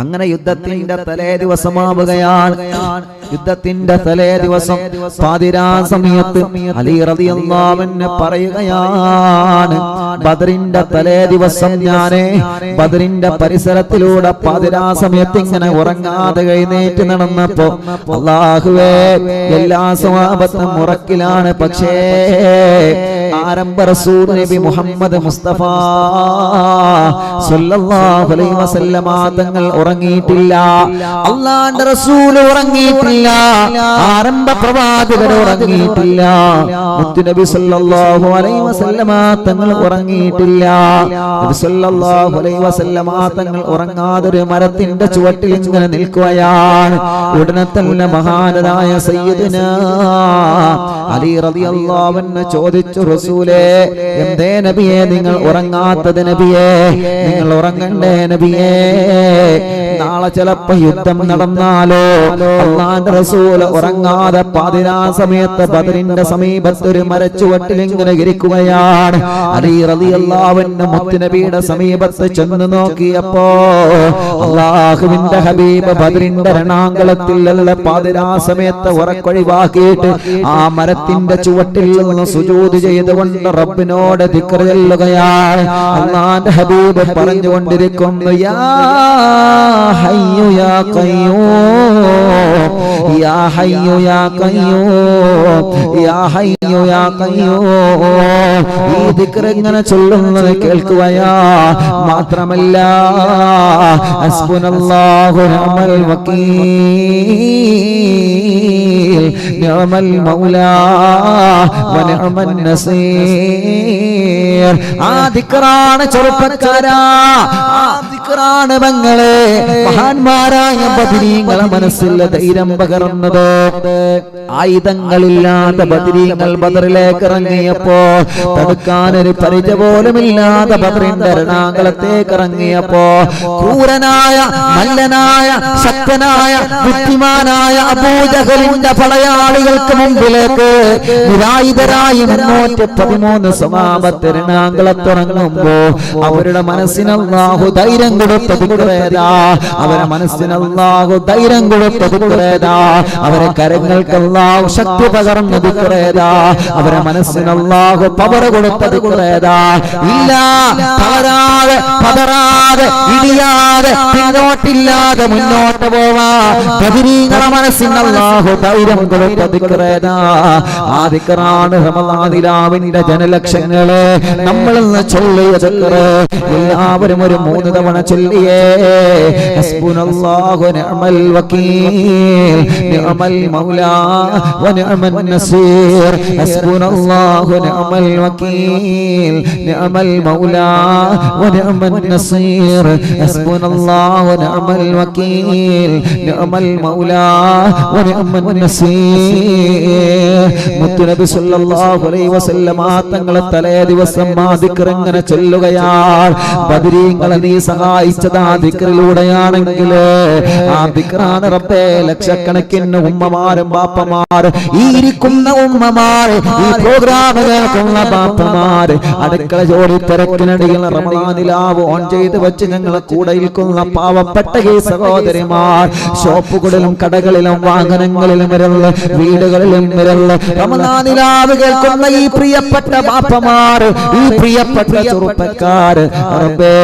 അങ്ങനെ യുദ്ധത്തിന്റെ തലേ ദിവസമാവുകയാണ്. യുദ്ധത്തിന്റെ തലേ ദിവസം പാതിരാ സമയത്ത് അലി റളിയല്ലാഹു അൻഹു പറയുകയാണ്, ബദറിന്റെ തലേ ദിവസം ഞാന് ബദറിന്റെ പരിസരത്തിലൂടെ പാതിരാ സമയത്ത് ഇങ്ങനെ ഉറങ്ങാതെ എഴുന്നേറ്റ് നടന്നപ്പോ, അല്ലാഹുവേ, എല്ലാ സ്വഹാബത്തും ഉറക്കിലാണ്. പക്ഷേ ആരംഭ റസൂൽ നബി മുഹമ്മദ് മുസ്തഫ സല്ലല്ലാഹു അലൈഹി വസല്ലമ തങ്ങൾ ഉറങ്ങിയിട്ടില്ല. അല്ലാഹുവിന്റെ റസൂൽ ഉറങ്ങിയിട്ടില്ല. ആരംഭ പ്രവാചകർ ഉറങ്ങിയിട്ടില്ല. മുത്തുനബി സല്ലല്ലാഹു അലൈഹി വസല്ലമ തങ്ങൾ ഉറങ്ങിയിട്ടില്ല. നബി സല്ലല്ലാഹു അലൈഹി വസല്ലമ തങ്ങൾ ഉറങ്ങാതെ ഒരു മരത്തിന്റെ ചുവട്ടിൽ ഇങ്ങനെ നിൽക്കുകയാണ്. ഉടനെ തന്നെ മഹാനായ സയ്യിദുനാ അലി റളിയല്ലാഹു അൻഹു ചോദിച്ചു, റസൂലേ, എന്തേ നബിയേ നിങ്ങൾ ഉറങ്ങാത്തത്? നബിയേ, നിങ്ങൾ ഉറങ്ങണ്ടേ നബിയേ? നാളെ ചിലപ്പോ യുദ്ധം നടന്നാലോ? അല്ലാഹുവിന്റെ റസൂൽ ഉറങ്ങാതെ പാതിരാ സമയത്ത് ബദറിന്റെ സമീപത്ത് ഒരു മരച്ചുവട്ടിൽ ഇങ്ങനെ ഇരിക്കുകയാണ്. അലി റളിയല്ലാഹു അൻഹു മുത്തുനബിയുടെ സമീപത്ത് ചെന്ന് നോക്കിയപ്പോ അല്ലാഹുവിന്റെ ഹബീബ് ബദറിന്റെ രണാങ്കളത്തിൽ പാതിരാ സമയത്ത് ഉറക്കൊഴിവാക്കിയിട്ട് ആ മരത്തിന്റെ ചുവട്ടിൽ നിന്ന് സുജൂദ് ചെയ്തുകൊണ്ട് റബ്ബിനോട് ദിക്ർ ചൊല്ലുകയാണ്. അല്ലാഹുവിന്റെ ഹബീബ് പറഞ്ഞുകൊണ്ടിരിക്കുന്നു, യാ ഹയ്യു യാ ഖയ്യൂം യാ ഹയ്യു യാ ഖയ്യൂം യാ ഹയ്യു യാ ഖയ്യൂം ഈ ദിക്ർ ഇങ്ങനെ ചൊല്ലുന്നത് കേൾക്കുകയാ മാത്രമല്ല ഹസ്ബുനല്ലാഹു നിഅമൽ വകീൽ നിഅമൽ മൗലാ വനിഅമൻ നസീർ ആ ദിക്റാണ് ചെറുപ്പക്കാരാ ആ ദിക്റാണ് മങ്ങളെ മഹാന്മാരായ ബദരീങ്ങളെ മനസ്സിൽ ധൈര്യം പകർന്നത് ആയുധങ്ങളില്ലാത്ത ബദരീങ്ങൾ ബദറിലേക്ക് ഇറങ്ങിയപ്പോ തടുക്കാനൊരു പരിച പോലുമില്ലാതെ ബദറിന്റെ രണാങ്കളത്തേക്ക് ഇറങ്ങിയപ്പോ ക്രൂരനായ മല്ലനായ ശക്തനായ ബുദ്ധിമാനായ അബൂജഹലിന്റെ പടയാളികൾക്ക് മുമ്പിലേക്ക് നിരായുധരായി 313 സ്വഹാബത്ത് രണാങ്കളത്തിറങ്ങുമ്പോ അവരുടെ മനസ്സിന് അല്ലാഹു ധൈര്യം കൊടുത്ത ദിക്റേതാ അവരുടെ മനസ്സിന് അല്ലാഹു ധൈര്യം കൊടുത്ത ദിക്റേതാ അവരെ കരങ്ങൾക്ക് അല്ലാഹു ശക്തി പകർന്ന ദിക്റേതാ അവരുടെ മനസ്സിന് അല്ലാഹു പവർ കൊടുത്ത ദിക്റേതാ ഇല്ല തളരാതെ പതറാതെ ഇടിയാതെ പിന്നോട്ടില്ലാതെ മുന്നോട്ട് പോവാ ബദരീങ്ങളെ മനസ്സിന് അല്ലാഹു ധൈര്യം കൊടുത്ത ദിക്റേതാ ആ ദിക്റാണ് റമളാനിലാവിന്റെ ജനലക്ഷങ്ങളെ നമ്മൾ ഇന്ന് ചൊല്ലിയ ദിക്ർ എല്ലാവരും ഒരു 3 തവണ ചൊല്ലിയേ ഹസ്ബുനല്ലാഹു നിഅമൽ വകീൽ നിഅമൽ മൗലാ വനിഅമൻ നസീർ ഹസ്ബുനല്ലാഹു നിഅമൽ വകീൽ നിഅമൽ മൗലാ വനിഅമൻ നസീർ ഹസ്ബുനല്ലാഹു നിഅമൽ വകീൽ നിഅമൽ മൗലാ വനിഅമൻ നസീർ മുത്തുനബി സല്ലല്ലാഹു അലൈഹി വസല്ലം തങ്ങളെ തലേ ദിവസം ആ ദിക്ർ ഇങ്ങനെ ചൊല്ലുകയാണ് ബദരീങ്ങളെ നീ സഹായിച്ചത് ആ ദിക്റിലൂടെയാണെങ്കിൽ ആ ദിക്റാണ് റബ്ബേ ലക്ഷക്കണക്കിന് ഉമ്മമാരും ബാപ്പമാർ ഈ ഇരിക്കുന്ന ഉമ്മമാർ ഈ പ്രോഗ്രാം കേൾക്കുന്ന ബാപ്പമാർ അടുക്കള ജോലി തിരക്കിനിടയിൽ റമളാനിലാവ് ഓൺ ചെയ്ത് വെച്ച് ഞങ്ങളെ കൂടെ ഇരിക്കുന്ന പാവപ്പെട്ട ഈ സഹോദരിമാർ ഷോപ്പുകളിലും കടകളിലും വാഹനങ്ങളിലും വിരല് വീടുകളിലും വിരല് റമളാനിലാവ് കേൾക്കുന്ന ഈ പ്രിയപ്പെട്ട ബാപ്പമാർ ഈ പ്രിയപ്പെട്ട ചെറുപ്പക്കാർ റബ്ബേ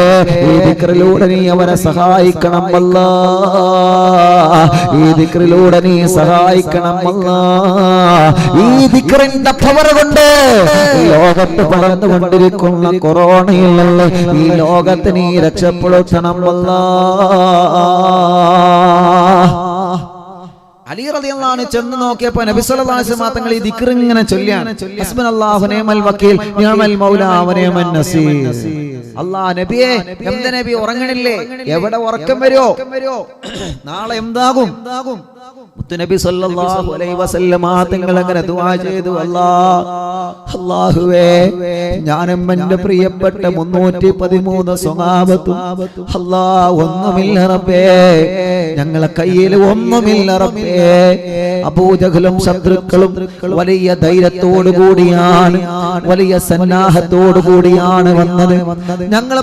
ഈ ദിക്റിലൂടെ നീ അവരെ സഹായിക്കണം അല്ലാഹ് ഈ ദിക്റിലൂടെ നീ സഹായിക്കണം അല്ലാഹ് ഈ ദിക്റിന്റെ പവർ കൊണ്ട് ലോകത്ത് പടർന്നുകൊണ്ടിരിക്കുന്ന കൊറോണയിൽ നിന്ന് ഈ ലോകത്ത് നീ രക്ഷപ്പെടുത്തണം അല്ലാഹ് അലി റളിയല്ലാഹു അൻഹു ചെന്ന് നോക്കിയപ്പോൾ നബി സല്ലല്ലാഹു അലൈഹി വസല്ലം തങ്ങൾ ഈ ദിക്ർ ഇങ്ങനെ ചൊല്ലിയാണ് ഹസ്ബുനല്ലാഹു നിഅമൽ വകീൽ നിഅമൽ മൗലാ വനിഅമൻ നസീർ അല്ലാഹ് നബിയേ എന്താ നബി ഉറങ്ങണില്ലേ എവിടെ ഉറക്കം വരുമോ നാളെ എന്താകും മുത്തുനബി സല്ലല്ലാഹു അലൈഹി വസല്ലം തങ്ങൾ അങ്ങനെ ദുആ ചെയ്തു അല്ലാഹുവേ ഞാനും എൻ്റെ പ്രിയപ്പെട്ട 313 സ്വഹാബത്തും അല്ലാഹ് ഒന്നുമില്ല റബ്ബേ ഞങ്ങളെ കയ്യിൽ ഒന്നുമില്ല റബ്ബേ അബൂജഹലും ശത്രുക്കളും വലിയ ധൈര്യത്തോടു കൂടിയാണ് വലിയ സന്നാഹത്തോടു കൂടിയാണ് വന്നത് ഞങ്ങൾ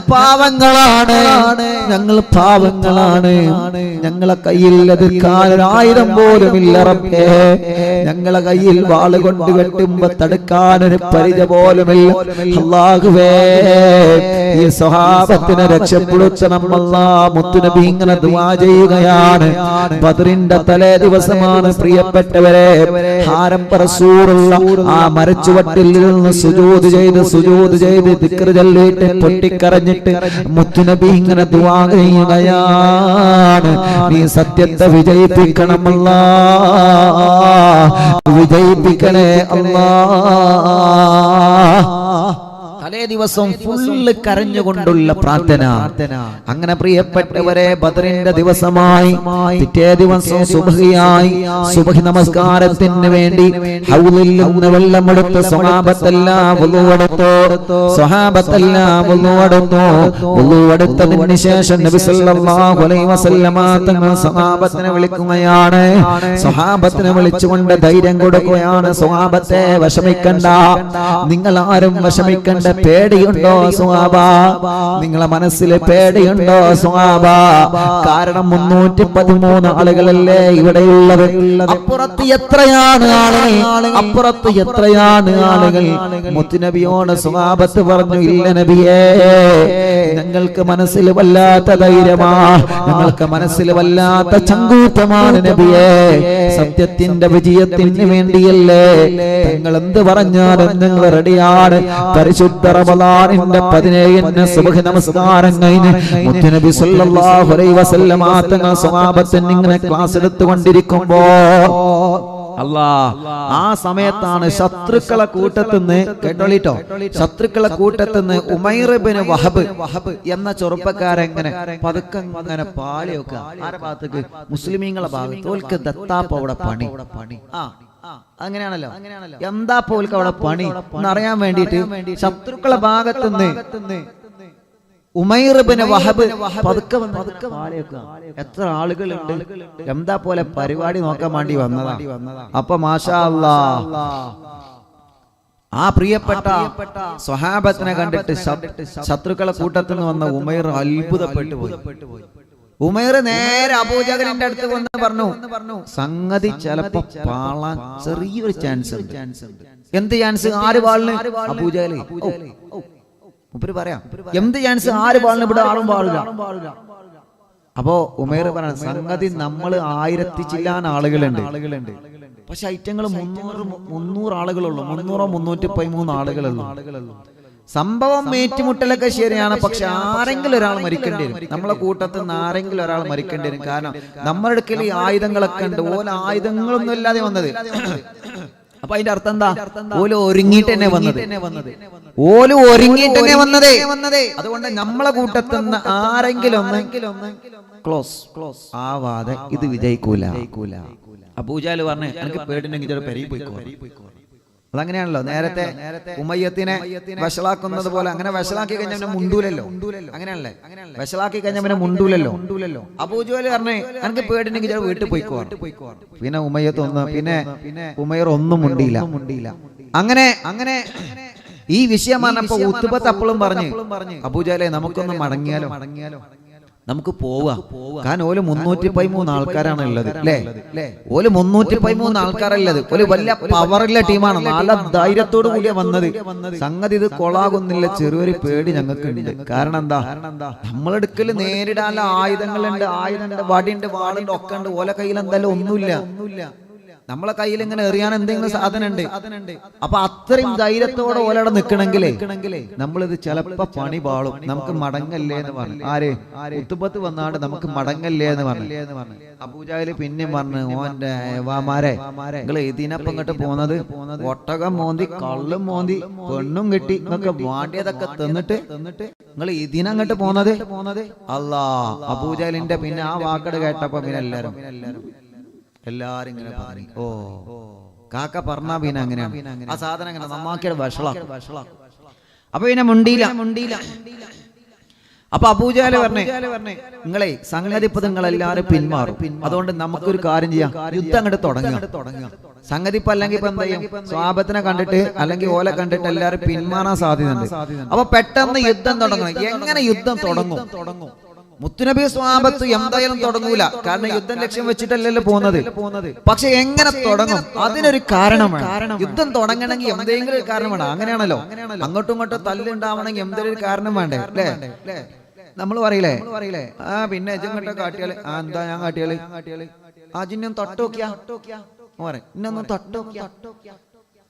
പാവങ്ങളാണ് ഞങ്ങളെ കയ്യിൽ എതിർക്കാൻ ഒരു ആയുധം പോലുമില്ല റബ്ബേ ഞങ്ങളെ കയ്യിൽ വാള് കൊണ്ട് വെട്ടുമ്പോ തടുക്കാൻ ഒരു പരിച പോലുമില്ല അല്ലാഹുവേ ഈ സ്വഹാബത്തിനെ രക്ഷപ്പെടുത്തണം അല്ലാഹ് മുത്തുനബി ഇങ്ങനെ ദുആ ചെയ്യുകയാണ് ബദറിന്റെ തലേ ദിവസമാണ് പ്രിയപ്പെട്ടവരെ ആരംഭ റസൂലുള്ള ആ മരച്ചുവട്ടിൽ നിന്ന് സുജൂദ് ചെയ്ത് ദിക്ർ ചൊല്ലിയിട്ട് പൊട്ടിക്കരഞ്ഞിട്ട് മുത്തുനബി ഇങ്ങനെ ദുആ ചെയ്യുകയാണ് നീ സത്യത്തെ വിജയിപ്പിക്കണം അല്ലാഹ് വിജയിപ്പിക്കണേ അല്ലാഹ് തലേ ദിവസം ഫുള്ള് കരഞ്ഞുകൊണ്ടുള്ള പ്രാർത്ഥന അങ്ങനെ പ്രിയപ്പെട്ടവരെ ബദറിന്റെ ദിവസമായി പിറ്റേ ദിവസം സുബ്ഹിയായി സുബ്ഹി നമസ്കാരത്തിന് വേണ്ടി ഹൗലിൽ നിന്ന് വെള്ളമെടുത്ത് സ്വഹാബത്തെല്ലാം വുളു എടുത്തതിന് ശേഷം നബി സല്ലല്ലാഹു അലൈഹി വസല്ലം തങ്ങൾ സ്വഹാബത്തിനെ വിളിക്കുകയാണ് സ്വഹാബത്തിനെ വിളിച്ചുകൊണ്ട് ധൈര്യം കൊടുക്കുകയാണ് സ്വഹാബത്തെ വിഷമിക്കണ്ട നിങ്ങൾ ആരും വിഷമിക്കണ്ട പേടിയുണ്ടോ സ്വഹാബ? നിങ്ങളെ മനസ്സിൽ പേടിയുണ്ടോ സ്വഹാബ? കാരണം 313 ആളുകളല്ലേ ഇവിടെയുള്ളത്. അപ്പുറത്ത് എത്രയാണ് ആളുകൾ? മുത്തുനബിയോട് സ്വഹാബത്ത് പറഞ്ഞു, ഇല്ല നബിയേ, ഞങ്ങൾക്ക് മനസ്സിൽ വല്ലാത്ത ധൈര്യമാ, ഞങ്ങൾക്ക് മനസ്സിൽ വല്ലാത്ത ചങ്കൂറ്റമാണ് നബിയേ. സത്യത്തിന്റെ വിജയത്തിന് വേണ്ടിയല്ലേ നിങ്ങൾ എന്ത് പറഞ്ഞാലും ഞങ്ങൾ റെഡിയാണ്. പരിശുദ്ധ റമളാനിന്റെ 17 സുബ്ഹ് നമസ്കാരം കഴിഞ്ഞ് മുത്തുനബി സല്ലല്ലാഹു അലൈഹി വസല്ലം തങ്ങൾ സ്വഹാബത്തിന് ഇങ്ങനെ ക്ലാസ് എടുത്തുകൊണ്ടിരിക്കുമ്പോ ആ സമയത്താണ് ശത്രുക്കളെ കൂട്ടത്തിന്ന്, കേട്ടോളിട്ടോ, ശത്രുക്കളെ കൂട്ടത്തിന്ന് ഉമൈർ ഇബ്നു വഹബ് എന്ന ചെറുപ്പക്കാരൻ പതുക്കെ പാളി വെക്കുക. ആരുടെ ഭാഗത്തേക്ക്? മുസ്ലിമീങ്ങളെ ഭാഗത്ത്. ഓൽക്ക് ദത്താപ്പ അവിടെ പണി. അങ്ങനെയാണല്ലോ. എന്താ പോൽക്ക് അവിടെ പണി എന്നറിയാൻ വേണ്ടിയിട്ട് ശത്രുക്കളെ ഭാഗത്തുനിന്ന് ഉമൈർ ഇബ്നു വഹബ് പതുക്കെ എത്ര ആളുകളുണ്ട്, എന്താ പോലെ പരിപാടി നോക്കാൻ വേണ്ടി വന്നതാ. അപ്പൊ മാഷാ അല്ലാഹ് ആ പ്രിയപ്പെട്ട സ്വഹാബത്തിനെ കണ്ടിട്ട് ശത്രുക്കളെ കൂട്ടത്തിൽ നിന്ന് വന്ന ഉമൈർ അത്ഭുതപ്പെട്ടു പോയി. ഉമൈർ നേരെ അബൂജഹലിന്റെ അടുത്ത് വന്ന് പറഞ്ഞു, സംഗതി ചിലപ്പോ പാളാൻ ചെറിയൊരു ചാൻസ് ഉണ്ട്. എന്ത് ചാൻസ്? 6 വാളിന് അബൂജഹല്. പറയാം, എന്ത് ചാൻസ്? 6 വാളിന് ഇവിടെ ആളും പാടില്ല. അപ്പോ ഉമൈർ പറഞ്ഞു, സംഗതി നമ്മൾ 1000 ചില്ലാൻ ആളുകളുണ്ട്, പക്ഷെ ഐറ്റങ്ങൾ 300 ആളുകളുള്ളൂ. 313 ആളുകളുള്ളൂ. സംഭവം ഏറ്റുമുട്ടലൊക്കെ ശരിയാണ്, പക്ഷെ ആരെങ്കിലും ഒരാൾ മരിക്കേണ്ടി വരും. നമ്മളെ കൂട്ടത്തിൽ നിന്ന് ആരെങ്കിലും ഒരാൾ മരിക്കേണ്ടി വരും. കാരണം നമ്മുടെ അടുക്കൽ ഈ ആയുധങ്ങളൊക്കെ ഉണ്ട്, ഓല ആയുധങ്ങളൊന്നും ഇല്ലാതെ വന്നത്. അപ്പൊ അതിന്റെ അർത്ഥം എന്താ? ഓല് ഒരുങ്ങിയിട്ട് തന്നെ വന്നത്. അതുകൊണ്ട് നമ്മളെ കൂട്ടത്തിൽ നിന്ന് ആരെങ്കിലും ഒന്ന് ക്ലോസ് ആവാതെ ഇത് വിജയിക്കൂല. അബൂജഹൽ പറഞ്ഞു, എനിക്ക് പേടിണ്ടെങ്കിൽ പെരയിൽ പോയിക്കോ. അതങ്ങനെയാണല്ലോ. നേരത്തെ ഉമയ്യത്തിനെ വഷളാക്കുന്നത് പോലെ അങ്ങനെ വഷളാക്കി കഴിഞ്ഞാൽ മുണ്ടൂലല്ലോ. അങ്ങനെയല്ലേ? വഷളാക്കി കഴിഞ്ഞാൽ മുണ്ടൂലല്ലോ. അബൂജഹൽ പറഞ്ഞു, എനിക്ക് പേടിണ്ടെങ്കിൽ വീട്ടിൽ പോയിക്കോ. പിന്നെ ഉമയ്യത്ത് പിന്നെ ഉമൈർ ഒന്നും മുണ്ടിയില്ല. അങ്ങനെ ഈ വിഷയം പറഞ്ഞപ്പോ ഉത്ബത്ത് അപ്പോഴും പറഞ്ഞു, അബൂജഹലെ നമുക്കൊന്ന് മടങ്ങിയാലോ, നമുക്ക് പോവാ. കാരണം ഓല് 313 ആൾക്കാരാണ് ഉള്ളത് അല്ലേ? ഓല് 313 ആൾക്കാരുള്ളത്. ഒരു വലിയ പവറുള്ള ടീമാണ്. നല്ല ധൈര്യത്തോടു കൂടിയാ വന്നത്. സംഗതി ഇത് കൊളാകുന്നില്ല. ചെറിയൊരു പേടി ഞങ്ങൾക്ക് ഉണ്ട്. കാരണം എന്താ? നമ്മളെടുക്കല് നേരിടാനുള്ള ആയുധങ്ങളുണ്ട്, വടിയുണ്ട്, വാളുണ്ട്, ഒക്കെ ഉണ്ട്. ഓല കയ്യിൽ എന്തായാലും ഒന്നുമില്ല. നമ്മളെ കയ്യിൽ ഇങ്ങനെ എറിയാൻ എന്തെങ്കിലും സാധനം ഉണ്ട്. അപ്പൊ അത്രയും ധൈര്യത്തോടെ ഓലടെ നിൽക്കണമെങ്കിലേ നമ്മളിത് ചിലപ്പോ പണി പാളും. നമുക്ക് മടങ്ങല്ലേ എന്ന് പറഞ്ഞു. ആര്? ഉത്തുബത്ത് വന്നാണ്ട് നമുക്ക് മടങ്ങല്ലേ എന്ന് പറഞ്ഞു. അബൂജഹൽ പിന്നെ പറഞ്ഞു, ഓന്റെ ഏവാമാരെ, നിങ്ങൾ ഇതിനപ്പം ഇങ്ങോട്ട് പോകുന്നത് ഒട്ടകം മോന്തി, കള്ളും മോന്തി, പെണ്ണും കെട്ടി എന്നൊക്കെ വാണ്ടിയതൊക്കെ തിന്നിട്ട് നിങ്ങൾ ഇതിനങ്ങോട്ട് പോകുന്നത്. അല്ലാ, അബൂജഹലിന്റെ പിന്നെ ആ വാക്കട് കേട്ടപ്പോ പിന്നെ എല്ലാരും ഇങ്ങനെ പറഞ്ഞു, ഓ കാക്ക പറഞ്ഞാ പിന്നെ അങ്ങനെയാണ്. ആ സാധനം അങ്ങനെ നന്നാക്കിയത് വഷളാക്കും. അപ്പൊ പിന്നെ മുണ്ടിയില്ല. അപ്പൊ അബൂജഹൽ പറഞ്ഞു, നിങ്ങളെ സംഗതി ഇപ്പൊ നിങ്ങളെല്ലാരും പിന്മാറും. അതുകൊണ്ട് നമുക്കൊരു കാര്യം ചെയ്യാം, യുദ്ധം അങ്ങോട്ട് തുടങ്ങുക. സംഗതി ഇപ്പൊ അല്ലെങ്കിൽ ഇപ്പൊ എന്താ ചെയ്യും? സ്വഹാബത്തിനെ കണ്ടിട്ട് അല്ലെങ്കിൽ ഓലെ കണ്ടിട്ട് എല്ലാരും പിന്മാറാൻ സാധ്യതയുണ്ട്. അപ്പൊ പെട്ടെന്ന് യുദ്ധം തുടങ്ങണം. എങ്ങനെ യുദ്ധം തുടങ്ങും? മുത്തുനബി സ്വഹാബത്ത് എന്തായാലും തുടങ്ങൂല. കാരണം യുദ്ധം ലക്ഷ്യം വെച്ചിട്ടല്ലല്ലോ പോകുന്നത്. പക്ഷെ എങ്ങനെ തുടങ്ങും? അതിനൊരു കാരണം വേണം. യുദ്ധം തുടങ്ങണമെങ്കിൽ എന്തെങ്കിലും ഒരു കാരണം വേണം. അങ്ങനെയാണല്ലോ, അങ്ങോട്ടും ഇങ്ങോട്ടും തല്ലുണ്ടാവണമെങ്കിൽ എന്തെങ്കിലും ഒരു കാരണം വേണ്ടേ അല്ലേ? നമ്മൾ പറയില്ലേ, പിന്നെ എജങ്ങോട്ടോ കാട്ടിയാല് എന്താ ഞാൻ കാട്ടിയാല് അജിന്നും തൊട്ടോക്കിയാ ഇന്നൊന്നും തൊട്ടോക്കിയാ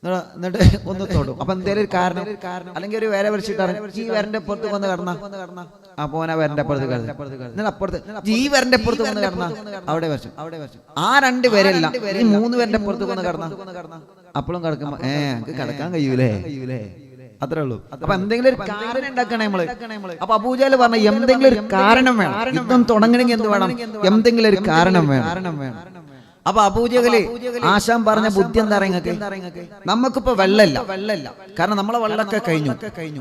എന്നിട്ട് ഒന്ന് തൊടും. അപ്പൊ എന്തേലും ഒരു കാരണം, അല്ലെങ്കിൽ ഒരു വര വരച്ചിട്ടാണ് ഈ വരന്റെ അപ്പുറത്ത് വന്ന് കിടന്ന അപ്പൊ വരന്റെ അപ്പുറത്ത് കിടന്ന് അപ്പുറത്ത് ഈ വരന്റെ അപ്പുറത്ത് വന്ന് കിടന്ന അവിടെ വരച്ചു. ആ 2 പേരല്ല, ഈ 3 പേരുടെ അപ്പുറത്ത് വന്ന് കിടന്ന അപ്പോഴും കിടക്കുമ്പോ എനിക്ക് കിടക്കാൻ കഴിയൂലേ? അത്രേ ഉള്ളൂ. അപ്പൊ എന്തെങ്കിലും ഒരു കാരണം ഉണ്ടാക്കണേ നമ്മള്. അപ്പൊ അബൂജഹൽ പറഞ്ഞ എന്തെങ്കിലും ഒരു കാരണം വേണം. യുദ്ധം തുടങ്ങണമെങ്കിൽ എന്ത് വേണം? എന്തെങ്കിലും ഒരു കാരണം വേണം. അപ്പൊ അബൂജഹല് ആശാൻ പറഞ്ഞ ബുദ്ധി എന്താ നിങ്ങൾക്ക്? നമുക്കിപ്പോ വെള്ളമില്ല. കാരണം നമ്മളെ വെള്ളമൊക്കെ കഴിഞ്ഞു.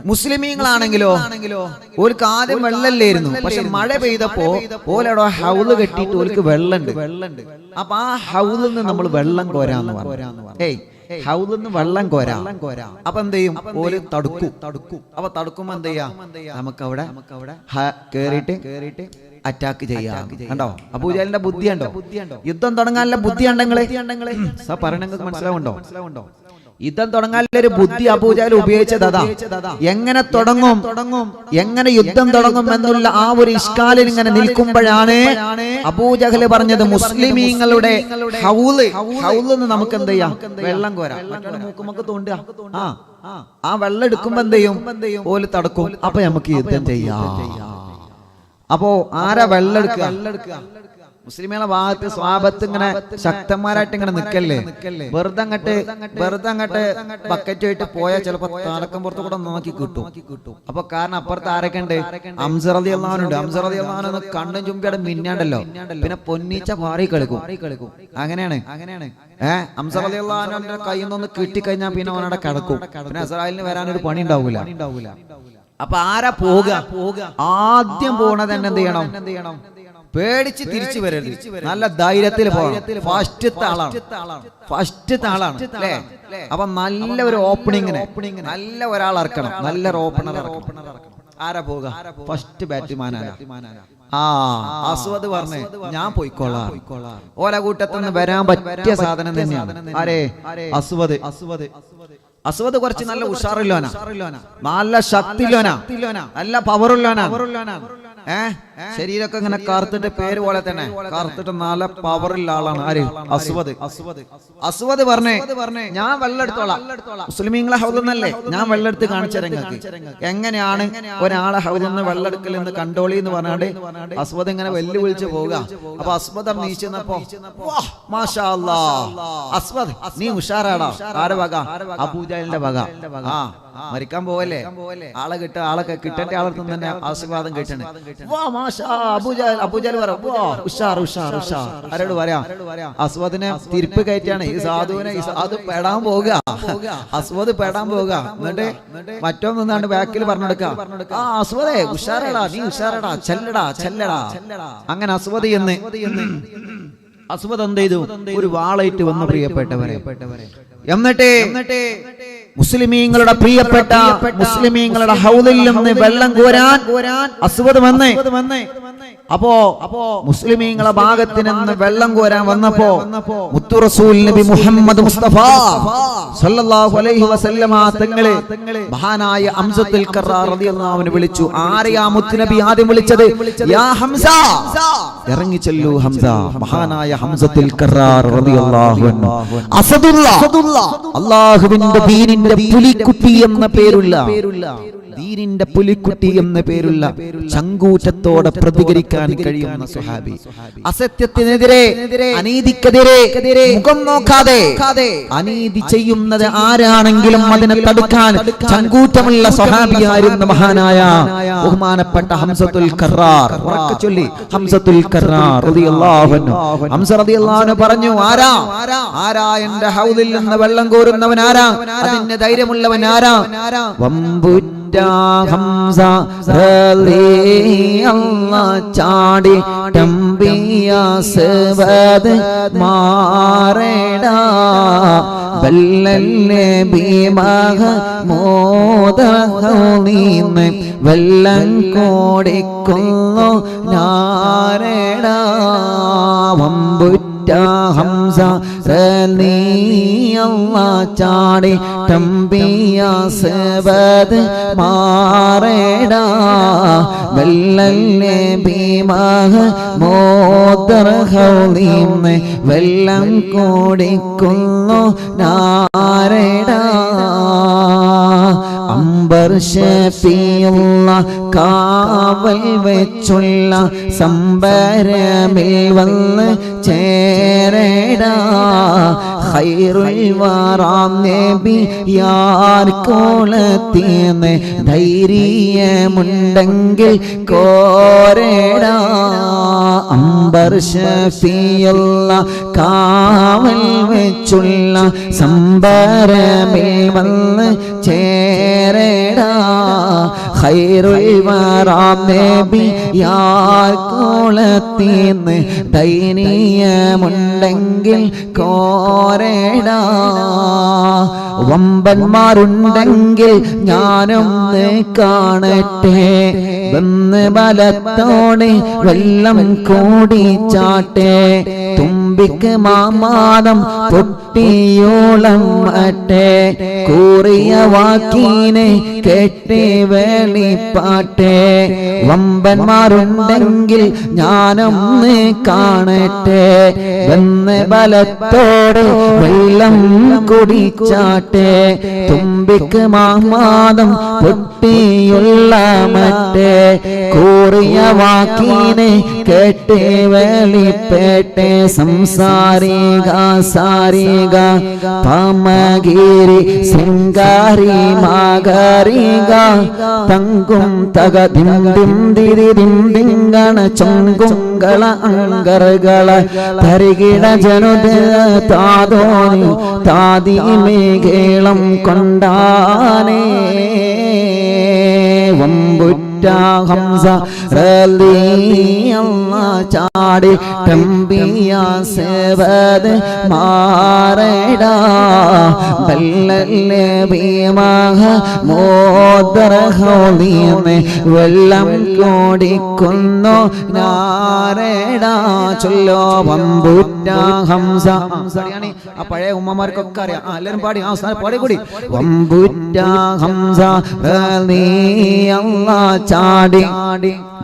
മുസ്ലിമീങ്ങളാണെങ്കിലോ ഓർക്ക് ആദ്യം വെള്ളമില്ലായിരുന്നു. പക്ഷെ മഴ പെയ്തപ്പോ ഓലവിടെ ഹൗല് കെട്ടിയിട്ട് ഓർക്ക് വെള്ളമുണ്ട്. അപ്പൊ ആ ഹൗലിൽ നിന്ന് നമ്മൾ വെള്ളം കോരാന്ന് പറഞ്ഞു. ഹൗദിന്ന് വെള്ളം കോരാ. അപ്പൊ എന്ത് ചെയ്യും? ഓല് തടുക്കും. അപ്പൊ തടുക്കുമ്പോ എന്ത് ചെയ്യാ? നമുക്ക് അവിടെ കേറിയിട്ട് അറ്റാക്ക് ചെയ്യാം. കണ്ടോ അബൂജഹലിന്റെ ബുദ്ധി ഉണ്ടോ? യുദ്ധം തുടങ്ങാനുള്ള ബുദ്ധി ഉണ്ടെങ്കിലേ പറയണെങ്കിൽ മനസ്സിലാവുണ്ടോ? യുദ്ധം തുടങ്ങാനുള്ള ഒരു ബുദ്ധി അബൂജഹൽ ഉപയോഗിച്ചത് അതാ. എങ്ങനെ തുടങ്ങും, എങ്ങനെ യുദ്ധം തുടങ്ങും എന്നുള്ള ആ ഒരു ഇഷ്കാലിൽ ഇങ്ങനെ നിൽക്കുമ്പോഴാണ് അബൂജഹൽ പറഞ്ഞത് മുസ്ലിമീങ്ങളുടെ ഹൗലിന്ന് നമുക്ക് എന്ത് ചെയ്യാം? വെള്ളം കോരാം. മൂക്കുമൊക്കെ തോണ്ടുക. ആ വെള്ളം എടുക്കുമ്പോ എന്ത് ചെയ്യും? ഓല് തടക്കും. അപ്പൊ നമുക്ക് യുദ്ധം ചെയ്യാം. അപ്പോ ആരാ വെള്ളം എടുക്കുക? മുസ്ലിമുകളുടെ ഭാഗത്ത് സ്വാബത്ത് ഇങ്ങനെ ശക്തന്മാരായിട്ട് ഇങ്ങനെ നിക്കല്ലേ? വെറുതെ അങ്ങട്ട് ബക്കറ്റ് ആയിട്ട് പോയാൽ ചിലപ്പോ തലക്കം പുറത്ത് കൂടെ നോക്കി കിട്ടും. അപ്പൊ കാരണം അപ്പുറത്ത് ആരൊക്കെ ഉണ്ട്? ഹംസ റളിയല്ലാഹു അൻഹു ഉണ്ട്. ഹംസ റളിയല്ലാഹു അൻഹു കണ്ണും ചുമ്പിയുടെ മിന്നാണ്ടല്ലോ. പിന്നെ പൊന്നീച്ച പാറി കളിക്കും. അങ്ങനെയാണ്. ഹംസ റളിയല്ലാഹു അൻഹുവിന്റെ കയ്യിൽ നിന്ന് കിട്ടിക്കഴിഞ്ഞാൽ പിന്നെ അവനവിടെ കിടക്കും. പിന്നെ ഇസ്രായേലിന് വരാനൊരു പണി ഉണ്ടാവൂല. അപ്പൊ ആരാ പോവുക? ആദ്യം പോണത് തന്നെ എന്ത് ചെയ്യണം? പേടിച്ച് തിരിച്ചു വരരുത്. നല്ല ധൈര്യത്തിൽ പോകണം. ഫസ്റ്റത്തെ ആളാണ് അല്ലേ? അപ്പൊ നല്ല ഒരു ഓപ്പണിങ്ങിന് നല്ല ഒരാൾ ഇറക്കണം. നല്ലൊരു ഓപ്പണർ ഇറക്കണം. ആരാ പോവുക? ഫസ്റ്റ് ബാറ്റ്മാനാണ്. അസ്വദ് പറഞ്ഞേ ഞാൻ പോയിക്കോളാം. ഓല കൂട്ടത്തിൽ വരാൻ പറ്റിയ സാധനം തന്നെയാണ്. ആരേ? അസ്വദ് കുറച്ച് നല്ല ഉഷാറില്ലോനാ, നല്ല ശക്തിയില്ലോനാ, നല്ല പവറുല്ലോനാ. ശരീരമൊക്കെ ഇങ്ങനെ കറുത്തിട്ട് പേര് പോലെ തന്നെ കറുത്തിട്ട് നല്ല പവറുള്ള ആളാണ്. ആര്? അസ്വദ് പറഞ്ഞേ ഞാൻ വെള്ളം എടുത്തോളാം. മുസ്ലിമീങ്ങളെ ഹൗദെന്നല്ലേ ഞാൻ വെള്ളം എടുത്ത് കാണിച്ചരങ്ങൾക്ക് എങ്ങനെയാണ് ഒരാളെ ഹൗദെന്ന് വെള്ളം എടുക്കലെന്ന് കണ്ടോളി എന്ന് പറഞ്ഞാണ്ട് അസ്വദ് ഇങ്ങനെ വെല്ലുവിളിച്ച് പോവുക. അപ്പൊ അസ്വദ് നീച്ചപ്പോ മാഷാ അല്ലാഹ്, അസ്വദ് നീ ഉഷാറാടാ. ആരെ വക? അബൂജഹലിന്റെ വക. മരിക്കാൻ പോവല്ലേ? ആളെ ആളൊക്കെ കിട്ടേണ്ട ആളത്തും തന്നെ ആശീർവാദം കിട്ടണേ. അബൂജഹൽ ആരോട് പറയാ? അസ്വദിനെ തിരിപ്പ് കയറ്റാണ്. ഈ സാധുവിനെ അത് പെടാൻ പോവുക. അസ്വദ് പെടാൻ പോവുക. എന്നിട്ട് മറ്റോ നിന്നാണ്ട് ബാക്കിൽ പറഞ്ഞെടുക്ക. അസ്വദേ ഉഷാറടാ, നീ ഉഷാറടാ, ചെല്ലടാ. അങ്ങനെ അസ്വദ് എന്ന് അസ്വദ് എന്ത് ചെയ്തു? ഒരു വാളായിട്ട് വന്നു പ്രിയപ്പെട്ടവരെ. എന്നിട്ട് മുസ്ലിമീങ്ങളുടെ പ്രിയപ്പെട്ട മുസ്ലിമീങ്ങളുടെ ഹൗദിൽ നിന്ന് വെള്ളം കോരാൻ അസ്വദ് വന്നേ. അപ്പോ മുസ്ലിമീങ്ങളുടെ ഭാഗത്ത് നിന്ന് വെള്ളം കോരാൻ വന്നപ്പോ മുത്തു റസൂൽ നബി മുഹമ്മദ് മുസ്തഫ സല്ലല്ലാഹു അലൈഹി വസല്ലമ തങ്ങളെ മഹാനായ ഹംസത്തുൽ കറാർ റളിയല്ലാഹു അൻഹു വിളിച്ചു. ആരെയാ മുത്ത് നബി ആദ്യം വിളിച്ചത്? യാ ഹംസ, ഇറങ്ങി ചെല്ലൂ ഹംസ. മഹാനായ ഹംസത്തുൽ കറാർ റളിയല്ലാഹു അൻഹു അസദുല്ലാഹ്, അല്ലാഹുവിന്റെ ദീനിന്റെ പുലിക്കുട്ടി എന്ന പേരുള്ള ദീനിന്റെ പുലിക്കുട്ടി എന്ന പേരുള്ള ചങ്കൂറ്റത്തോടെ പ്രതികരിക്കാൻ കഴിയുന്ന സ്വഹാബി. അസത്യത്തിനെതിരെ, അനീതിക്കെതിരെ മുഖം നോക്കാതെ അനീതി ചെയ്യുന്നത് ആരാണെങ്കിലും അതിനെ തടുക്കാൻ ചങ്കൂറ്റമുള്ള സ്വഹാബിയായിരുന്ന മഹാനായ ബഹുമാനപ്പെട്ട ഹംസത്തുൽ കറാർ. ഉറക്കെ ചൊല്ലി ഹംസത്തുൽ കറാർ റളിയല്ലാഹു അൻഹു. ഹംസ റളിയല്ലാഹു അൻഹു പറഞ്ഞു, ആരാ എന്റെ ഹൗദിൽ നിന്ന് വെള്ളം കോരുന്നവൻ ആരാ? അതിന്റെ ധൈര്യമുള്ളവൻ ആരാ? ഹംസ റളിയല്ലാഹു ചാടി തമ്പിയ സവദ് മാറേടാ ബല്ലല്ലേ ബിമഹ മോദഹൗനീനെ വെള്ളം കോടിക്കുന്നു നാരേടാ. ഹംസ റളിയല്ലാഹു ചാടി തമ്പിയ സവദ് മാറേടാ ബല്ലല്ലേ ബിമഹ മോദഹൗനീനെ വെള്ളം കോടിക്കുന്നു നാരേടാ. അംബർ ഷഫീഉള്ള കാവൽ വെച്ചുള്ള സംബരമിൽ വന്ന് ചേരേടാ ഖൈറുൽ വറാം നബി യാർ കോളത്തിന്ന് ധൈര്യമുണ്ടെങ്കിൽ കോരേടാ. അംബർ ഷഫീഉള്ള കാവൽ വെച്ചുള്ള സംബരമിൽ വന്ന് ചേരേടാ ഖൈറുൽ വറാം നബി യാർ കോളത്തിന്ന് ധൈര്യമുണ്ടെങ്കിൽ കോര വമ്പന്മാരുണ്ടെങ്കിൽ ഞാനൊന്ന് കാണട്ടെ, വന്ന് ബലത്തോടെ വെള്ളം കൂടിച്ചാട്ടെ, തുമ്പിക്ക് മാമാനം പൊട്ടിയോളം അട്ടെ, കൂറിയ വാക്കീനെ കേട്ടേ വേളിപ്പാട്ടെ, വമ്പന്മാരുണ്ടെങ്കിൽ ഞാനൊന്ന് കാണട്ടെ, വന്ന് ബലത്തോടെ വെള്ളം കുടിച്ചാട്ടെ, തുമ്പിക്ക് മാമാദം പൊട്ടിയുള്ള മറ്റേ, കൂറിയ വാക്കീനെ കേട്ടേ വേളിപ്പേട്ടെ, സംസാരിക സാരിക പാമഗിരി ശൃംഗാരി മാഗരിക, തങ്കും തക ദിം ദിം ദിരി ദിം ദിങ്കണ ചൊങ്കുങ്കള അങ്കറുകള, തരികിട ജനുദ താതോനി താതി മേഘേളം കൊണ്ടാനേ, വമ്പുറ്റ ഹംസ ചാടി ടംബിയ സേവത് മാറടാ, ബല്ലല്ലേ ഭീമഹ മോദർഹോളിയമേ വെള്ളം കോടിക്കുന്നു നാരടാ, ചൊല്ലോ വമ്പുറ്റ ഹംസ. ആ പഴയ ഉമ്മമാർക്കൊക്കെ അറിയാം, എല്ലാവരും പാടി പാടി കൂടി. വമ്പുറ്റ ഹംസ ചാടി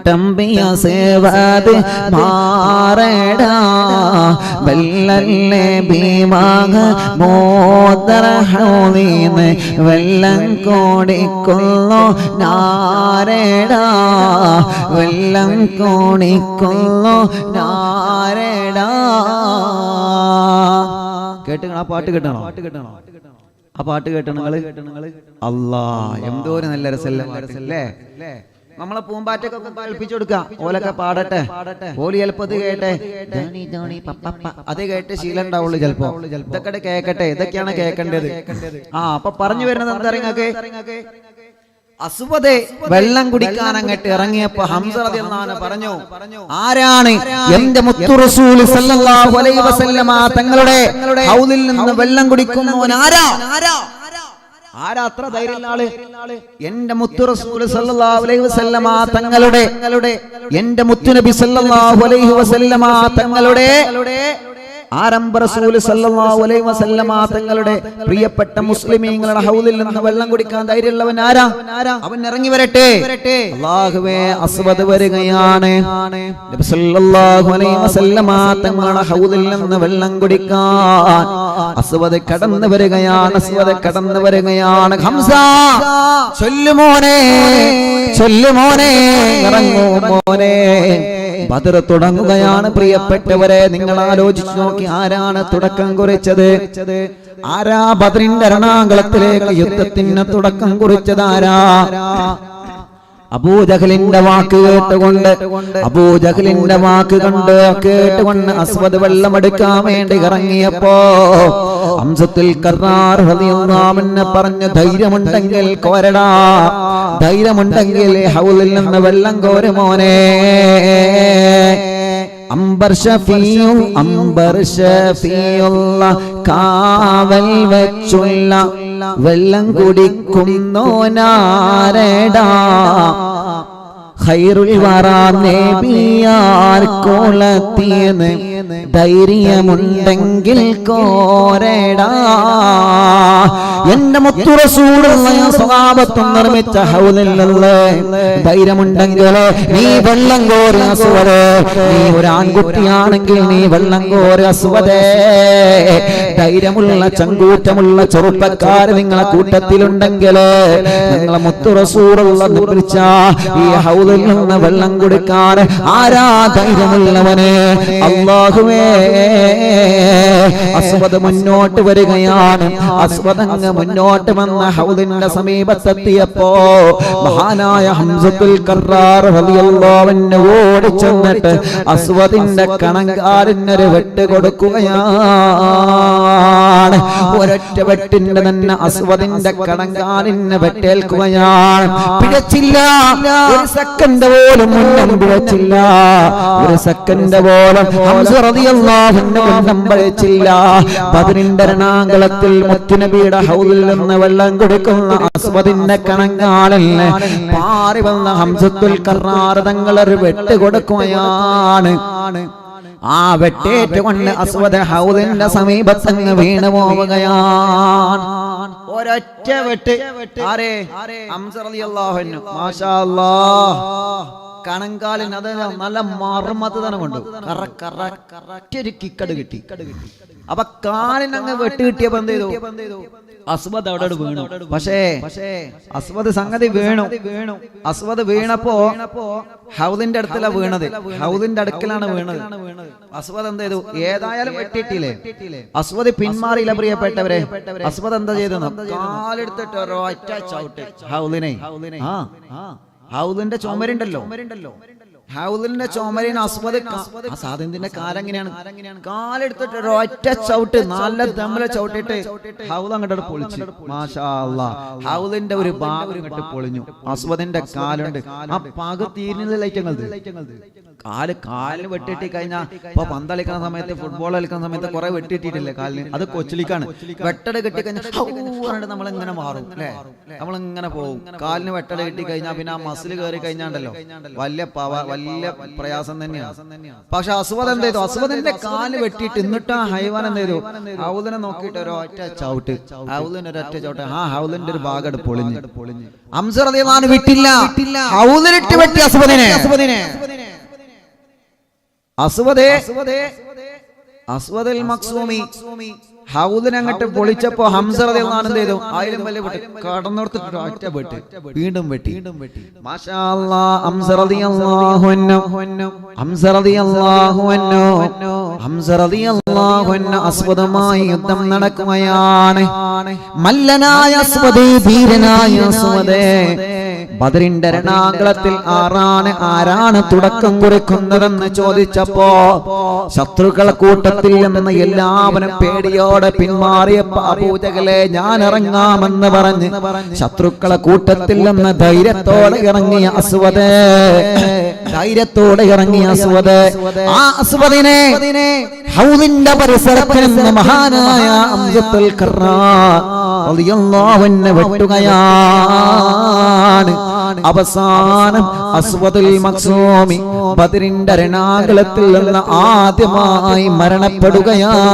ടംബിയ സേവത് മാറടാ, ബല്ലല്ലേ ഭീമഹ മോദർഹോളിയമേ വെള്ളം കോടിക്കുന്നു നാരടാ, വെള്ളം കോടിക്കുന്നു നാരടാ. കേട്ടുക, ആ പാട്ട് കേട്ടണോ? ആ പാട്ട് കേട്ടണോ? അല്ലാ, എന്തോ ഒരു നല്ല രസല്ലേ. നമ്മളെ പൂമ്പാറ്റക്കൊക്കെ കൽപ്പിച്ചു കൊടുക്കാം, ഓലൊക്കെ പാടട്ടെ, ഓലി ചിലപ്പത് കേട്ടെ, അത് കേട്ട് ശീലം ഉണ്ടാവുള്ളൂ ചിലപ്പോ. ഇതൊക്കെ കേക്കട്ടെ, ഇതൊക്കെയാണ് കേൾക്കേണ്ടത്. അപ്പൊ പറഞ്ഞു വരുന്നത് എന്താ നിങ്ങൾക്ക്? അസ്വദ് വെള്ളം കുടിക്കാൻ അങ്ങോട്ട് ഇറങ്ങിയപ്പോ ഹംസ റളിയല്ലാഹു അൻഹു പറഞ്ഞു, ആരാണ് എന്റെ മുത്തു റസൂൽ സല്ലല്ലാഹു അലൈഹി വസല്ലമ തങ്ങളുടെ ഹൗദിൽ നിന്ന് വെള്ളം കുടിക്കുന്നവൻ? ആരാ അത്ര ധൈര്യമുള്ള ആള്? എന്റെ മുത്തു റസൂൽ സല്ലല്ലാഹു അലൈഹി വസല്ലമ തങ്ങളുടെ, എന്റെ മുത്തുനബി സല്ലല്ലാഹു അലൈഹി വസല്ലമ തങ്ങളുടെ ആരംഭ റസൂൽ സല്ലല്ലാഹു അലൈഹി വസല്ലമ തങ്ങളുടെ പ്രിയപ്പെട്ട മുസ്ലിമീങ്ങളുടെ ഹൗദിൽ നിന്ന് വെള്ളം കുടിക്കാൻ ധൈര്യമുള്ളവൻ ആരാ? അവൻ ഇറങ്ങി വരട്ടെ. അല്ലാഹുവേ, അസ്വദ് വരികയാണ്. നബി സല്ലല്ലാഹു അലൈഹി വസല്ലമ തങ്ങളുടെ ഹൗദിൽ നിന്ന് വെള്ളം കുടിക്കാൻ അസ്വദ് കടന്നു വരികയാണ്. അസ്വദ് കടന്നു വരികയാണ്. ഹംസ ചൊല്ലുമോനെ, ചൊല്ലുമോനെ, ഇറങ്ങൂ മോനെ. ബദർ തുടങ്ങുകയാണ്. പ്രിയപ്പെട്ടവരെ, നിങ്ങൾ ആലോചിച്ചു നോക്കി, ആരാണ് തുടക്കം കുറിച്ചത്? ആരാ ബദറിന്റെ രണാങ്കളത്തിലേക്ക് യുദ്ധത്തിന് തുടക്കം കുറിച്ചത്? ആരാ? അബൂജഹലിന്റെ വാക്ക് കേട്ടുകൊണ്ട്, അബൂജഹലിന്റെ വാക്ക് കേട്ടുകൊണ്ട് അസ്വദ് വെള്ളമെടുക്കാൻ വേണ്ടി ഇറങ്ങിയപ്പോ ഹംസത്തുൽ കർറാർ റളിയല്ലാഹു അൻഹു പറഞ്ഞു, ധൈര്യമുണ്ടെങ്കിൽ കോരടാ, ധൈര്യമുണ്ടെങ്കിൽ ഹൗദിൽ നിന്ന് വെള്ളം കോരുമോനെ. അംബർ ഷഫീഉ, അംബർ ഷഫീഉള്ള കാവൽ വെച്ചുള്ള വെള്ളം കുടിക്കുന്നോനാരടാ, ഖൈറുൽ വറാ നബിയാർ കോളത്തിന്ന് ധൈര്യമുണ്ടെങ്കിൽ കോരടാ. എന്റെ മുത്തു റസൂലുള്ളാഹി സ്വഹാബത്തും നിർമ്മിച്ച ഹൗദിലുള്ള ധൈര്യമുണ്ടെങ്കിൽ നീ വെള്ളം കോരി അസ്വദേ. നീ ഒരു ആൺകുട്ടിയാണെങ്കിൽ നീ വെള്ളം കോരി അസ്വദേ. ധൈര്യമുള്ള ചങ്കൂറ്റമുള്ള ചെറുപ്പക്കാർ നിങ്ങളെ കൂട്ടത്തിലുണ്ടെങ്കിൽ നിങ്ങളെ മുത്തു റസൂലുള്ളാഹി നിർമ്മിച്ച ഈ ഹൗദിൽ നിന്ന് വെള്ളം കുടിക്കാൻ ആരാ ധൈര്യമുള്ളവനെ? അല്ലാഹുവേ, അസ്വദ് മുന്നോട്ട് വരികയാണ്. അസ്വദ് അങ്ങ് മുന്നോട്ട് വന്ന ഹൗദിന്റെ സമീപത്തെത്തിയപ്പോ മഹാനായ ഹംസത്തുൽ കർറാർ റളിയല്ലാഹു അൻഹു ഓടി ചെന്നിട്ട് അസ്വദിന്റെ കണങ്കാലിനൊരു വെട്ട് കൊടുക്കുകയാണ്. വെട്ടുകയാണ്. ഒരൊറ്റ വെട്ടിന്റെ തന്നെ അസ്വദിന്റെ കണങ്കാലിന് വെട്ടേൽക്കുകയാണ്. പിഴച്ചില്ല, ഒരു സെക്കൻഡ് പോലും മുന്നം പിഴച്ചില്ല, ഒരു സെക്കൻഡ് പോലും ഹംസ റളിയല്ലാഹു അൻഹു മുന്നം പിഴച്ചില്ല. ബദറിന്റെ രണാങ്കളത്തിൽ മുത്തുനബിയുടെ ഹൗദിൽ നിന്ന് വെള്ളം കുടിക്കുന്ന അസ്വദിന്റെ കണങ്കാലിൽ പാറി വന്ന ഹംസത്തുൽ കറാർ തങ്ങൾ ഒരു വെട്ട് കൊടുക്കുകയാണ്. ആ വെട്ടേറ്റുകൊണ്ട് അസ്വദ് ഹൗദിന്റെ സമീപത്തങ്ങ് വീണു പോവുകയാണ്. ഒരൊറ്റ വെട്ട്. ആരെ? ഹംസ റളിയല്ലാഹു അൻഹു. മാഷാ അല്ലാഹ്, കണങ്കാലിന് അത് നല്ല മർമ്മത്ത് തന്നെ കൊണ്ടു കറക്റ്റൊരു കിക്കട് കിട്ടി. അപ്പൊ കാലിനങ്ങ് വെട്ട് കിട്ടിയപ്പോ എന്ത് ചെയ്തു? അസ്വദ് അവിടെ വീണു. പക്ഷേ അസ്വദ് സംഗതി വീണു. അസ്വദ് വീണപ്പോ ഹൗദിന്റെ അടുത്തല്ല വീണത്, ഹൗദിന്റെ അടുക്കലാണ് വീണത്. അസ്വദ് എന്ത് ചെയ്തു? ഏതായാലും വെട്ടിയിട്ടില്ലേ, അസ്വദ് പിന്മാറിയില്ല പ്രിയപ്പെട്ടവരെ. അസ്വദ് എന്താ ചെയ്തെന്ന്? കാലെടുത്തിട്ട് ഒരൊറ്റ ചവിട്ട് ഹൗദിനെ. ഹൗദിന്റെ ചുമരുണ്ടല്ലോ, ഹൗദിന്റെ ചുമരിന് അസ്വദ് സാധനത്തിന്റെ കാലെങ്ങനെയാണ്? കാലെടുത്തിട്ട് ഒരൊറ്റ ചവിട്ട്, നല്ല തമ്മിലെ ചവിട്ടിട്ട് ഹൗദ് അങ്ങോട്ട് പൊളിച്ചു. മാഷാ അല്ലാഹ്, ഹൗദിന്റെ ഒരു ഭാഗം അങ്ങോട്ട് പൊളിഞ്ഞു. അസ്വദിന്റെ കാലുണ്ട് ആ പാക തീരുന്നതിലേക്കത് കാലിന് വെട്ടിട്ടി കഴിഞ്ഞാൽ ഇപ്പൊ പന്ത് കളിക്കുന്ന സമയത്ത്, ഫുട്ബോൾ കളിക്കുന്ന സമയത്ത് കുറെ വെട്ടിട്ടിട്ടില്ലേ കാലിന്? അത് കൊച്ചിലിക്കാണ്. വെട്ടട് കെട്ടി കഴിഞ്ഞാൽ നമ്മളിങ്ങനെ മാറും അല്ലെ, നമ്മളിങ്ങനെ പോകും. കാലിന് വെട്ടട് കെട്ടി കഴിഞ്ഞാൽ പിന്നെ ആ മസിൽ കയറി കഴിഞ്ഞാണ്ടല്ലോ വലിയ വലിയ പ്രയാസം തന്നെയാണ്. പക്ഷെ അസ്വദ് എന്ത് ചെയ്തു? അസ്വദിന്റെ കാല് വെട്ടിയിട്ട് എന്നിട്ട് ആ ഹൈവാൻ എന്ത് ചെയ്തു? ഹൗദിനെ നോക്കിയിട്ട് ഒരൊറ്റ ചവിട്ട്, ഹൗദിന് ഒരൊറ്റ ചവിട്ട്. ആ ഹൗദിന്റെ ഒരു ഭാഗം പൊളിഞ്ഞു. ഹംസ റളിയല്ലാഹു അൻഹു വിട്ടില്ല, ഹൗദിലിട്ട് വെട്ടി അസ്വദിനെ. അസ്വദുൽ മഖ്സൂമി ഹൗദിനെ അങ്ങോട്ട് പൊളിച്ചപ്പോ ഹംസ റളിയല്ലാഹു അൻഹു എന്ത് ചെയ്തു? ആയിരം വല്ല വെട്ടി കടന്നോർത്തിട്ട് ഒറ്റ വെട്ട്, വീണ്ടും വെട്ടി. മാഷാ അല്ലാഹ്, ഹംസ റളിയല്ലാഹു അൻഹു അസ്വദുമായി യുദ്ധം നടക്കുകയാണ്. മല്ലനായ അസ്വദ്, ധീരനായ അസ്വദ്. ബദറിന്റെ രണാങ്കളത്തിൽ ആരാണ് തുടക്കം കുറിക്കുന്നതെന്ന് ചോദിച്ചപ്പോ ശത്രുക്കളെ കൂട്ടത്തിൽ നിന്ന് എല്ലാവരും പേടിയോടെ പിന്മാറിയപ്പോ അബൂജഹലെ ഞാൻ ഇറങ്ങാമെന്ന് പറഞ്ഞ് ശത്രുക്കളെ കൂട്ടത്തിൽ നിന്ന് ധൈര്യത്തോടെ ഇറങ്ങിയ അസ്വദ്, ആ അസ്വദിനെ ഹൗദിന്റെ പരിസരത്ത് നിന്ന് മഹാനായ ഹംസത്തുൽ കറാർ റളിയല്ലാഹു അൻഹു വെട്ടുകയാണ്. അവസാനം അസ്വദുൽ മഖ്സൂമി ബദറിന്റെ രണാങ്കളത്തിൽ നിന്ന് ആദ്യമായി മരണപ്പെടുകയാണ്.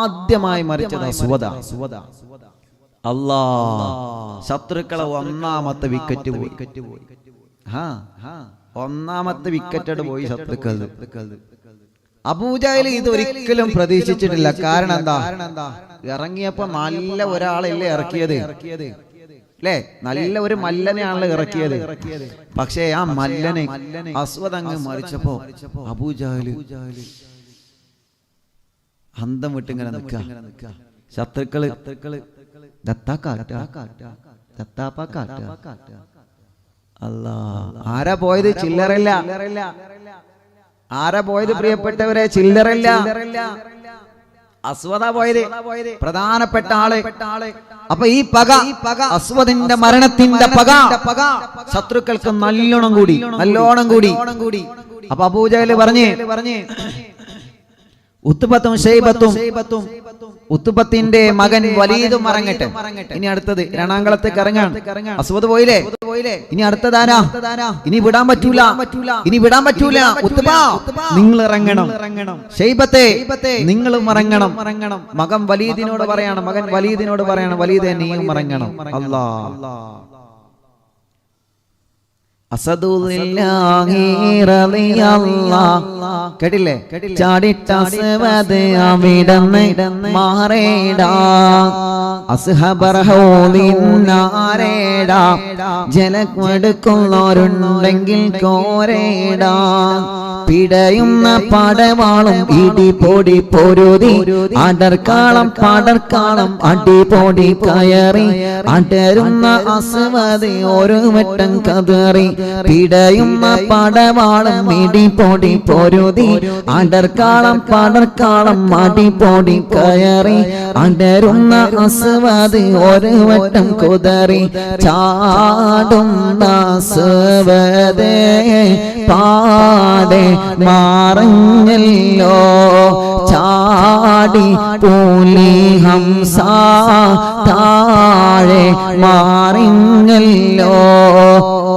ആദ്യമായി മരിച്ചത് അസ്വദാ. അല്ലാഹ്, ശത്രുക്കളെ ഒന്നാമത്തെ വിക്കറ്റ് പോയി. ഒന്നാമത്തെ വിക്കറ്റ് പോയി ശത്രുക്കൾ. അബൂജഹൽ ഇത് ഒരിക്കലും പ്രതീക്ഷിച്ചിട്ടില്ല. കാരണം എന്താ? ഇറങ്ങിയപ്പോ നല്ല ഒരാളല്ലേ ഇറക്കിയത് അല്ലേ? നല്ല ഒരു മല്ലനെയാണല്ലോ ഇറക്കിയത്. പക്ഷേ ആ മല്ലനെ അസ്വദ് അങ്ങ് മരിച്ചപ്പോ അബൂജഹൽ അന്തം വിട്ടിങ്ങനെ നിൽക്കുക. ശത്രുക്കള് അല്ലാഹ്, ആരാ പോയത്? ചില്ലറല്ല. ആരാ പോയത് പ്രിയപ്പെട്ടവരെ? ചില്ലറല്ല. അസ്വദാ പോയത്, പ്രധാനപ്പെട്ട ആള്. അപ്പൊ ഈ പക, അസ്വദിന്റെ മരണത്തിന്റെ പക ശത്രുക്കൾക്ക് നല്ലോണം കൂടി. അപ്പൊ അബൂജഹൽ പറഞ്ഞേ ഉത്ബത്തും ഷൈബത്തും, ഉത്ബത്തിന്റെ മകൻ വലീദും ഇറങ്ങട്ടെ. ഇനി അടുത്തത് രണാങ്കളത്തേക്ക് ഇറങ്ങാൻ. അസ്വദ് പോയില്ലേ? ഇനി അടുത്തതാരാ? ഇനി വിടാൻ പറ്റൂല. ഉത്ബ, നിങ്ങൾ ഇറങ്ങണം. ഷൈബത്തെ, നിങ്ങളും ഇറങ്ങണം. മകൻ വലീദിനോട് പറയാണ്, വലീദെ നീയും ഇറങ്ങണം. അല്ലാഹ്, അസദുല്ലാഹി റളിയല്ലാഹ് കേട്ടില്ലേ? ചാടിട്ട അസ്വദ് അവിടന്ന് മാറേടാ, അസ്ഹബർഹൂദിന്നാരേടാ, ജലമെടുക്കുന്നവരുണ്ടെങ്കിൽ കോരേടാ, പിടയുന്ന പടവാളും ഇടിപൊടി പൊരുതി അടർക്കാളം പടർക്കാളം അടിപൊടി കയറി അടരുന്ന അസ്വദ് ഒരു വട്ടം കതറി പിടയുന്ന പടവാളും ഇടിപൊടി പൊരുതി അടർക്കാളം പടർക്കാളം അടിപൊടി കയറി അടരുന്ന അസ്വദ് ഒരു വട്ടം കുതറി ചാടുന്ന അസ്വദേ പാടെ മറഞ്ഞല്ലോ ചാടി പുലി ഹംസ താഴെ മറിഞ്ഞല്ലോ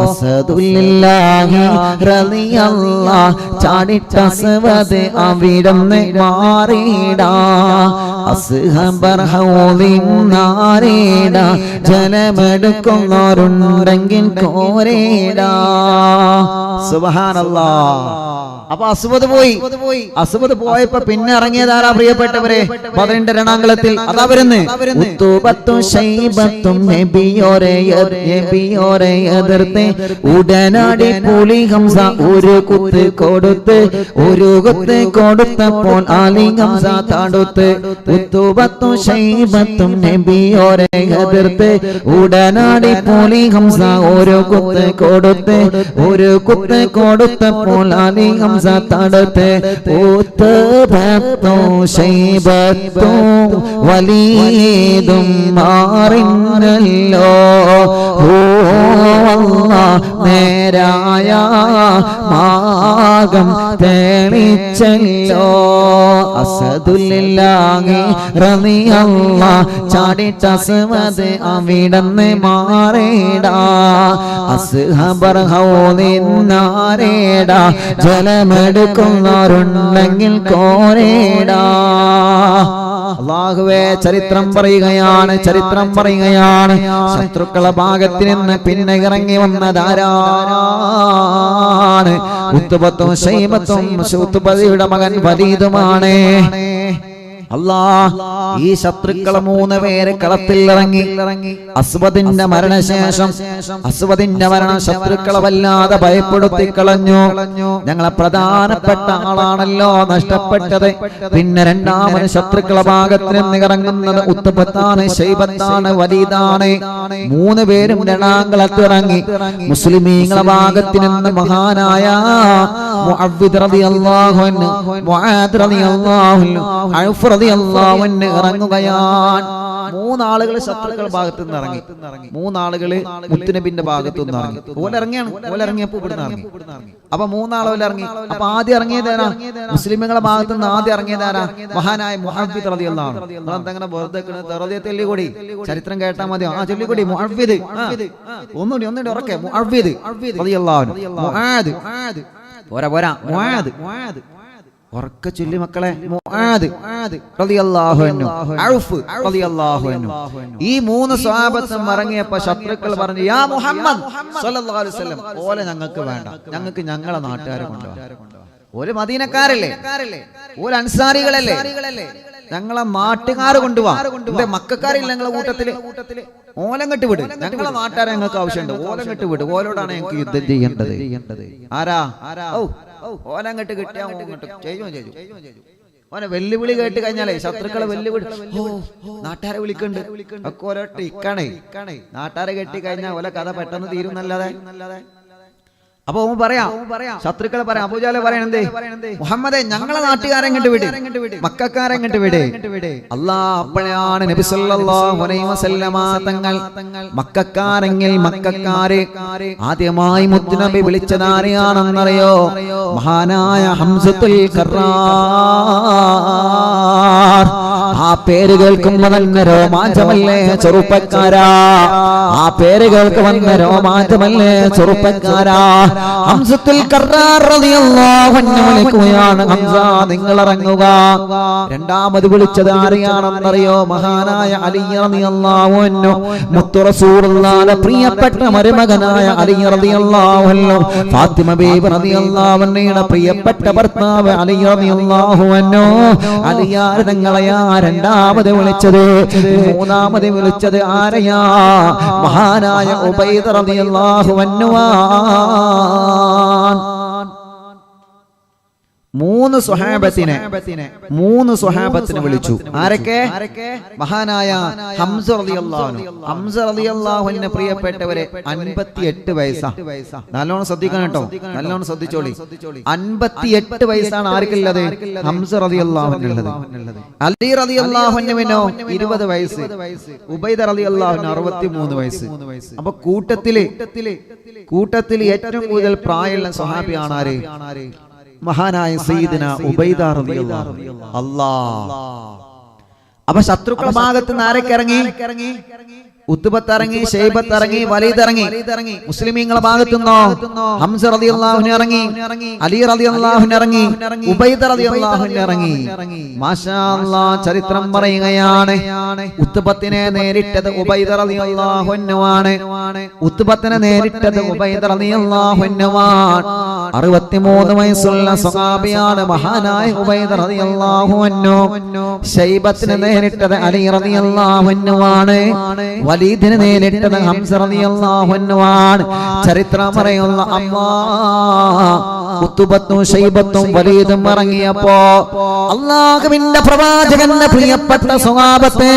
അസദുല്ലാഹി റളിയല്ലാഹ് ചാടിട്ട അസ്വദ് അവിടുന്ന് മാറിടാ അസ്ഹബർ ഹൗലിൻ നാരേടാ ജലമെടുക്കുന്നവരുണ്ടെങ്കിൽ കോരേടാ സുബ്ഹാനല്ലാഹ്. അപ്പൊ അസ്വദ് പോയി. അസ്വദ് പോയപ്പോ പിന്നെ ഇറങ്ങിയതാരാ പ്രിയപ്പെട്ടവരെ? ബദറിന്റെ രണാങ്കളത്തിൽ അതാ വരുന്നു. ഉത്തുബത്തും ശൈബത്തും നബിയോരെ എതിർത്ത് ഉടനടി പുലി ഹംസ ഒരു കുത്ത് കൊടുത്തപ്പോൾ അലി ഹംസ തടുത്ത്. ഉത്തുബത്തും ശൈബത്തും നബിയോരെ എതിർത്ത് ഉടനടി പുലി ഹംസ ഒരു കുത്ത് കൊടുത്തപ്പോൾ അലി ഹംസ തടുത്ത്. ഉത്തുബത്തും ശൈബത്തും വലീദും മാറിഞ്ഞല്ലോ നേരായ മാർഗം തെളിച്ചല്ലോ. അസദുല്ലാഹി റളിയല്ലാഹ് ചാടിട്ട അസ്വദ് അവിടുന്ന് മാറേടാ അസ്ഹബർ ഹൗലിൻ നാരേടാ ജലമെടുക്കുന്നവരുണ്ടെങ്കിൽ കോരേടാ. അല്ലാഹുവേ ചരിത്രം പറയുകയാണ് ശത്രുക്കളെ ഭാഗത്ത് നിന്ന് പിന്നെ ഇറങ്ങി വന്നതാരാണ്? ഉത്തുബത്തും ശൈബത്തും ഉത്തുബയുടെ മകൻ വലീദുമാണ്. അല്ലാഹ് ഈ ശത്രുക്കളെ 3 പേരെ കളത്തിൽ ഇറങ്ങി. അസ്വദിന്റെ മരണശേഷം ശത്രുക്കളെ വല്ലാതെ ഭയപ്പെടുത്തി കളഞ്ഞു. ഞങ്ങളെ പ്രധാനപ്പെട്ട ആളാണല്ലോ നഷ്ടപ്പെട്ടത്. പിന്നെ രണ്ടാമത് ശത്രുക്കളെ ഭാഗത്ത് നിന്ന് ഇറങ്ങുന്നത് ഉത്തുബത്താണ്, ശൈബത്താണ്, വലീദാണ്. 3 പേരും രണാങ്കളത്ത് ഇറങ്ങി. മുസ്ലിമീങ്ങളെ ഭാഗത്ത് നിന്ന് മഹാനായ മുഅവ്വിദ് റളിയല്ലാഹു അൻഹു, മുആദ് റളിയല്ലാഹു അൻഹു, ഔഫ് റളിയല്ലാഹു അൻഹു ഇറങ്ങുകയാണ്. 3 ആളുകൾ ശത്രുക്കൾ ഭാഗത്ത് നിന്ന് ഇറങ്ങി. 3 ആളുകൾ മുത്തുനബിന്റെ ഭാഗത്ത് നിന്ന് ഇറങ്ങി. ഓലിറങ്ങിയപ്പോ ഇവിടുന്ന് ഇറങ്ങി. അപ്പൊ 3 ആളുകൾ ഇറങ്ങി. അപ്പൊ ആദ്യം ഇറങ്ങിയതാരാ? മുസ്ലിമുകളെ ഭാഗത്ത് നിന്ന് ആദ്യം ഇറങ്ങിയതാരാ? മഹാനായ മുഅവ്വിദ് റളിയല്ലാഹു അൻഹു. നമ്മളെന്തെങ്ങനെ വെറുതെ തെല്ലിക്കൂടി ചരിത്രം കേട്ടാ മതി. ചൊല്ലിക്കൂടി മുഅവ്വിദ്. ഒന്നുകൂടി ഉറക്കെ മുഅവ്വിദ് റളിയല്ലാഹു അൻഹു. മുആദ് പോരാ മുആദ് ഉറക്കെ ചൊല്ലി മക്കളെ. മുആദ് റളിയല്ലാഹു അൻഹു, ഔഫ് റളിയല്ലാഹു അൻഹു. ഈ 3 സ്വഹാബത്തും ഇറങ്ങിയപ്പോ ശത്രുക്കൾ പറഞ്ഞു, യാ മുഹമ്മദ് സ്വല്ലല്ലാഹു അലൈഹി വസല്ലം, ഓലെ ഞങ്ങൾക്ക് വേണ്ട, ഞങ്ങൾക്ക് ഞങ്ങളെ നാട്ടുകാരെ കൊണ്ടുപോകാം. ഓല് മദീനക്കാരല്ലേ, ഓല് അൻസാരികളല്ലേ, ഞങ്ങളെ നാട്ടുകാരെ കൊണ്ടുപോവാ. മക്കക്കാരില്ല ഞങ്ങളെ കൂട്ടത്തില്. ഓലങ്ങട്ട് വിട്, ഞങ്ങളെ നാട്ടുകാരെ ഞങ്ങൾക്ക് ആവശ്യമുണ്ട്. ഓലങ്ങട്ട് വിട്, ഓലോടാണ് ഞങ്ങൾക്ക് യുദ്ധം ചെയ്യേണ്ടത്. ആരാ? ഓലങ്ങട്ട് കിട്ടിയാ ചെയ്യും. ഓനെ വെല്ലുവിളി കേട്ട് കഴിഞ്ഞാലേ ശത്രുക്കളെ വെല്ലുവിളി, നാട്ടുകാരെ വിളിക്കണ്ട് ഒക്കെ ഓരോട്ട് ഇക്കണേ. നാട്ടുകാരെ കെട്ടി കഴിഞ്ഞാൽ ഓല കഥ പെട്ടെന്ന് തീരുന്നല്ലാതെ. അപ്പൊ പറയാം, ശത്രുക്കളെ പറയാം, അബൂജാല പറയണേ, മുഹമ്മദേ ഞങ്ങളെ നാട്ടുകാരെ ഇങ്ങോട്ട് വിട്, മക്കക്കാരെ ഇങ്ങോട്ട് വിട്. അല്ലാഹ് അപ്പോഴാണ് നബി സല്ലല്ലാഹു അലൈഹി വസല്ലമ തങ്ങൾ മക്കക്കാരെങ്കിൽ മക്കക്കാരെ ആദ്യമായി മുത്തുനബി വിളിച്ചതാരെയാണെന്നറിയോ? മഹാനായ ഹംസത്തുൽ ഖറാർ. ആ പേര് കേൾക്കുമ്പോ തന്നെ രോമാഞ്ചമല്ലേ ചെറുപ്പക്കാരാ? ആ പേര് കേൾക്കുമെന്ന് രോമാഞ്ചമല്ലേ ചെറുപ്പക്കാരാ? ഹംസത്തുൽ ഖറാർ റളിയല്ലാഹു അൻഹു വിളിക്കുകയാണ്, ഹംസ നിങ്ങൾ ഇറങ്ങുക. രണ്ടാമത് വിളിച്ചത് ആരെയാണെന്നറിയോ? മഹാനായ അലി റളിയല്ലാഹു അൻഹു, മുത്തു റസൂലുള്ളാഹിന്റെ പ്രിയപ്പെട്ട മരുമകനായ അലി റളിയല്ലാഹു അൻഹു, ഫാത്തിമ ബീവി റളിയല്ലാഹു അൻഹയുടെ പ്രിയപ്പെട്ട ഭർത്താവ് അലി റളിയല്ലാഹു അൻഹു. അലിയാർ തങ്ങളെയാ രണ്ടാമത് വിളിച്ചത്. മൂന്നാമത് വിളിച്ചത് ആരെയാ? മഹാനായ ഉബൈദ് റളിയല്ലാഹു അൻഹു. മൂന്ന് സ്വഹാബത്തിനെ വിളിച്ചു. ആരൊക്കെ? മഹാനായ ഹംസ റളിയല്ലാഹു അൻഹു. ഹംസ റളിയല്ലാഹു അൻഹു പ്രിയപ്പെട്ടവരെ 58 വയസ്സാ. നല്ലോണം ശ്രദ്ധിക്കണം കേട്ടോ, നല്ലോണം ശ്രദ്ധിച്ചോളി. 58 വയസ്സാണ് ആർക്കുള്ളത്? ഹംസ റളിയല്ലാഹു അൻഹുള്ളത്. അലി റളിയല്ലാഹു അൻഹുവിനോ 20 വയസ്സ്. ഉബൈദ റളിയല്ലാഹു അൻഹു 63 വയസ്സ്. അപ്പൊ കൂട്ടത്തില് ഏറ്റവും കൂടുതൽ പ്രായമുള്ള സ്വഹാബിയാണ് ആര്? മഹാനായ സയ്യിദുന ഉബൈദ റളിയല്ലാഹു അല്ലാഹ്. അപ്പൊ ശത്രുക്കളുടെ ഭാഗത്ത് നിന്ന് ആരൊക്കെ ഇറങ്ങി? ഉത്ബത്ത് ഇറങ്ങി, ശൈബത്ത് ഇറങ്ങി, വലീദ് ഇറങ്ങി. മുസ്ലിമീങ്ങളുടെ ഭാഗത്തു നിന്നോ ഹംസ റളിയല്ലാഹു അൻഹു ഇറങ്ങി, അലി റളിയല്ലാഹു അൻഹു ഇറങ്ങി, ഉബൈദ റളിയല്ലാഹു അൻഹു ഇറങ്ങി. മാഷാ അല്ലാഹ്, ചരിത്രം പറയുകയാണ് ഉത്ബത്തിനെ നേരിട്ടത് ഉബൈദ റളിയല്ലാഹു അൻഹു ആണ്. ഉത്ബത്തിനെ നേരിട്ടത് ഉബൈദ റളിയല്ലാഹു അൻഹു ആണ്. 63 വയസ്സുള്ള സ്വഹാബിയാണ് മഹാനായ ഉബൈദ റളിയല്ലാഹു അൻഹു. ശൈബത്തിനെ നേരിട്ടത് അലി റളിയല്ലാഹു അൻഹു ആണ്. വലീദിനെ നേരിട്ടത് ഹംസ റളിയല്ലാഹു അൻഹു ആണ്. ചരിത്രം പറയുന്ന ഉത്ബത്തും ശൈബത്തും വലീദും ഇറങ്ങിയപ്പോ അല്ലാഹുവിന്റെ പ്രവാചകന്റെ പ്രിയപ്പെട്ട സ്വഹാബത്തെ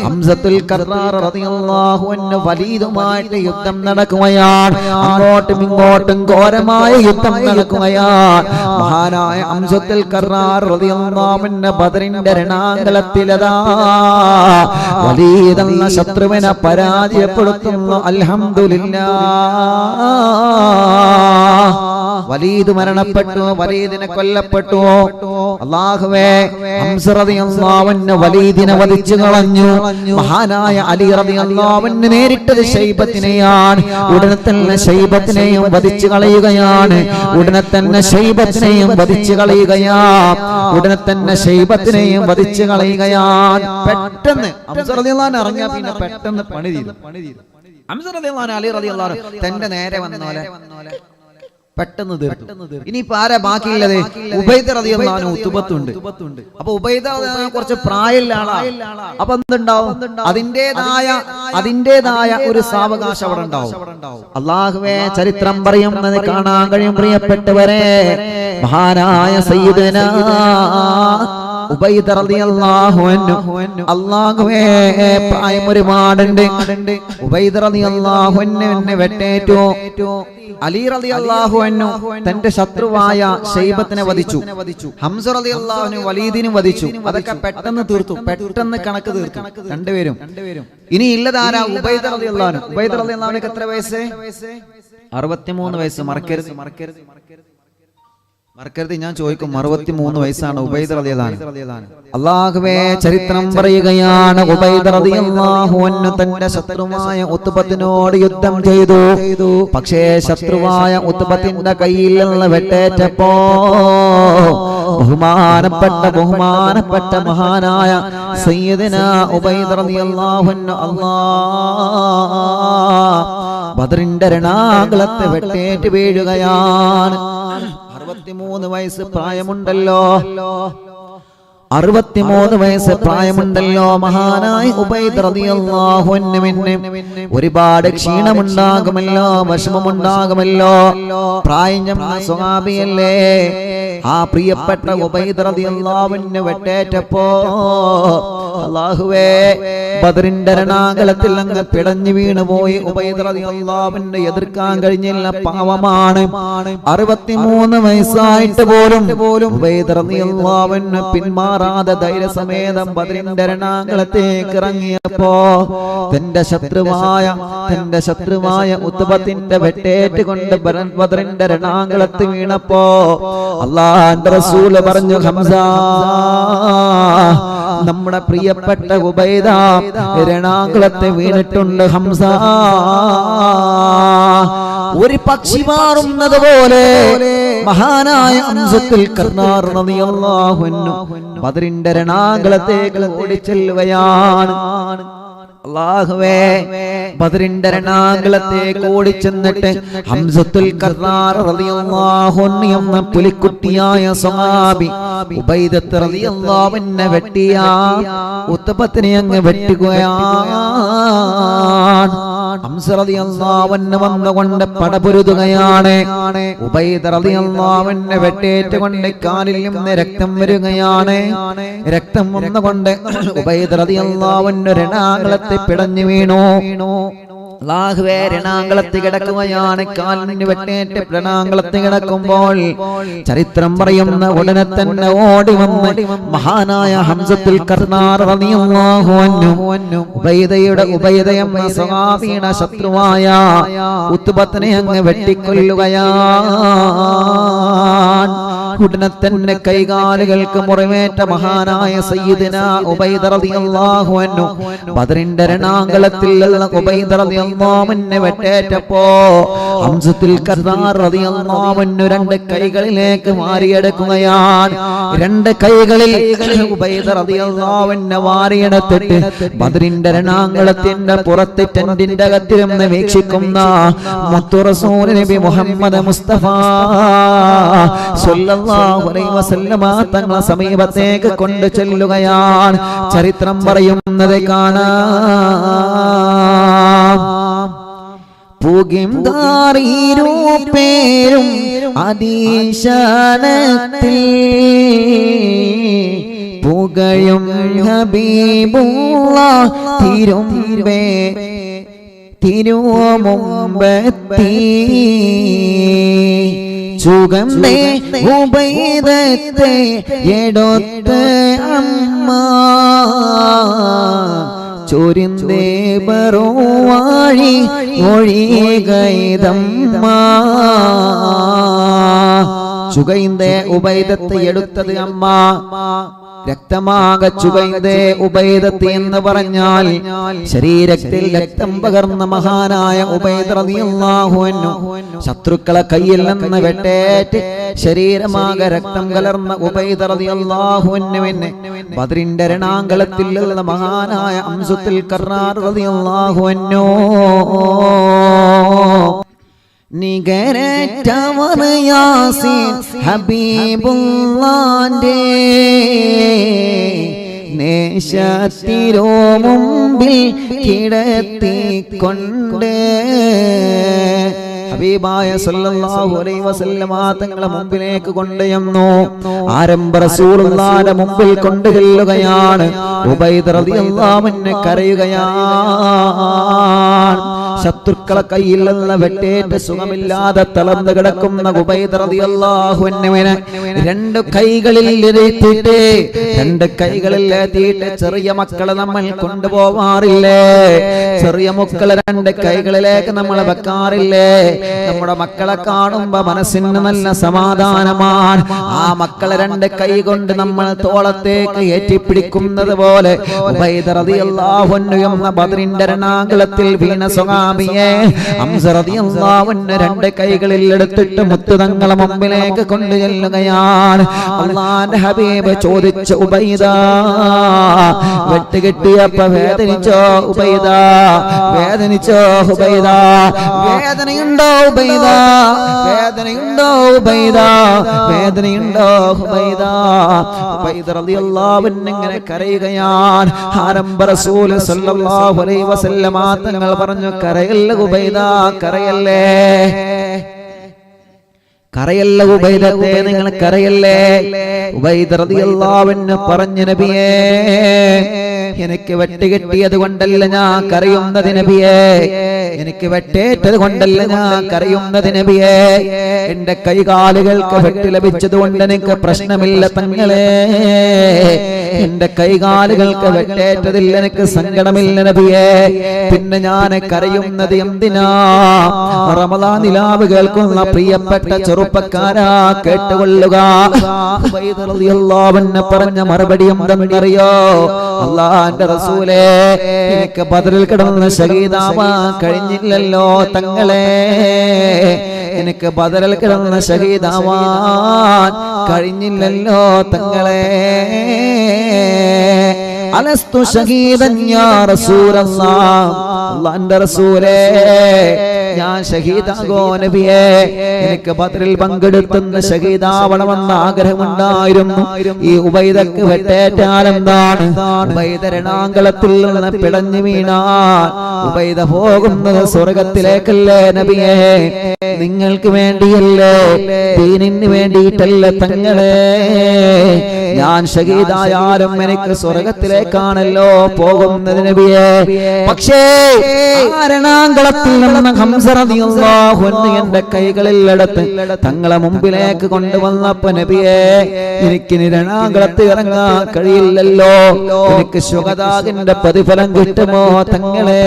ഹംസത്തുൽ കർറാർ റളിയല്ലാഹു അൻഹു വലീദുമായിട്ട് യുദ്ധം നടക്കുകയാണ്. അങ്ങോട്ടും ഇങ്ങോട്ടും ഘോരമായ യുദ്ധം നടക്കുകയാണ്. മഹാനായ ഹംസത്തുൽ കർറാർ റളിയല്ലാഹു അൻഹു ബദറിന്റെ രണാങ്കളത്തിലതാ വലീദ് എന്ന ശത്രുവിനെ പരാജയപ്പെടുത്തുന്നു. അൽഹംദുലില്ലാഹ്, വലീദ് മരണപ്പെട്ടു, വലീദിനെ കൊല്ലപ്പെട്ടു. അല്ലാഹുവേ, ഹംസ റളിയല്ലാഹു അൻഹു വലീദിനെ വധിച്ചു കളഞ്ഞു. മഹാനായ അലി റളിയല്ലാഹു അൻഹു നേരിട്ടത് ശൈബത്തിനെയാണ്. ഉടനെ തന്നെ ശൈബത്തിനെയും വധിച്ചു കളയുകയാണ്. ഉടനെ തന്നെ ശൈബത്തിനെയും വധിച്ചു കളയുകയാണ്. ഉടനെ തന്നെ ശൈബത്തിനെയും വധിച്ചു കളയുകയാണ്. പെട്ടെന്ന് ഹംസ റളിയല്ലാഹു അൻഹു ഇറങ്ങിയ പിന്നെ പെട്ടെന്ന് പണി തീരും. ഹംസ റളിയല്ലാഹു അൻഹു അലി റളിയല്ലാഹു അൻഹു തന്റെ നേരെ വന്നോലെ പെട്ടെന്ന് തീർത്തു. ഇനിയിപ്പോ ആരാ ബാക്കിയുള്ളത്? ഉബൈദ റളിയല്ലാഹു അൻഹു ഉത്ബത്തുണ്ട്. അപ്പൊ ഉബൈദ കുറച്ച് പ്രായമുള്ള ആളാണ്. അപ്പൊ എന്തുണ്ടാവും? അതിന്റേതായ ഒരു സാവകാശം അവിടെ ഉണ്ടാവും. അല്ലാഹുവേ, ചരിത്രം പറയുന്നത് കാണാൻ കഴിയും പ്രിയപ്പെട്ടവരെ. മഹാനായ സയ്യിദുന ഉബൈദ റളിയല്ലാഹു അൻഹു, അല്ലാഹുവേ, പ്രായം ഒരുപാടുണ്ട്. ഉബൈദ റളിയല്ലാഹു അൻഹുവിനെ വെട്ടേറ്റു. അലി റളിയല്ലാഹു അൻഹു തന്റെ ശത്രുവായ ശൈബത്തിനെ വധിച്ചു. ഹംസ റളിയല്ലാഹു അൻഹു വലീദിനെ വധിച്ചു. അതൊക്കെ പെട്ടെന്ന് തീർത്തു, പെട്ടെന്ന് കണക്ക് തീർത്തു രണ്ടുപേരും. ഇനി ഇല്ലതാരാ? ഉബൈദ റളിയല്ലാഹു അൻഹു. ഉബൈദ റളിയല്ലാഹു അൻഹു എത്ര വയസ്സ്? 63 വയസ്സ്. മറക്കരുത്. ഞാൻ ചോദിക്കും, 63 വയസ്സാണ് ഉബൈദ റളിയല്ലാഹു അൻഹു. അല്ലാഹുവേ, ചരിത്രം പറയുകയാണ് ഉബൈദ റളിയല്ലാഹു അൻഹു തന്റെ ശത്രുവായ ഉത്ബത്തിനോട് യുദ്ധം ചെയ്തു. പക്ഷേ ശത്രുവായ ഉത്ബത്തിന്റെ കയ്യിൽ നിന്ന് വെട്ടേറ്റപ്പോ ബഹുമാനപ്പെട്ട മഹാനായ സയ്യിദുന ഉബൈദ റളിയല്ലാഹു അൻഹു ബദറിന്റെ രണാങ്കളത്തെ വെട്ടേറ്റ് വീഴുകയാണ്. 63 വയസ്സ് പ്രായമുണ്ടല്ലോ. 63 വയസ്സ് പ്രായമുണ്ടല്ലോ മഹാനായ ഉബൈദ റളിയല്ലാഹു അൻഹുവിന്. ഒരുപാട് ക്ഷീണമുണ്ടാകുമല്ലോ, വിഷമമുണ്ടാകുമല്ലോ. പ്രായം ചെന്ന സ്വഹാബിയല്ലേ. ആ പ്രിയപ്പെട്ട ഉബൈദ റളിയല്ലാഹു അൻഹു വെട്ടേറ്റപ്പോ അല്ലാഹുവേ, ബദറിന്റെ രണാങ്കളത്തിൽ അങ്ങ് പിടഞ്ഞു വീണുപോയി. ഉബൈദ റളിയല്ലാഹു അൻഹു എതിർക്കാൻ കഴിഞ്ഞില്ല, പാവമാണ്. 63 വയസ്സായിട്ട് പോലും ഉബൈദ റളിയല്ലാഹു അൻഹു പിന്മാറാതെ ധൈര്യസമേതം ബദറിന്റെ രണാങ്കളത്തേക്ക് ഇറങ്ങിയപ്പോ തന്റെ ശത്രുവായ ഉത്ബത്തിന്റെ വെട്ടേറ്റ് കൊണ്ട് ബദറിന്റെ രണാങ്കളത്ത് വീണപ്പോ അല്ലാഹുവിന്റെ റസൂൽ പറഞ്ഞു, ഹംസ, നമ്മുടെ പ്രിയപ്പെട്ട ഉബൈദ രണാങ്കളത്തെ വീണിട്ടുണ്ട്. ഹംസ, ഒരു പക്ഷി മാറുന്നത് പോലെ മഹാനായ ഹംസത്തുൽ കർറാർ റളിയല്ലാഹു അൻഹു ബദറിന്റെ രണാങ്കളത്തേക്ക് ഓടിച്ചെല്ലുകയാണ്. അല്ലാഹുവേ, ബദറിന്റെ രണാങ്കളത്തേക്ക് ഓടിച്ചെന്നിട്ട് ഹംസത്തുൽ കർറാർ റളിയല്ലാഹു അൻഹു എന്ന പുലിക്കുട്ടിയായ സ്വഹാബി ഉബൈദ റളിയല്ലാഹു അൻഹു വെട്ടിയ ഉത്ബത്തിനെ അങ്ങ് വെട്ടുകയാണ്. ഹംസ റളിയല്ലാഹു അൻഹു വന്നുകൊണ്ട് പടപൊരുതുകയാണ്. ഉബൈദ റളിയല്ലാഹു അൻഹു വെട്ടേറ്റുകൊണ്ട് കാലിൽ നിന്ന് രക്തം വരികയാണ്. രക്തം വന്നുകൊണ്ട് ഉബൈദ റളിയല്ലാഹു അൻഹു രണാകുളത്തിൽ പിടഞ്ഞു വീണു. അല്ലാഹുവേ, രണാകുളത്തിൽ കിടക്കുകയാണ്. കാലിന് വെട്ടേറ്റ് രണാകുളത്തിൽ കിടക്കുമ്പോൾ ചരിത്രം പറയുന്ന ഉടനെ തന്നെ ഓടി വന്ന് മഹാനായ ഹംസത്തുൽ കർനാർ റളിയല്ലാഹു അൻഹു ഉബൈദ എന്ന സ്വഹാബിയുടെ ശത്രുവായ ഉത്ബത്തിനെ അങ്ങ് വെട്ടിക്കൊല്ലുകയാണ്. ഉടനെ തന്നെ കൈകാലുകൾക്ക് മുറിവേറ്റ മഹാനായ സയ്യിദുനാ ഉബൈദ റളിയല്ലാഹു അൻഹു ബദറിന്റെ രണാകുളത്തിൽ ഉബൈദ റളിയല്ലാഹു അൻഹു വെട്ടേറ്റപ്പോ ഹംസത്തുൽ കർനാർ റളിയല്ലാഹു അൻഹു രണ്ട് കൈകളിലേക്ക് മാറിയെടുക്കുകയാണ്. രണ്ട് കൈകളിൽ ഉബൈദ റളിയല്ലാഹു അൻഹു മാറിയെടുത്തിട്ട് ബദറിന്റെ രണാകുളത്തിന്റെ പുറത്ത് ടെന്റിന്റെ അകത്തിരുന്ന് വീക്ഷിക്കുന്ന മുത്തു റസൂൽ നബി മുഹമ്മദ് മുസ്തഫ സ്വല്ലല്ലാഹു അലൈഹി വസല്ലമ തങ്ങളെ സമീപത്തേക്ക് കൊണ്ടു ചെല്ലുകയാണ്. ചരിത്രം പറയുന്നത് കാണാം. പൂകിം ദാരീരൂപേരും അതീശാനത്തിൽ പുകയും ഹബീബുല്ലാഹ് തിരുമുമ്പത്തി സുഗന്ധേ ഉബൈദത്തെ എടുത്ത് അമ്മ ചൊരിന്തേ ബറുവാഴി ഒഴികൈതമ്മ. സുഗൈന്തേ ഉബൈദത്തെ എടുത്തത് അമ്മ. രക്തമാക ചുകൈന്തേ ഉബൈദത്ത് എന്ന് പറഞ്ഞാൽ ശരീരത്തിൽ രക്തം പകർന്ന മഹാനായ ഉബൈദ റളിയല്ലാഹു അൻഹു ശത്രുക്കളെ കയ്യിൽ നിന്ന് വെട്ടേറ്റ് ശരീരമാക രക്തം കലർന്ന ഉബൈദ റളിയല്ലാഹു അൻഹുവിനെ ബദറിന്റെ രണാകുളത്തിലുള്ള മഹാനായ ഹംസത്തുൽ കർനാർ റളിയല്ലാഹു അൻഹു നിഗരറ്റവർ യാസീൻ ഹബീബുല്ലാന്റെ നേശത്തിരോ മുമ്പിൽ കിടത്തിക്കൊണ്ട് ഹബീബായ സല്ലല്ലാഹു അലൈഹി വസല്ലമ തങ്ങളെ മുമ്പിലേക്ക് കൊണ്ടുവന്നു. ആരംഭ റസൂലുള്ളാഹിന്റെ മുമ്പിൽ കൊണ്ടുചെല്ലുകയാണ്. ഉബൈദ റളിയല്ലാഹു അൻഹു കരയുകയാണ്. ശത്രുക്കളെ കയ്യിൽ നിന്ന് വെട്ടേറ്റ് സുഖമില്ലാതെ തളർന്നു കിടക്കുന്ന ഉബൈദ റളിയല്ലാഹു അൻഹുവിനെ രണ്ട് കൈകളിൽ ഇരുത്തിയിട്ട് ചെറിയ മക്കളെ നമ്മൾ കൊണ്ടുപോവാറില്ലേ? ചെറിയ മക്കളെ രണ്ട് കൈകളിലേക്ക് നമ്മൾ വെക്കാറില്ലേ? നമ്മുടെ മക്കളെ കാണുമ്പോ മനസ്സിന് നല്ല സമാധാനമാണ്. ആ മക്കളെ രണ്ട് കൈ കൊണ്ട് നമ്മൾ തോളത്തേക്ക് ഏറ്റിപ്പിടിക്കുന്നത് പോലെ ഉബൈദ റളിയല്ലാഹു അൻഹു എന്ന ബദറിന്റെ രണാകുളത്തിൽ വീണ സ്വഹാബിയെ ഹംസ റളിയല്ലാഹു അൻഹു രണ്ട് കൈകളിൽ എടുത്തിട്ട് മുത്തു തങ്ങളെ മുമ്പിലേക്ക് കൊണ്ടുചെല്ലുകയാണ്. അല്ലാഹുവിന്റെ ഹബീബ് ചോദിച്ചു, ഉബൈദ വെട്ടുകെട്ടിയപ്പോ വേദനിച്ചോ ഉബൈദ? വേദനിച്ചോ ഉബൈദ? വേദനയുണ്ടോ ഉബൈദ? വേദനയുണ്ടോ ഉബൈദ? വേദനയുണ്ടോ ഉബൈദ? ഉബൈദ റളിയല്ലാഹു അൻഹു ഇങ്ങനെ കരയുകയാണ്. ആരംഭ റസൂൽ സല്ലല്ലാഹു അലൈഹി വസല്ലമ തങ്ങൾ പറഞ്ഞു, കരയല്ല ഉബൈദ, കരയല്ലേ, കരയല്ല ഉബൈദത്തെ, നിങ്ങൾ കരയല്ലേ. ഉബൈദ റളിയല്ലാഹു അൻഹു പറഞ്ഞു, നബിയേ, എനിക്ക് വെട്ടുകെട്ടിയത് കൊണ്ടല്ല ഞാൻ കരയുന്നത് നബിയേ, എനിക്ക് വെട്ടേറ്റത് കൊണ്ടല്ല ഞാൻ കരയുന്നത് നബിയേ, എന്റെ കൈകാലുകൾക്ക് വെട്ട് ലഭിച്ചത് കൊണ്ട് എനിക്ക് പ്രശ്നമില്ല തങ്ങളെ, എന്റെ കൈകാലുകൾക്ക് വെട്ടേറ്റതിൽ എനിക്ക് സങ്കടമില്ല നബിയേ. പിന്നെ ഞാൻ കരയുന്നത് എന്തിനാ? റമളാൻ നിലാവ് കേൾക്കുന്ന പ്രിയപ്പെട്ട ചെറുപ്പക്കാരാ, കേട്ടുകൊള്ളുക. ഉബൈദ റളിയല്ലാഹു അൻഹു പറഞ്ഞ മറുപടി എന്തെന്നറിയോ? അല്ലാഹുവിന്റെ റസൂലേ, എനിക്ക് ബദറിൽ കിടന്ന് ശഹീദാവാൻ കഴിഞ്ഞില്ലല്ലോ തങ്ങളെ, എനിക്ക് ബദറിൽ കിടന്ന് ശഹീദാവാൻ കഴിഞ്ഞില്ലല്ലോ തങ്ങളെ. അലസ്തു ശഹീദൻ യാ റസൂലല്ലാഹ്, അല്ലാഹുവിന്റെ റസൂലേ ഞാൻ ഷഹീദാകോ നബിയേ എനിക്ക് ബദറിൽ പങ്കെടുത്തുന്ന ഷഹീദാവണമെന്ന ആഗ്രഹമുണ്ടായിരുന്നു ഈ ഉബൈദക്ക് വെട്ടേറ്റാൽ എന്താണ് ഉബൈദ രണാങ്കളത്തിൽ നിന്ന് പിടഞ്ഞു വീണാൽ ഉബൈദ പോകുന്നത് സ്വർഗത്തിലേക്കല്ലേ നബിയേ നിങ്ങൾക്ക് വേണ്ടിയല്ലേ ദീനിന് വേണ്ടിയിട്ടല്ല തങ്ങളെ ഞാൻ ഷഹീദായാലും എനിക്ക് സ്വർഗത്തിലേക്കാണല്ലോ പോകുന്നത് നബിയേ പക്ഷേ രണാങ്കളത്തിൽ നിന്ന് ഹംസ റളിയല്ലാഹു അൻഹു എന്റെ കൈകളിൽ എടുത്ത് തങ്ങളെ മുമ്പിലേക്ക് കൊണ്ടുവന്നപ്പോ നബിയേ എനിക്ക് രണാങ്കളത്ത് ഇറങ്ങാൻ കഴിയില്ലല്ലോ എനിക്ക് ശുഹദാഇന്റെ പ്രതിഫലം കിട്ടുമോ തങ്ങളെ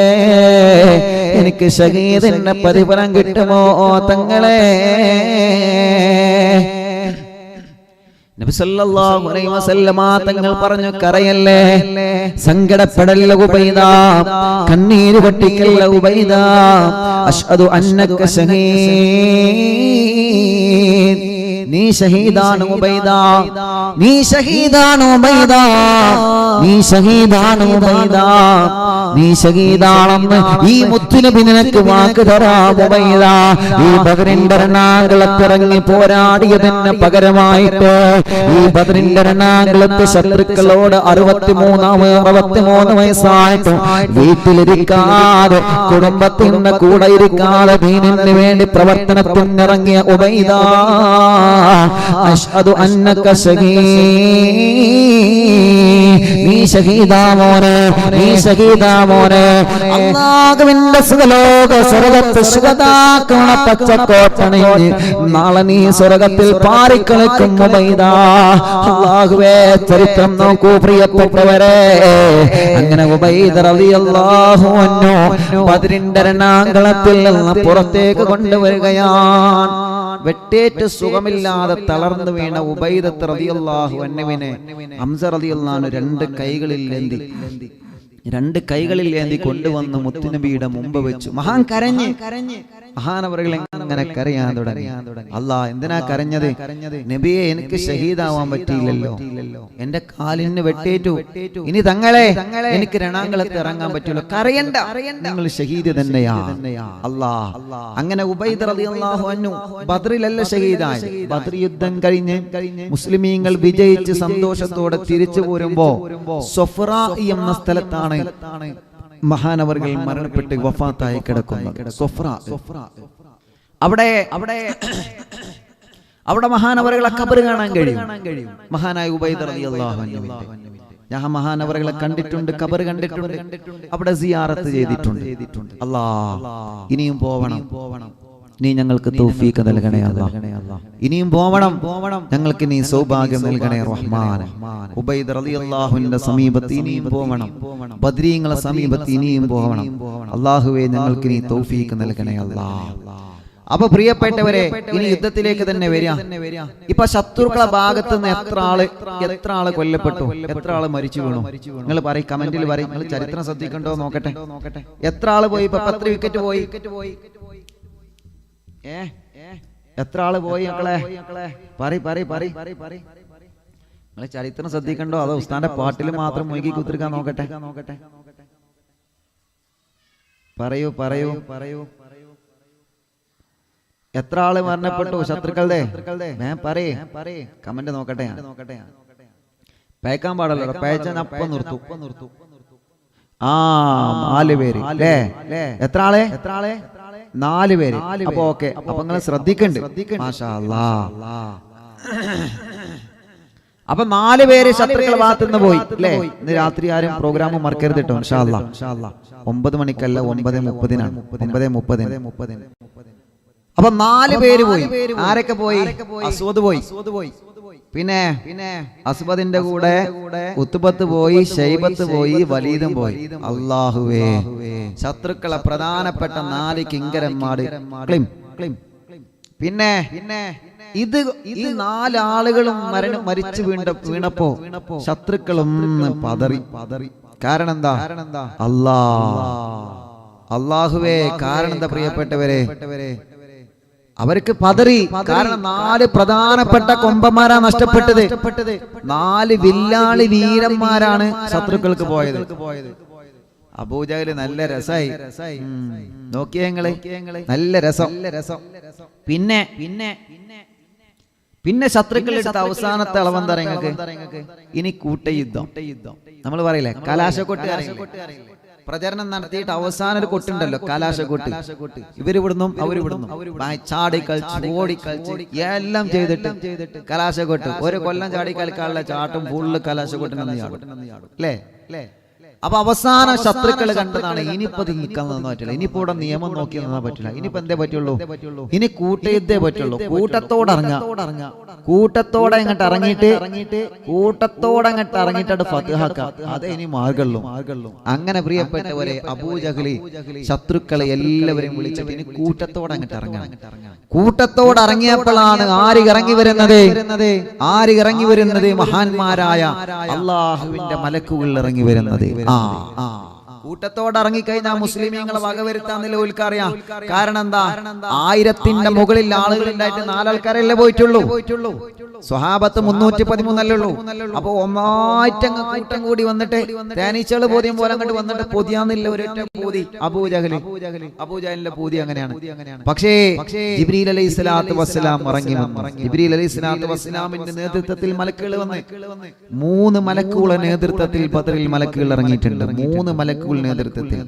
എനിക്ക് ഷഹീദിന്റെ പ്രതിഫലം കിട്ടുമോ തങ്ങളെ നബി സല്ലല്ലാഹു അലൈഹി വസല്ലമ തങ്ങൾ പറഞ്ഞു കരയല്ലേ സങ്കടപ്പെടല്ല ഉബൈദ കണ്ണീര് പൊട്ടിക്കല്ല ഉബൈദ അഷ്ഹദു അന്നക ഷഹീദ് നീ ഷഹീദാണ് ഉബൈദ നീ ഷഹീദാണ് ഉബൈദ നീ ഷഹീദാണ് ഉബൈദ നീ ഷഹീദാണെന്ന് ഈ മുത്തുനബി നിനക്ക് വാക്ക് തരാം ഉബൈദ ഈ ബദറിന്റെ രണാങ്കളത്തിറങ്ങി പോരാടിയതിന് പകരമായിട്ട് ഈ ബദറിന്റെ രണാങ്കളത്തെ ശത്രുക്കളോട് 63 വയസ്സായിട്ട് വീട്ടിലിരിക്കാതെ കുടുംബത്തിന്റെ കൂടെ ഇരിക്കാതെ ദീനിന് വേണ്ടി പ്രവർത്തനത്തിനിറങ്ങിയ ഉബൈദ അഷ്ഹദു അന്നക ഷഹീദ് നീ ഷഹീദാ മോനെ നീ ഷഹീദാ മോനെ അല്ലാഹുവിന്റെ സുഖലോക സ്വർഗ്ഗത്തിൽ ശുഹദാക്കളുടെ പച്ചക്കോട്ടണിഞ്ഞ് നാളെ നീ സ്വർഗ്ഗത്തിൽ പാറിക്കളിക്കും ഉബൈദ അല്ലാഹുവേ ചരിത്രം നോക്കൂ പ്രിയപ്പെട്ടവരെ അങ്ങനെ ഉബൈദ റളിയല്ലാഹു അൻഹു ബദറിന്റെ രണാങ്കളത്തിൽ നിന്ന് പുറത്തേക്ക് കൊണ്ടുവരികയാണ് വെട്ടേറ്റ് സുഖമില്ലാതെ തളർന്നു വീണ ഉബൈദ റളിയല്ലാഹു അൻഹുവിനെ ഹംസ റളിയല്ലാഹു അൻഹു രണ്ട് കൈകളിൽ ഏന്തി കൊണ്ടുവന്ന് മുത്തുനബിയുടെ മുമ്പ് വെച്ചു മഹാൻ കരഞ്ഞ് മഹാനവറുകൾ എങ്ങനെ കരയാൻ തുടങ്ങി അല്ലാഹ് എന്തിനാ കരഞ്ഞത് നബിയെ എനിക്ക് ഷഹീദാവാൻ പറ്റിയില്ലല്ലോ എന്റെ കാലിന് വെട്ടേറ്റു ഇനി തങ്ങളെ എനിക്ക് രണാങ്കളത്ത് ഇറങ്ങാൻ പറ്റില്ല കരയണ്ട നിങ്ങൾ ഷഹീദ് തന്നെയാ അല്ലാഹ് അങ്ങനെ ഉബൈദ റളിയല്ലാഹു അൻഹു ബദറിലല്ല ഷഹീദായി ബദർ യുദ്ധം കഴിഞ്ഞ് മുസ്ലിമീങ്ങൾ വിജയിച്ച് സന്തോഷത്തോടെ തിരിച്ചു പോരുമ്പോ സൊഫ്ര എന്ന സ്ഥലത്താണ് മഹാനവറുകൾ മരണപ്പെട്ട് വഫാത്തായി കിടക്കുന്നത് സൊഫ്ര അവിടെ മഹാനവറുകളെ ഖബർ കാണാൻ കഴിയും മഹാനായ ഉബൈദ റളിയല്ലാഹു അൻഹു ഞാൻ മഹാനവറുകളെ കണ്ടിട്ടുണ്ട് ഖബർ കണ്ടിട്ടുണ്ട് അവിടെ സിയാറത്ത് ചെയ്തിട്ടുണ്ട് അല്ലാഹ് ഇനിയും പോവണം നീ ഞങ്ങൾക്ക് തൗഫീഖ് നൽകണേ അല്ലാഹ് ഇനിയും പോവണം ഞങ്ങൾക്ക് നീ സൗഭാഗ്യം നൽകണേ റഹ്മാൻ ഉബൈദ റളിയല്ലാഹു അൻഹുവിന്റെ സമീപത്ത് ഇനിയും പോവണം ബദ്രീങ്ങളെ സമീപത്ത് ഇനിയും പോവണം അല്ലാഹുവേ ഞങ്ങൾക്ക് നീ തൗഫീഖ് നൽകണേ അല്ലാഹ് അപ്പൊ പ്രിയപ്പെട്ടവരെ ഇനി യുദ്ധത്തിലേക്ക് തന്നെ വരിക ഇപ്പൊ ശത്രുക്കളെ ഭാഗത്ത് നിന്ന് എത്ര ആള് കൊല്ലപ്പെട്ടു എത്ര ആള് മരിച്ചു വീണു നിങ്ങൾ പറയും കമന്റിൽ പറയും നിങ്ങൾ ചരിത്രം ശ്രദ്ധിക്കണ്ടോ നോക്കട്ടെ എത്ര ആള് പോയി ഇപ്പൊ എത്ര വിക്കറ്റ് പോയി എത്ര ആള് പോയി മക്കളെ നിങ്ങൾ ചരിത്രം ശ്രദ്ധിക്കണ്ടോ അതോ ഉസ്താന്റെ പാട്ടിൽ മാത്രം മുഴുകി കുത്തിരിക്കാൻ നോക്കട്ടെ പറയൂ എത്ര ആള് മരണപ്പെട്ടു ശത്രുക്കളുടെ കമന്റ് നോക്കട്ടെ പേക്കാൻ പാടല്ലോ പേച്ച അപ്പം നിർത്തും 4 പേര് അല്ലേ എത്ര ആളെ 4 പേര് അപ്പൊ ഓക്കെ അപ്പൊ നിങ്ങൾ ശ്രദ്ധിക്കണ്ട് മാഷാ അല്ലാഹ് അപ്പൊ 4 പേര് ശത്രുക്കളെ ഭാഗത്തുനിന്ന് പോയി അല്ലേ ഇന്ന് രാത്രി ആരും പ്രോഗ്രാം മറക്കരുത് കേട്ടോ ഇൻഷാ അല്ലാഹ് 9 മണിക്കല്ല 9:30 അപ്പൊ 4 പേര് പോയി ആരൊക്കെ പോയി അസ്വദ് പോയി പിന്നെ അസ്വദിന്റെ കൂടെ ഉത്ബത്ത് പോയി ശൈബത്ത് പോയി വലീദും പോയി അല്ലാഹുവേ ശത്രുക്കളെ പ്രധാനപ്പെട്ട 4 കിങ്കരന്മാര് പിന്നെ ഈ 4 ആളുകളും മരിച്ചു വീണപ്പോ ശത്രുക്കളും പതറി കാരണം എന്താ അല്ലാഹുവേ കാരണം എന്താ പ്രിയപ്പെട്ടവരെ അവർക്ക് പതറി കാരണം 4 പ്രധാനപ്പെട്ട കൊമ്പന്മാരാ നഷ്ടപ്പെട്ടത് 4 വില്ലാളി വീരന്മാരാണ് ശത്രുക്കൾക്ക് പോയത് അബൂജഹൽ നല്ല രസായി. നോക്കിയേ നിങ്ങള്, നല്ല രസം. പിന്നെ പിന്നെ ശത്രുക്കൾ എടുത്ത അവസാനത്തെ അളവെന്താ നിങ്ങൾക്ക്? ഇനി കൂട്ടയുദ്ധം. നമ്മൾ പറയില്ലേ കലാശക്കൊട്ട്, പ്രചരണം നടത്തിയിട്ട് അവസാനം ഒരു കൊട്ടുണ്ടല്ലോ, കലാശക്കൊട്ട്. ഇവരിവിടുന്നും അവരിവിടുന്നും ചാടി കളിച്ച് ഓടി കളിച്ച് എല്ലാം ചെയ്തിട്ട് കലാശക്കൊട്ട്. ഒരു കൊല്ലം ചാടി കളിക്കാനുള്ള ചാട്ടും ഫുള്ള് കലാശക്കൊട്ടിനെന്ന് ചാടും അല്ലേ? അപ്പൊ അവസാന ശത്രുക്കൾ കണ്ടതാണ് ഇനിയിപ്പോ നിൽക്കാൻ നിന്നാ പറ്റില്ല, ഇനിയിപ്പോ ഇവിടെ നിയമം നോക്കി നിന്നാ പറ്റില്ല, ഇനിയിപ്പോ എന്തേ പറ്റുള്ളൂ, ഇനി കൂട്ടയുദ്ധേ പറ്റുള്ളൂ. കൂട്ടത്തോടെ അങ്ങോട്ട് ഇറങ്ങിയിട്ട് ഫത്ഹാക്കാം, അതേ ഇനി മാർഗുള്ളൂ. അങ്ങനെ പ്രിയപ്പെട്ടവരെ അബൂജഹലി ശത്രുക്കളെ എല്ലാവരെയും വിളിച്ചിട്ട് ഇനി കൂട്ടത്തോടെ അങ്ങോട്ട് ഇറങ്ങണം. കൂട്ടത്തോടെ ഇറങ്ങിയപ്പോഴാണ് ആര് ഇറങ്ങി വരുന്നത്? മഹാന്മാരായ അള്ളാഹുവിന്റെ മലക്കുകൾ ഇറങ്ങി വരുന്നത്. കൂട്ടത്തോടെ ഇറങ്ങിക്കഴിഞ്ഞാൽ മുസ്ലിമീങ്ങളെ വകവരുത്താന്നില്ല ഓൽക്കറിയാം. കാരണം എന്താ? 1000ന്റെ മുകളിൽ ആളുകൾ ഉണ്ടായിട്ട് 4 ആൾക്കാരല്ലേ പോയിട്ടുള്ളൂ. സ്വഹാബത്ത് 313 ഉള്ളൂ. അപ്പൊ ഒന്നായിട്ടങ്ങ് കൂട്ടം കൂടി വന്നിട്ട് തേനീച്ചകള് പോതിയും പോലെ അങ്ങോട്ട് വന്നിട്ട് പൊതിയാന്നില്ല ഒരൊറ്റ പൂതി. അബൂജഹലിന്റെ പൂതി അങ്ങനെയാണ്. പക്ഷേ ജിബ്രീൽ അലൈഹിസ്സലാത്തു വസ്സലാം ഇറങ്ങി വന്നു. ജിബ്രീൽ അലൈഹിസ്സലാത്തു വസ്സലാമിന്റെ നേതൃത്വത്തിൽ മലക്കുകൾ വന്ന് 3 മലക്കുകളുടെ നേതൃത്വത്തിൽ ബദറിൽ മലക്കുകൾ ഇറങ്ങിയിട്ടുണ്ട്. 3 മലക്കുകളുടെ നേതൃത്വത്തിൽ.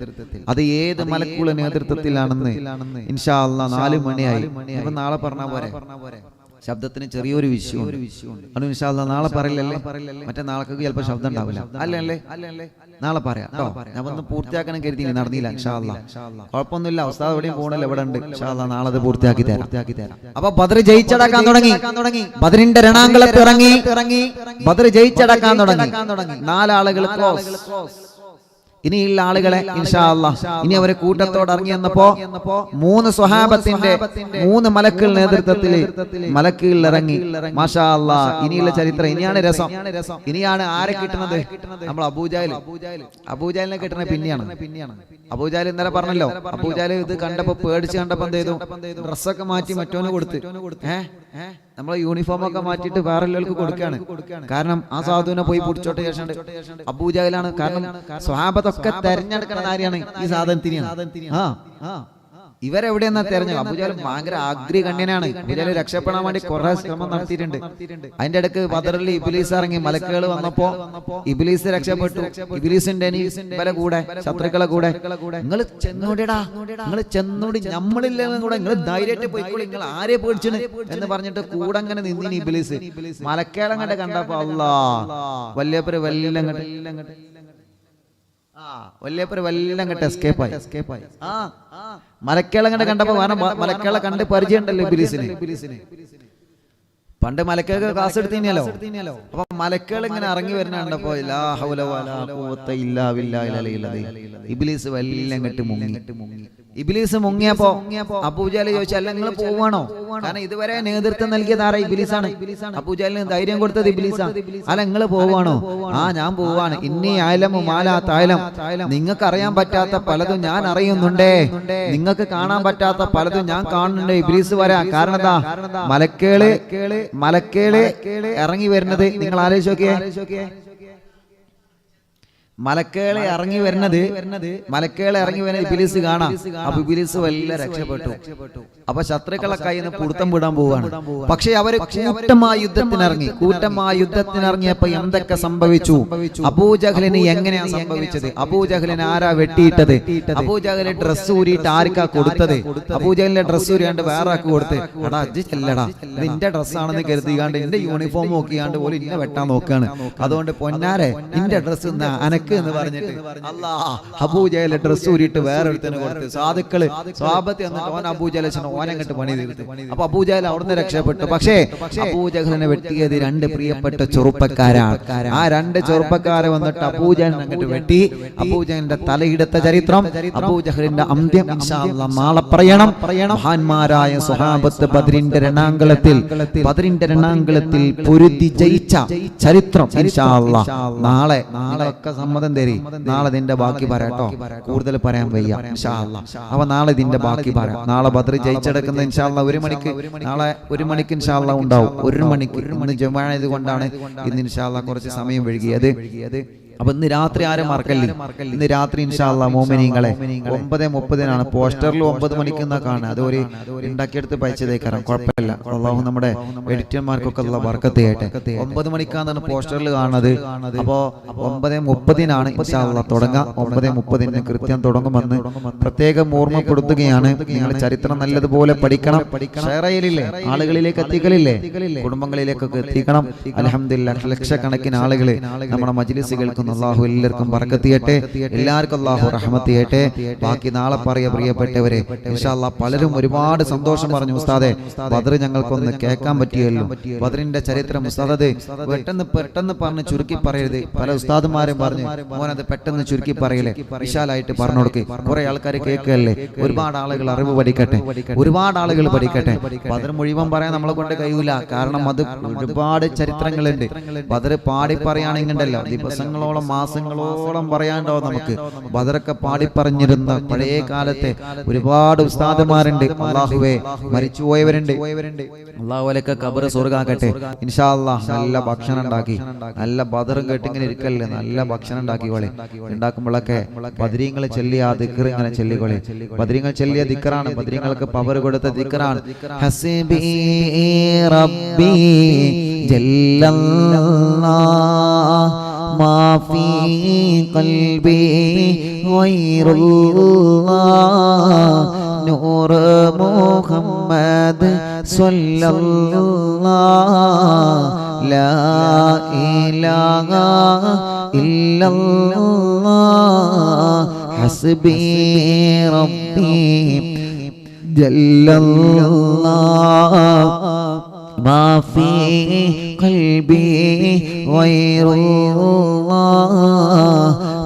അത് ഏത് മലക്കുകളുടെ നേതൃത്വത്തിലാണെന്ന് ഇൻഷാ അല്ലാഹ് 4 മണിയായി. ഇപ്പൊ നാളെ പറഞ്ഞ പോരെ? ശബ്ദത്തിന് ചെറിയൊരു വിഷയമുണ്ട്. അത് ഇൻഷാ അല്ലാഹ് നാളെ പറയില്ലല്ലേ? മറ്റേ നാളേക്ക് ചിലപ്പോൾ ശബ്ദം ഉണ്ടാവില്ല. അല്ലേ? നാളെ പറയാം കേട്ടോ. ഞാൻ ഒന്ന് പൂർത്തിയാക്കണം കരുതി, നടന്നില്ല. ഇൻഷാ അല്ലാഹ് കുഴപ്പമൊന്നുമില്ല. ഉസ്താദ് എവിടെയും പോകണല്ലോ, ഇവിടെ ഉണ്ട്. ഇൻഷാ അല്ലാഹ് നാളെ അത് പൂർത്തിയാക്കി തരാം. അപ്പൊ ബദർ ജയിച്ചടക്കാൻ തുടങ്ങി. ബദറിന്റെ രണാങ്കളത്ത് ഇറങ്ങി ബദർ ജയിച്ചടക്കാൻ തുടങ്ങി. 4 ആളുകൾ ക്ലോസ്. ഇനിയുള്ള ആളുകളെ ഇൻഷാ അല്ലാഹ് ഇനി അവരെ കൂട്ടത്തോടെ ഇറങ്ങി വന്നപ്പോ 3 സ്വഹാബത്തിന്റെ 3 മലക്കുകളുടെ നേതൃത്വത്തിൽ മലക്കുകൾ ഇറങ്ങി. മാഷാ അല്ലാഹ് ഇനിയുള്ള ചരിത്രം, ഇനിയാണ് രസം. ഇനിയാണ് ആരെ കിട്ടുന്നത്? നമ്മൾ അബൂജഹലിനെ കിട്ടുന്നത് പിന്നെയാണ്. അബൂജഹൽ ഇന്നലെ പറഞ്ഞല്ലോ, അബൂജഹൽ ഇത് കണ്ടപ്പോ പേടിച്ച് കണ്ടപ്പോ എന്ത് ചെയ്തു? ഡ്രസ്സൊക്കെ മാറ്റി മറ്റോന് കൊടുത്ത്, നമ്മളെ യൂണിഫോം ഒക്കെ മാറ്റിയിട്ട് വേറെ എല്ലാവർക്കും കൊടുക്കുകയാണ്. കാരണം ആ സാധുവിനെ പോയി പിടിച്ചോട്ടെ ശേഷം അബൂജഹലാണ്. കാരണം സ്വഹാബത്തൊക്കെ തെരഞ്ഞെടുക്കുന്ന ആരെയാണ്? ഈ സാധനത്തിനെയാണ്. ഇവരെവിടെയെന്നാ തെരഞ്ഞെടുക്കും? അബൂജഹൽ ഭയങ്കര ആഗ്രഹണ്യനാണ്. അബൂജഹൽ രക്ഷപ്പെടാൻ വേണ്ടി കുറെ ശ്രമം നടത്തിയിട്ടുണ്ട്. അതിന്റെ ഇടക്ക് ബദറിൽ ഇബ്ലീസ് ഇറങ്ങി. മലക്കുകൾ വന്നപ്പോ ഇബ്ലീസ് രക്ഷപ്പെട്ടു. ഇബ്ലീസിന്റെ ഇവരെ കൂടെ ശത്രുക്കളെ കൂടെ നിങ്ങൾ ചെന്നോടി നമ്മളില്ലെന്നും കൂടെ നിങ്ങൾ ധൈര്യമായിട്ട് പോയിക്കോളി, നിങ്ങൾ ആരെ പേടിച്ചു എന്ന് പറഞ്ഞിട്ട് കൂടെ അങ്ങനെ നിന്നിന് ഇബ്ലീസ്. മലക്കേളങ്ങട്ട് കണ്ടപ്പോ അല്ലാഹ് വല്യപ്പര് വല്ലം കണ്ട് എസ്കേപ്പായി. മലക്കേളങ്ങട്ട് കണ്ടപ്പോ മലക്കേള കണ്ട് പരിചയം ഉണ്ടല്ലോ ഇബ്ലീസിന്. പണ്ട് മലക്കൊക്കെ ക്ലാസ് എടുത്തീനല്ലോ. അപ്പൊ മലക്കുകൾ ഇങ്ങനെ ഇറങ്ങി വരുന്ന കണ്ടപ്പോ ലാ ഹൗല വലാ ഖുവത ഇല്ലാ ബില്ലാഹിൽ അലിയിൽ അദീം. ഇബ്ലീസ് വല്ലം കണ്ട് മുങ്ങി. ഇബ്ലീസ് മുങ്ങിയപ്പോ അബൂജഹൽ ചോദിച്ചു, അല്ല നിങ്ങൾ പോവാണോ? കാരണം ഇതുവരെ നേതൃത്വം നൽകിയത് ആരാ? ഇബ്ലീസാണ്. അബൂജഹലിന് ധൈര്യം കൊടുത്തത് ഇബ്ലീസാണ്. അല്ല നിങ്ങൾ പോവാണോ? ഞാൻ പോവാണ്. ഇന്നി അഅലമു മാ ലാ തഅലം. നിങ്ങൾക്ക് അറിയാൻ പറ്റാത്ത പലതും ഞാൻ അറിയുന്നുണ്ടേ, നിങ്ങൾക്ക് കാണാൻ പറ്റാത്ത പലതും ഞാൻ കാണുന്നുണ്ട്. ഇബ്ലീസ് വരാ. കാരണം എന്താ? മലക്കുകള് ഇറങ്ങി വരുന്നത് നിങ്ങൾ ആലോചിച്ച് നോക്കിയേ. മലക്കുകളെ ഇറങ്ങി വരുന്നത് ഇബ്ലീസ് കാണാം. അപ്പൊ ഇബ്ലീസ് വല്ല രക്ഷപ്പെട്ടു. അപ്പൊ ശത്രുക്കളെ കയ്യിൽ നിന്ന് പുറത്തം വിടാൻ പോവാണ്. പക്ഷെ അവര് കൂട്ടമായ യുദ്ധത്തിനിറങ്ങിയപ്പോ എന്തൊക്കെ സംഭവിച്ചു? അബൂജഹലിന് എങ്ങനെയാ സംഭവിച്ചത്? അബൂജഹലിന് ആരാ വെട്ടിയിട്ടത്? അബൂജഹലിന്റെ ഡ്രസ്സ് ഊരിയിട്ട് ആർക്കാ കൊടുത്തത്? അബൂജഹലിന്റെ ഡ്രസ്സ് ഊരിയാണ്ട് വേറെ ആൾക്ക് കൊടുത്ത്, എടാ അല്ലടാ നിന്റെ ഡ്രസ്സാണെന്ന് കരുതിയാണ്ട് എന്റെ യൂണിഫോം നോക്കിയാണ്ട് പോലും ഇന്നെ വെട്ടാൻ നോക്കാണ്. അതുകൊണ്ട് പൊന്നാരെ നിന്റെ ഡ്രസ്സ് അനക്ക് എന്ന് പറഞ്ഞിട്ട് അബൂജഹൽ ഡ്രസ്സ് ഊരിയിട്ട് വേറെ ഒരുത്തന് കൊടുത്ത്. സാധുക്കള് സ്വാബത്ത് എന്നിട്ട് ഓൻ അബൂജഹൽ ഓനങ്ങട്ട് പണി തീർത്ത്. അപ്പൊ അബൂജഹൽ അവിടുന്ന് രക്ഷപ്പെട്ടു. പക്ഷേ അബൂജഹലിനെ വെട്ടിയത് 2 പ്രിയപ്പെട്ട ചെറുപ്പക്കാരാണ്. ആ 2 ചെറുപ്പക്കാരെ വന്നിട്ട് അബൂജഹലിനെ അങ്ങോട്ട് വെട്ടി. അബൂജഹലിന്റെ തലയെടുത്ത ചരിത്രം, അബൂജഹലിന്റെ അന്ത്യം ഇൻഷാ അല്ലാഹ് നാളെ പറയണം. മഹാന്മാരായ സ്വഹാബത്ത് ബദറിന്റെ രണാങ്കളത്തിൽ പൊരുതി ജയിച്ച ചരിത്രം ഇൻഷാ അല്ലാഹ് നാളെ സമ്മതം തരി. നാളെ ഇതിന്റെ ബാക്കി പറയാട്ടോ, കൂടുതൽ പറയാൻ വയ്യ ഇൻഷാ അല്ലാഹ്. അപ്പൊ നാളെ ഇതിന്റെ ബാക്കി പറയാം. നാളെ ബദർ ജയിച്ചെടുക്കുന്ന ഇൻഷാ അല്ലാഹ് 1 മണിക്ക്, നാളെ 1 മണിക്ക് ഇൻഷാ അല്ലാഹ് ഉണ്ടാവും. 1 മണിക്ക്. ഇന്ന് ജുമുഅ ആയതുകൊണ്ടാണ് ഇന്ന് ഇൻഷാ അല്ലാഹ് കുറച്ച് സമയം വൈകിയത്. അപ്പൊ ഇന്ന് രാത്രി ആരും മറക്കല്ലേ, ഇന്ന് രാത്രി ഇൻഷാ അല്ലാഹ് മോമിനീങ്ങളെ 9:30 പോസ്റ്ററിൽ 9 മണിക്ക് കാണുക. അതൊരു ഉണ്ടാക്കിയെടുത്ത് പയച്ചതേക്കാരം, കുഴപ്പമില്ല. അള്ളാഹു നമ്മുടെ എഡിറ്റർമാർക്കൊക്കെ ഉള്ള ബർക്കത്ത് ചെയ്യട്ടെ. 9 മണിക്കാന്നാണ് പോസ്റ്ററിൽ കാണുന്നത്. അപ്പോ 9:30 ഇൻഷാ അല്ലാഹ് തുടങ്ങാം. 9:30 കൃത്യം തുടങ്ങുമെന്ന് പ്രത്യേകം ഓർമ്മപ്പെടുത്തുകയാണ്. നിങ്ങൾ ചരിത്രം നല്ലതുപോലെ പഠിക്കണം. ഷെയർ ചെയ്യലില്ലേ, ആളുകളിലേക്ക് എത്തിക്കലില്ലേ, കുടുംബങ്ങളിലേക്കൊക്കെ എത്തിക്കണം. അൽഹംദുലില്ലാഹ് ലക്ഷക്കണക്കിന് ആളുകൾ നമ്മുടെ മജ്ലിസ് കേൾക്കുന്ന. അല്ലാഹു എല്ലാവർക്കും ബർക്കത്ത് ചെയ്യട്ടെ, എല്ലാവർക്കും അല്ലാഹു റഹ്മത്ത് ചെയ്യട്ടെ. ബാക്കി നാളെ പറയാ പ്രിയപ്പെട്ടവരെ. ഇൻഷാ അല്ലാഹ് പലരും ഒരുപാട് സന്തോഷം പറഞ്ഞു. ഉസ്താദെ ബദർ ഞങ്ങൾക്കൊന്ന് കേൾക്കാൻ പറ്റിയല്ലോ, ബദറിന്റെ ചരിത്രം ഉസ്താദ് പെട്ടെന്ന് പറഞ്ഞ് ചുരുക്കി പറയരുത്. പല ഉസ്താദുമാരും പറഞ്ഞു മോനത് പെട്ടെന്ന് ചുരുക്കി പറയലേ, വിശാലായിട്ട് പറഞ്ഞു കൊടുക്കുക. കുറെ ആൾക്കാർ കേൾക്കല്ലേ, ഒരുപാട് ആളുകൾ അറിവ് പഠിക്കട്ടെ, ഒരുപാട് ആളുകൾ പഠിക്കട്ടെ. ബദർ മുഴുവൻ പറയാൻ നമ്മളെ കൊണ്ട് കഴിയൂല, കാരണം അത് ഒരുപാട് ചരിത്രങ്ങളുണ്ട്. ബദർ പാടി പറയുകയാണെങ്കിണ്ടല്ലോ ദിവസങ്ങളോളം മാസങ്ങളോളം പറയാണ്ടാവും നമുക്ക്. ബദറൊക്കെ പാടി പറഞ്ഞിരുന്ന പഴയ കാലത്തെ ഒരുപാട് ഉസ്താദുമാരുണ്ട്. അല്ലാഹുവേ മരിച്ചുപോയവരുണ്ട്, അല്ലാഹു അലൈക ഖബർ സ്വർഗ്ഗാക്കട്ടെ. ഇൻഷാ അല്ലാഹ് നല്ല ഭക്ഷണം ഉണ്ടാക്കി, നല്ല ബദറും കേട്ടിങ്ങനെ ഇരിക്കല്ലേ, നല്ല ഭക്ഷണം ഉണ്ടാക്കിക്കോളെ. ഉണ്ടാക്കുമ്പോഴൊക്കെ ബദരീങ്ങൾ ചൊല്ലിയ ആ ദിക്ർ ഇങ്ങനെ ചൊല്ലിക്കോളെ. ബദരീങ്ങൾ ചൊല്ലിയ ദിക്റാണ്, ബദരീങ്ങൾക്ക് പവർ കൊടുത്ത ദിക്റാണ്. ഹസ്ബി റബ്ബി ജല്ലല്ലാഹ് മാ ഫീ ഖൽബി ഗൈറുല്ലാഹ് നൂർ മുഹമ്മദ് സ്വല്ലല്ലാഹ് ലാ ഇലാഹ ഇല്ലല്ലാഹ് ഹസ്ബി റബ്ബി ജല്ലല്ലാഹ് മാ ഫീ ഖൽബി ഗൈറുല്ലാഹ്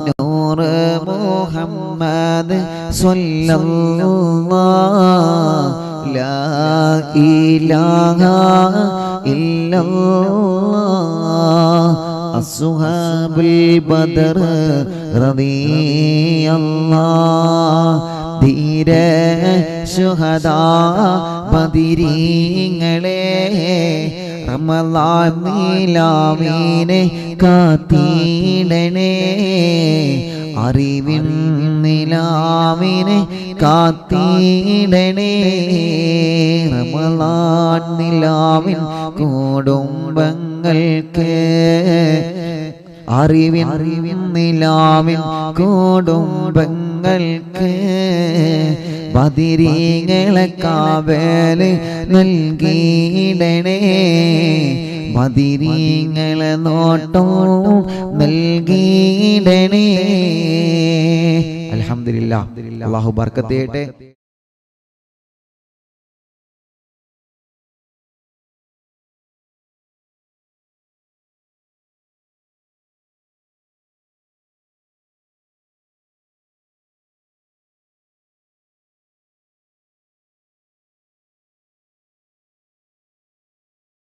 നൂർ മുഹമ്മദ് സ്വല്ലല്ലാഹ് ലാ ഇലാഹ ഇല്ലല്ലാഹ് അസ്ഹാബുൽ ബദർ റളിയല്ലാഹ് ധീര ശുഹദാ ബദരീങ്ങളെ റമളാൻ നിലാവിനെ കാത്തിടണേ, അറിവിൻ നിലാവിനെ കാത്തിടണേ. റമളാൻ നിലാവിൻ കുടുംബങ്ങൾക്ക് അറിവിൻ നിലാവിൻ കുടുംബങ്ങൾക്ക് ബദരീങ്ങളെ കാവല് നൽകിയിടണേ, ബദരീങ്ങളെ നോട്ടം നൽകിയിടണേ. അൽഹംദുലില്ലാഹ്, അല്ലാഹു ബർക്കത്ത് ചെയ്യട്ടെ.